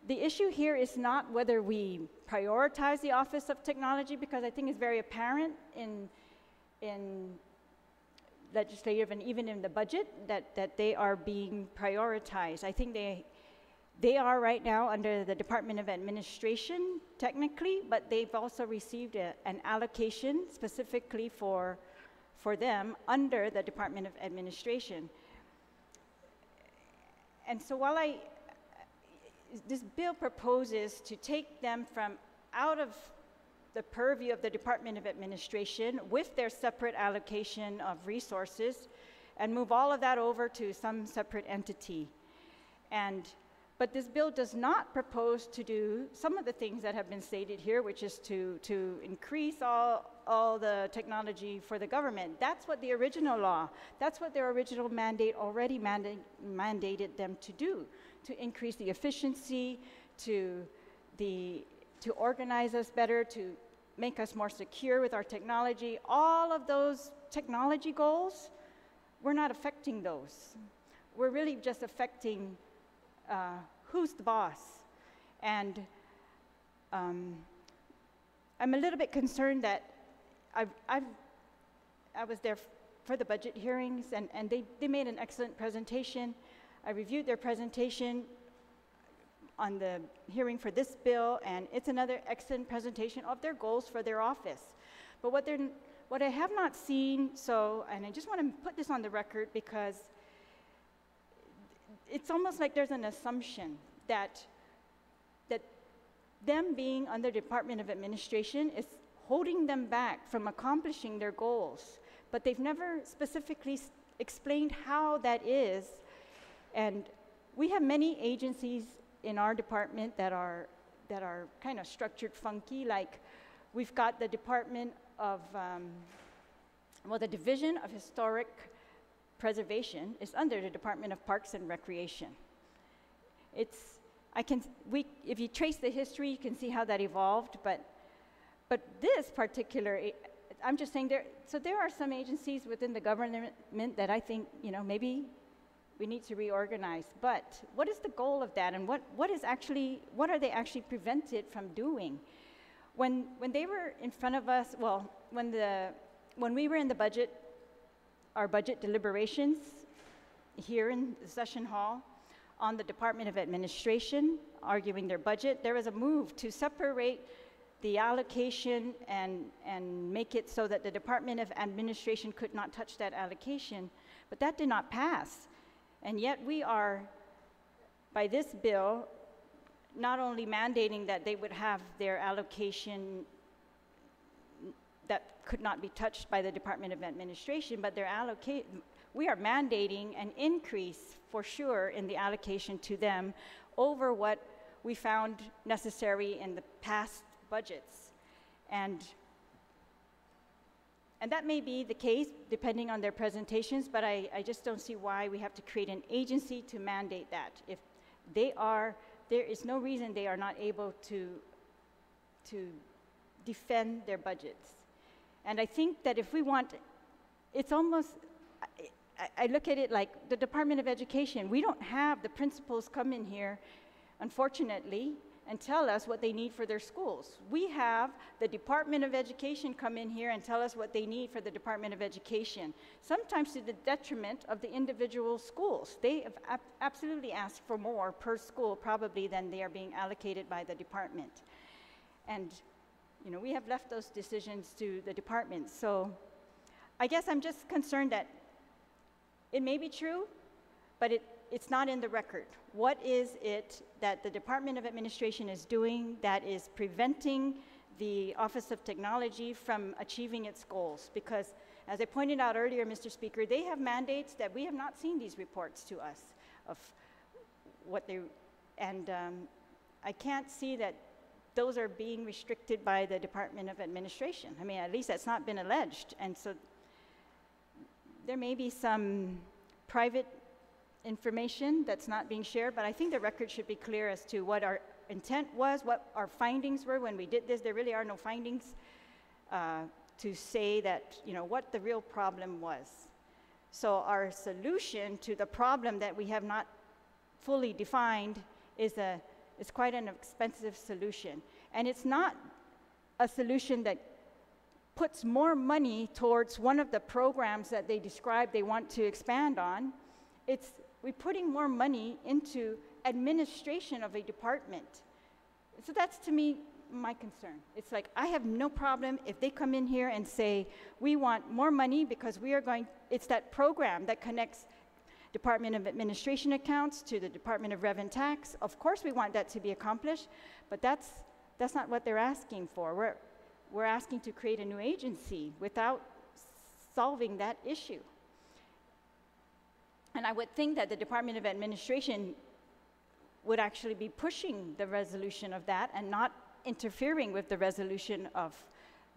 the issue here is not whether we prioritize the Office of Technology, because I think it's very apparent in legislative and even in the budget that they are being prioritized. I think they are right now under the Department of Administration technically, but they've also received an allocation specifically for them under the Department of Administration. And so while this bill proposes to take them from out of the purview of the Department of Administration with their separate allocation of resources and move all of that over to some separate entity. But this bill does not propose to do some of the things that have been stated here, which is to increase all the technology for the government. That's what the original law, that's what their original mandate already mandated them to do, to increase the efficiency, to organize us better, to make us more secure with our technology. All of those technology goals, we're not affecting those. We're really just affecting who's the boss. And I'm a little bit concerned that I was there for the budget hearings, and they made an excellent presentation. I reviewed their presentation on the hearing for this bill, and it's another excellent presentation of their goals for their office. But what I have not seen, and I just want to put this on the record because it's almost like there's an assumption that them being under the Department of Administration is holding them back from accomplishing their goals. But they've never specifically explained how that is. And we have many agencies in our department that are kind of structured funky. Like we've got the Department of, the Division of Historic Preservation is under the Department of Parks and Recreation. If you trace the history, you can see how that evolved, but this particular, I'm just saying there are some agencies within the government that I think, maybe we need to reorganize. But what is the goal of that, and what are they actually prevented from doing? When they were in front of us, when we were in our budget deliberations here in the session hall on the Department of Administration arguing their budget, there was a move to separate the allocation and make it so that the Department of Administration could not touch that allocation, but that did not pass. And yet we are, by this bill, not only mandating that they would have their allocation that could not be touched by the Department of Administration, but we are mandating an increase for sure in the allocation to them over what we found necessary in the past budgets. And that may be the case depending on their presentations, but I just don't see why we have to create an agency to mandate that. If there is no reason they are not able to defend their budgets. And I think that if we want, it's almost, I look at it like the Department of Education. We don't have the principals come in here, unfortunately, and tell us what they need for their schools. We have the Department of Education come in here and tell us what they need for the Department of Education, sometimes to the detriment of the individual schools. They have absolutely asked for more per school probably than they are being allocated by the department. And we have left those decisions to the department. So I guess I'm just concerned that it may be true, but it's not in the record. What is it that the Department of Administration is doing that is preventing the Office of Technology from achieving its goals? Because as I pointed out earlier, Mr. Speaker, they have mandates that we have not seen these reports to us of what they, and I can't see that those are being restricted by the Department of Administration. I mean, at least that's not been alleged. And so there may be some private information that's not being shared, but I think the record should be clear as to what our intent was, what our findings were when we did this. There really are no findings to say that, you know, what the real problem was. So our solution to the problem that we have not fully defined is quite an expensive solution. And it's not a solution that puts more money towards one of the programs that they describe they want to expand on. We're putting more money into administration of a department. So that's, to me, my concern. It's like, I have no problem if they come in here and say, we want more money because we are going, it's that program that connects Department of Administration accounts to the Department of Rev and Tax. Of course we want that to be accomplished, but that's not what they're asking for. We're asking to create a new agency without solving that issue. And I would think that the Department of Administration would actually be pushing the resolution of that and not interfering with the resolution of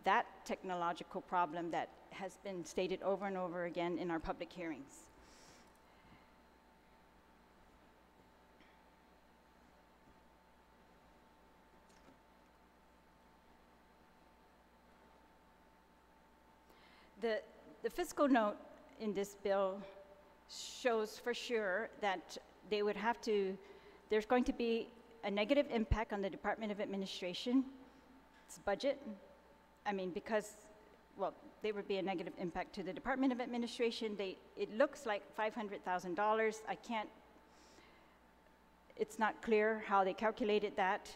that technological problem that has been stated over and over again in our public hearings. The fiscal note in this bill shows for sure that they would have to, there's going to be a negative impact on the Department of Administration's budget. I mean, because, well, there would be a negative impact to the Department of Administration. It looks like $500,000. It's not clear how they calculated that,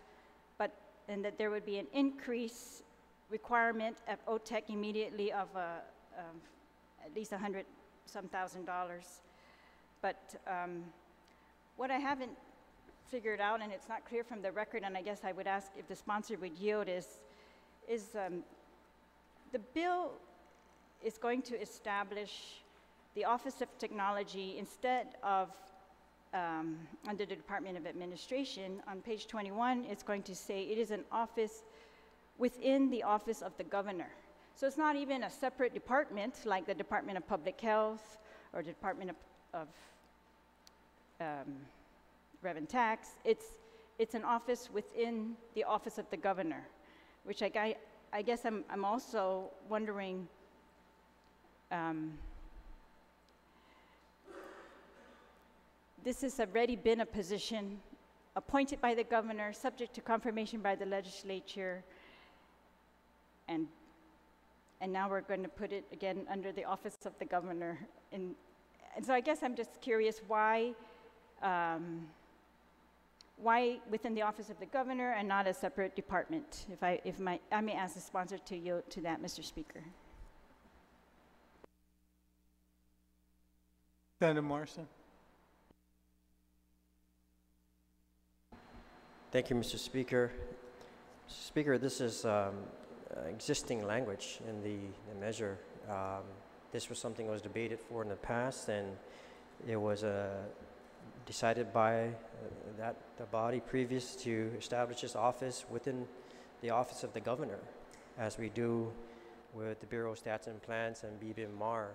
and that there would be an increase requirement of OTEC immediately of at least $100,000. But what I haven't figured out, and it's not clear from the record, and I guess I would ask if the sponsor would yield, is the bill is going to establish the Office of Technology instead of under the Department of Administration. On page 21, it's going to say it is an office within the Office of the Governor. So it's not even a separate department like the Department of Public Health or the Department of Rev and Tax. It's an office within the Office of the Governor, which I guess I'm also wondering, this has already been a position appointed by the governor, subject to confirmation by the legislature, and now we're going to put it again under the Office of the Governor. And so I guess I'm just curious why within the Office of the Governor and not a separate department? I may ask the sponsor to yield to that, Mr. Speaker. Senator Morrison. Thank you, Mr. Speaker. Mr. Speaker, this is existing language in the measure. This was something that was debated for in the past, and it was decided by the body previous to establish this office within the Office of the Governor, as we do with the Bureau of Stats and Plans and BBMR.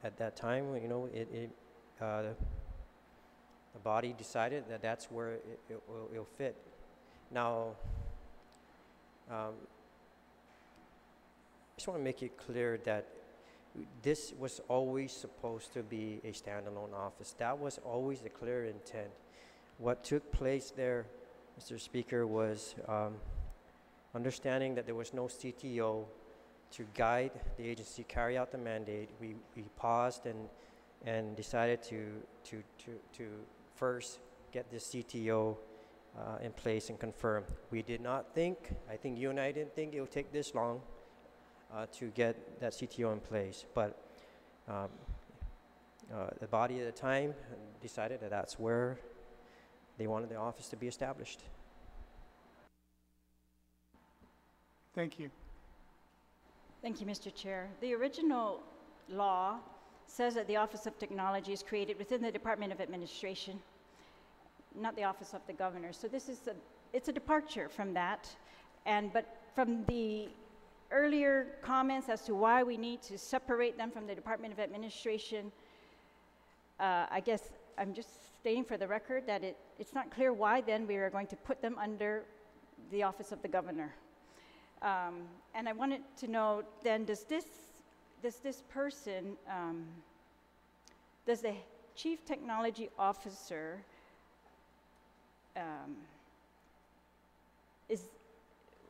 At that time, you know, the body decided that that's where it'll fit. Now, I just want to make it clear that this was always supposed to be a standalone office. That was always the clear intent. What took place there, Mr. Speaker, was understanding that there was no CTO to guide the agency carry out the mandate. We paused and decided to first get this CTO in place and confirm. We did not think, I think you and I didn't think it would take this long to get that CTO in place, but the body at the time decided that that's where they wanted the office to be established. Thank you. Thank you, Mr. Chair. The original law says that the Office of Technology is created within the Department of Administration, not the Office of the Governor. So this is it's a departure from that, but from the earlier comments as to why we need to separate them from the Department of Administration, I guess I'm just stating for the record that it's not clear why then we are going to put them under the office of the governor. And I wanted to know then, does this person, does the chief technology officer,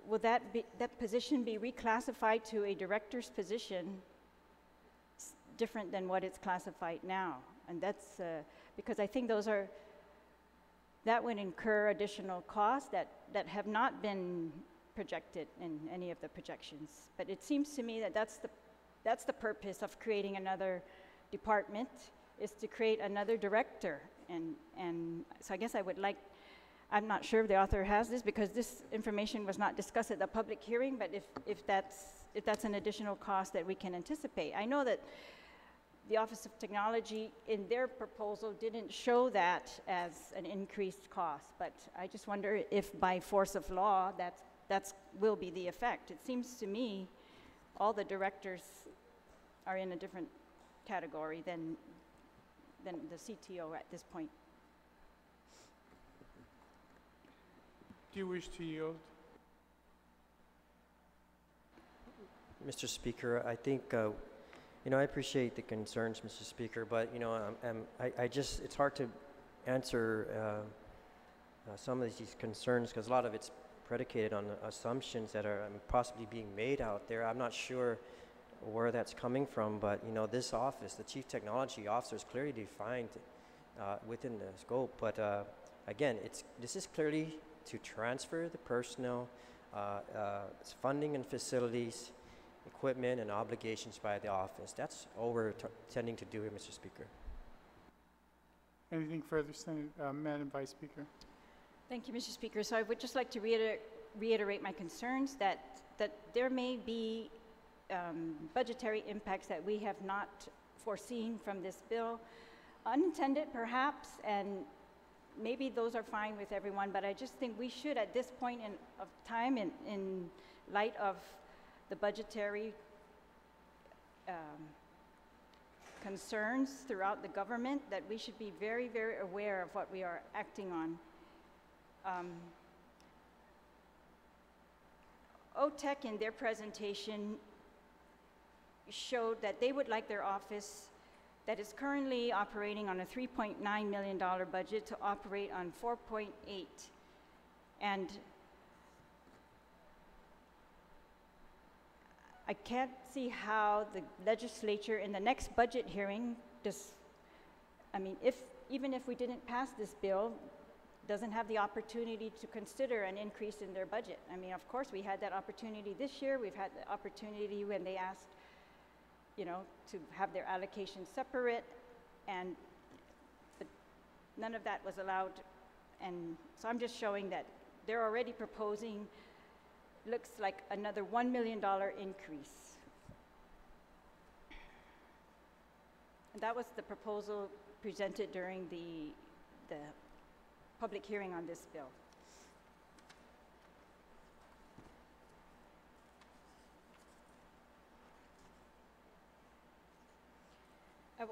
will that position be reclassified to a director's position different than what it's classified now? And that's because I think that would incur additional costs that have not been projected in any of the projections. But it seems to me that that's the purpose of creating another department, is to create another director. And so I guess I would like, I'm not sure if the author has this, because this information was not discussed at the public hearing, but if that's an additional cost that we can anticipate. I know that the Office of Technology in their proposal didn't show that as an increased cost, but I just wonder if by force of law that will be the effect. It seems to me all the directors are in a different category than the CTO at this point. Do you wish to yield? Mr. Speaker, I think, I appreciate the concerns, Mr. Speaker, but, it's hard to answer some of these concerns because a lot of it's predicated on assumptions that are possibly being made out there. I'm not sure where that's coming from, but, this office, the Chief Technology Officer, is clearly defined within the scope. But, again, this is clearly to transfer the personnel, funding and facilities, equipment and obligations by the office. That's all we're tending to do here, Mr. Speaker. Anything further, Madam Vice Speaker? Thank you, Mr. Speaker. So I would just like to reiterate my concerns that there may be budgetary impacts that we have not foreseen from this bill, unintended perhaps, and maybe those are fine with everyone, but I just think we should, at this point of time, in light of the budgetary concerns throughout the government, that we should be very, very aware of what we are acting on. OTEC in their presentation showed that they would like their office that is currently operating on a $3.9 million budget to operate on 4.8. And I can't see how the legislature in the next budget hearing even if we didn't pass this bill, doesn't have the opportunity to consider an increase in their budget. I mean, of course, we had that opportunity this year. We've had the opportunity when they asked, to have their allocation separate, but none of that was allowed. And so I'm just showing that they're already proposing, looks like another $1 million increase. And that was the proposal presented during the public hearing on this bill.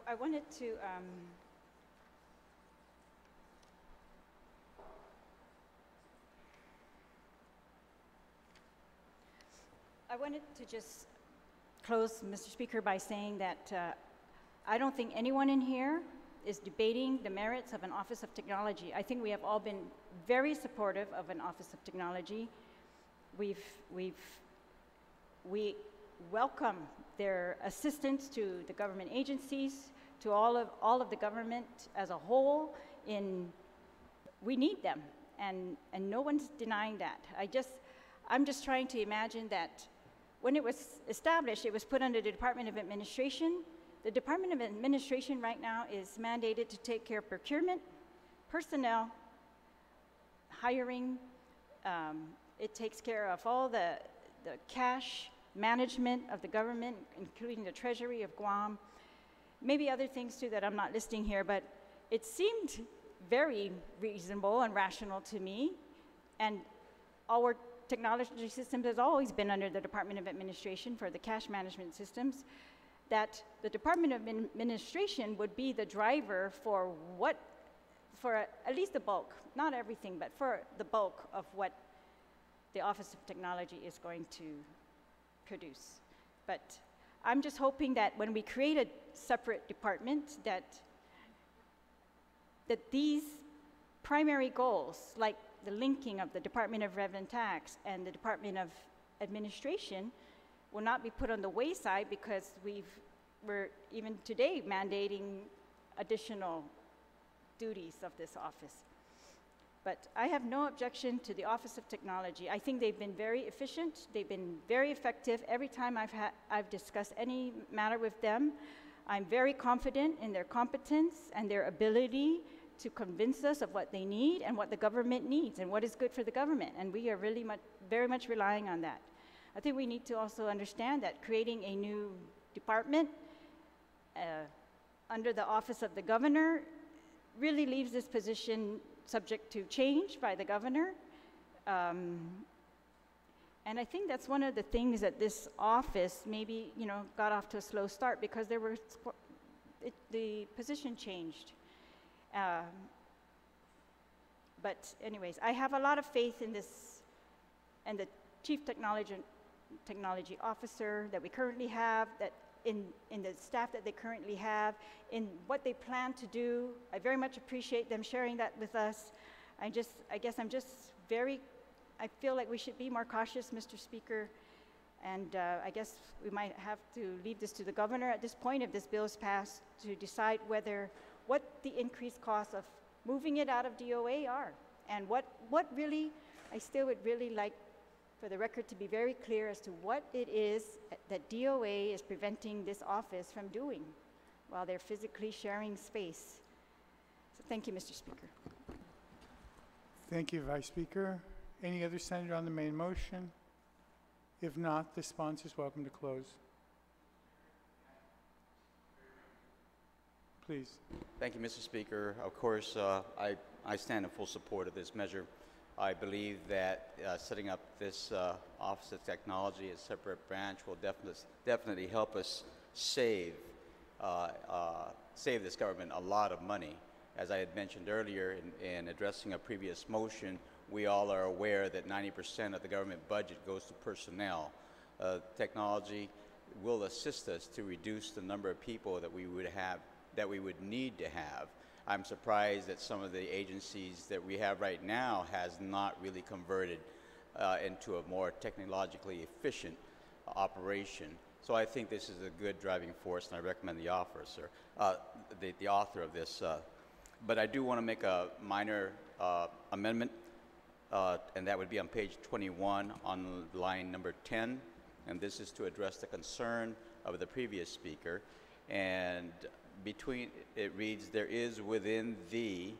I wanted to just close, Mr. Speaker, by saying that I don't think anyone in here is debating the merits of an Office of Technology. I think we have all been very supportive of an Office of Technology. We welcome their assistance to the government agencies, to all of the government as a whole. We need them, and no one's denying that. I'm just trying to imagine that when it was established, it was put under the Department of Administration. The Department of Administration right now is mandated to take care of procurement, personnel, hiring. It takes care of all the cash management of the government, including the Treasury of Guam, maybe other things too that I'm not listing here, but it seemed very reasonable and rational to me. And our technology systems has always been under the Department of Administration for the cash management systems. that the Department of Administration would be the driver for at least the bulk, not everything, but for the bulk of what the Office of Technology is going to produce. But I'm just hoping that when we create a separate department, that these primary goals, like the linking of the Department of Revenue and Tax and the Department of Administration, will not be put on the wayside, because we're even today mandating additional duties of this office. But I have no objection to the Office of Technology. I think they've been very efficient. They've been very effective. Every time I've discussed any matter with them, I'm very confident in their competence and their ability to convince us of what they need and what the government needs and what is good for the government. And we are really very much relying on that. I think we need to also understand that creating a new department under the Office of the Governor really leaves this position subject to change by the governor. And I think that's one of the things that this office maybe, got off to a slow start, because the position changed. But anyways, I have a lot of faith in this, and the Chief Technology Officer that we currently have, that in the staff that they currently have, in what they plan to do. I very much appreciate them sharing that with us. I feel like we should be more cautious, Mr. Speaker, and I guess we might have to leave this to the governor at this point, if this bill is passed, to decide what the increased costs of moving it out of DOA are, and what really, I still would really like for the record to be very clear as to what it is that DOA is preventing this office from doing while they're physically sharing space. So thank you, Mr. Speaker. Thank you, Vice Speaker. Any other senator on the main motion? If not, the sponsor is welcome to close. Please. Thank you, Mr. Speaker. Of course, I stand in full support of this measure. I believe that setting up this Office of Technology, a separate branch, will definitely help us save this government a lot of money. As I had mentioned earlier in addressing a previous motion, we all are aware that 90% of the government budget goes to personnel. Technology will assist us to reduce the number of people that we would need to have. I'm surprised that some of the agencies that we have right now has not really converted into a more technologically efficient operation. So I think this is a good driving force, and I recommend the author of this. But I do want to make a minor amendment, and that would be on page 21 on line number 10, and this is to address the concern of the previous speaker. And it reads, there is within the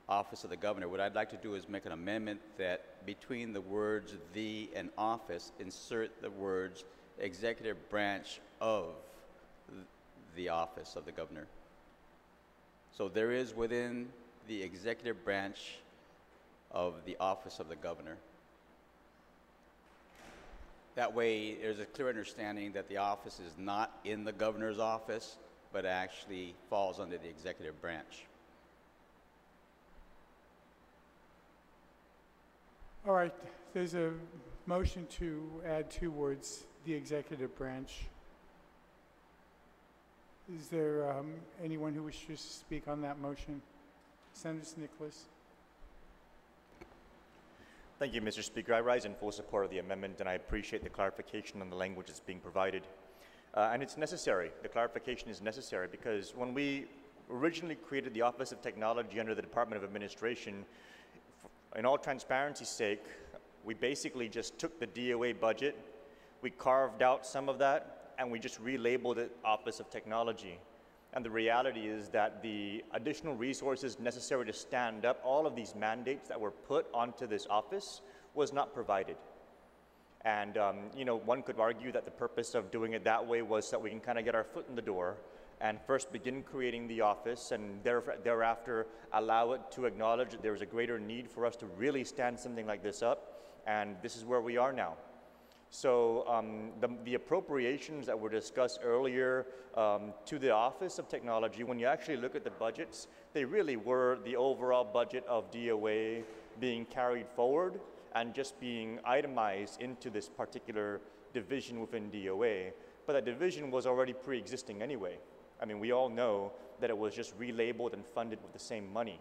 Office of the Governor. What I'd like to do is make an amendment that between the words the and office, insert the words executive branch of the Office of the Governor. So there is within the executive branch of the Office of the Governor. That way, there's a clear understanding that the office is not in the governor's office, but actually falls under the executive branch. All right, there's a motion to add 2 words, the executive branch. Is there anyone who wishes to speak on that motion? Senator Nicholas. Thank you, Mr. Speaker. I rise in full support of the amendment, and I appreciate the clarification on the language that's being provided. And it's necessary. The clarification is necessary because when we originally created the Office of Technology under the Department of Administration, in all transparency's sake, we basically just took the DOA budget, we carved out some of that, and we just relabeled it Office of Technology. And the reality is that the additional resources necessary to stand up all of these mandates that were put onto this office was not provided. And one could argue that the purpose of doing it that way was that we can kind of get our foot in the door and first begin creating the office, and thereafter allow it to acknowledge that there's a greater need for us to really stand something like this up. And this is where we are now. So the appropriations that were discussed earlier to the Office of Technology, when you actually look at the budgets, they really were the overall budget of DOA being carried forward and just being itemized into this particular division within DOA. But that division was already pre-existing anyway. I mean, we all know that it was just relabeled and funded with the same money.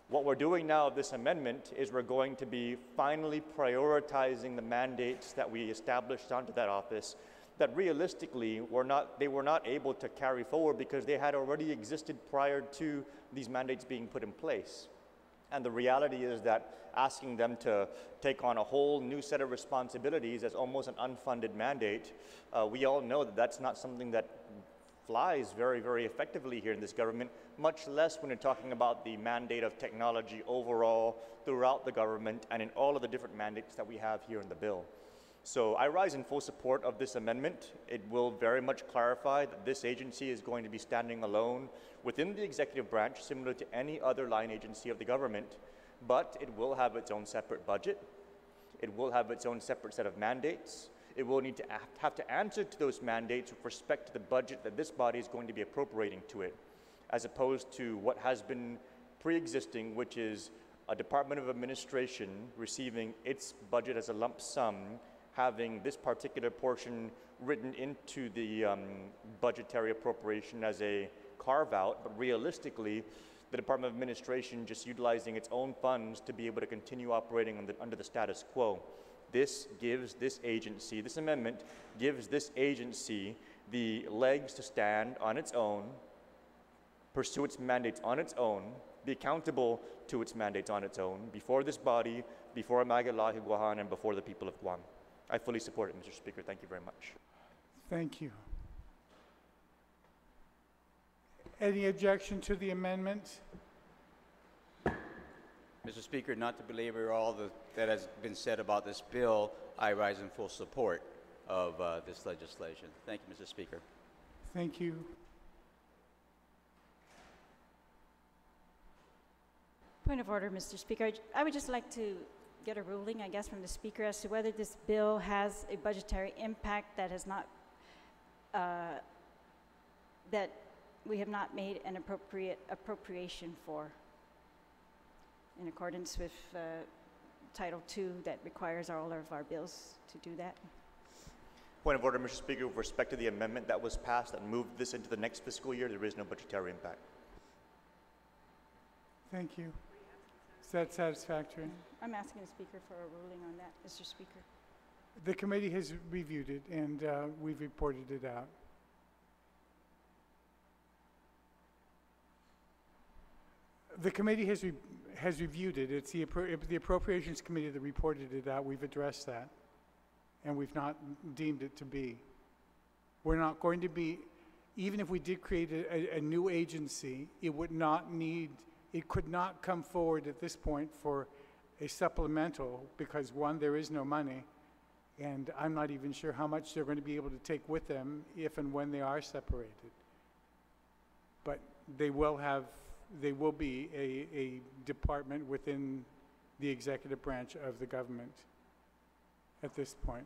What we're doing now of this amendment is we're going to be finally prioritizing the mandates that we established onto that office that realistically they were not able to carry forward because they had already existed prior to these mandates being put in place. And the reality is that asking them to take on a whole new set of responsibilities as almost an unfunded mandate, we all know that that's not something that flies very, very effectively here in this government, much less when you're talking about the mandate of technology overall throughout the government and in all of the different mandates that we have here in the bill. So I rise in full support of this amendment. It will very much clarify that this agency is going to be standing alone within the executive branch, similar to any other line agency of the government, but it will have its own separate budget. It will have its own separate set of mandates. It will need to have to answer to those mandates with respect to the budget that this body is going to be appropriating to it, as opposed to what has been pre-existing, which is a Department of Administration receiving its budget as a lump sum, having this particular portion written into the budgetary appropriation as a carve-out, but realistically, the Department of Administration just utilizing its own funds to be able to continue operating under the status quo. This gives this agency, this amendment gives this agency the legs to stand on its own, pursue its mandates on its own, be accountable to its mandates on its own, before this body, before Magalahi Guahan, and before the people of Guam. I fully support it, Mr. Speaker. Thank you very much. Thank you. Any objection to the amendment? Mr. Speaker, not to belabor all that has been said about this bill, I rise in full support of this legislation. Thank you, Mr. Speaker. Thank you. Point of order, Mr. Speaker. I would just like to get a ruling, I guess, from the Speaker as to whether this bill has a budgetary impact that has not, that we have not made an appropriate appropriation for, in accordance with Title II that requires all of our bills to do that. Point of order, Mr. Speaker, with respect to the amendment that was passed and moved this into the next fiscal year, there is no budgetary impact. Thank you. Is that satisfactory? I'm asking the Speaker for a ruling on that, Mr. Speaker. The committee has reviewed it, and we've reported it out. The committee has reviewed it. It's the Appropriations Committee that reported it out. We've addressed that, and we've not deemed it to be. We're not going to be, even if we did create a new agency, it would not need, it could not come forward at this point for a supplemental because, one, there is no money, and I'm not even sure how much they're going to be able to take with them if and when they are separated. But they will be a department within the executive branch of the government at this point.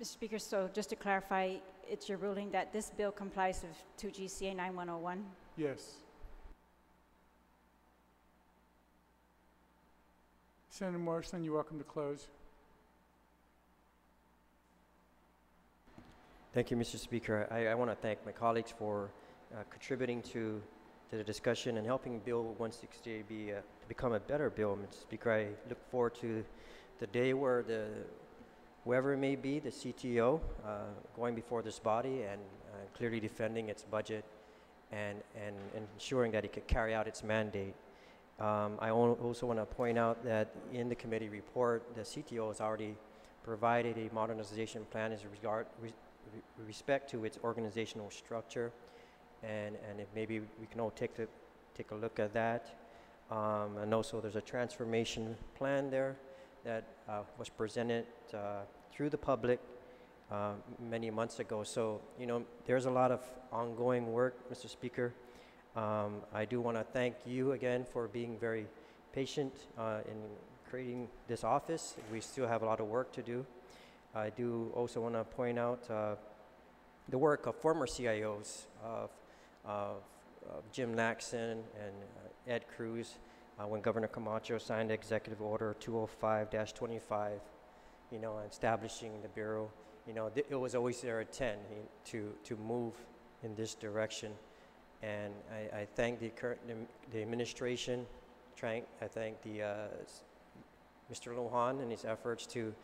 Mr. Speaker, so just to clarify, it's your ruling that this bill complies with 2 GCA 9101? Yes. Senator Morrison, you're welcome to close. Thank you, Mr. Speaker. I want to thank my colleagues for contributing to the discussion and helping Bill 168 to become a better bill, Mr. Speaker. I look forward to the day where whoever it may be, the CTO, going before this body and clearly defending its budget and ensuring that it could carry out its mandate. I also want to point out that in the committee report, the CTO has already provided a modernization plan as respect to its organizational structure, and if maybe we can all take a look at that. And also there's a transformation plan there that was presented through the public many months ago. So, you know, there's a lot of ongoing work, Mr. Speaker. I do want to thank you again for being very patient in creating this office. We still have a lot of work to do. I do also want to point out the work of former CIOs of Jim Laxon and Ed Cruz when Governor Camacho signed Executive Order 205-25, you know, establishing the Bureau. You know, it was always their intent to move in this direction. And I thank the administration. I thank Mr. Lujan and his efforts to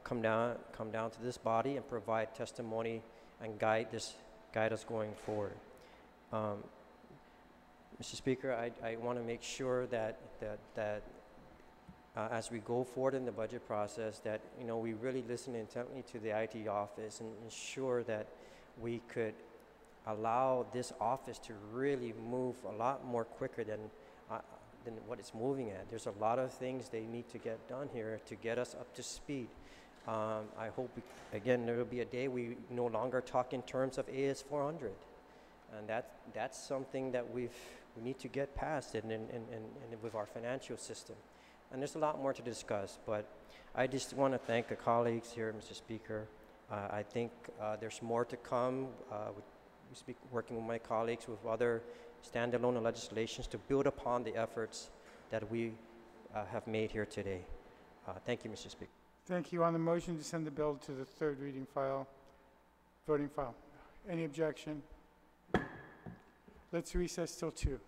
come down to this body and provide testimony and guide us going forward. Mr. Speaker, I want to make sure that as we go forward in the budget process, that you know we really listen intently to the IT office and ensure that we could allow this office to really move a lot more quicker than what it's moving at. There's a lot of things they need to get done here to get us up to speed. I hope, again, there will be a day we no longer talk in terms of AS 400. And that's something that we need to get past and with our financial system. And there's a lot more to discuss, but I just want to thank the colleagues here, Mr. Speaker. I think there's more to come. Working with my colleagues with other standalone legislations to build upon the efforts that we have made here today. Thank you, Mr. Speaker. Thank you. On the motion to send the bill to the third reading file, voting file. Any objection? Let's recess till 2.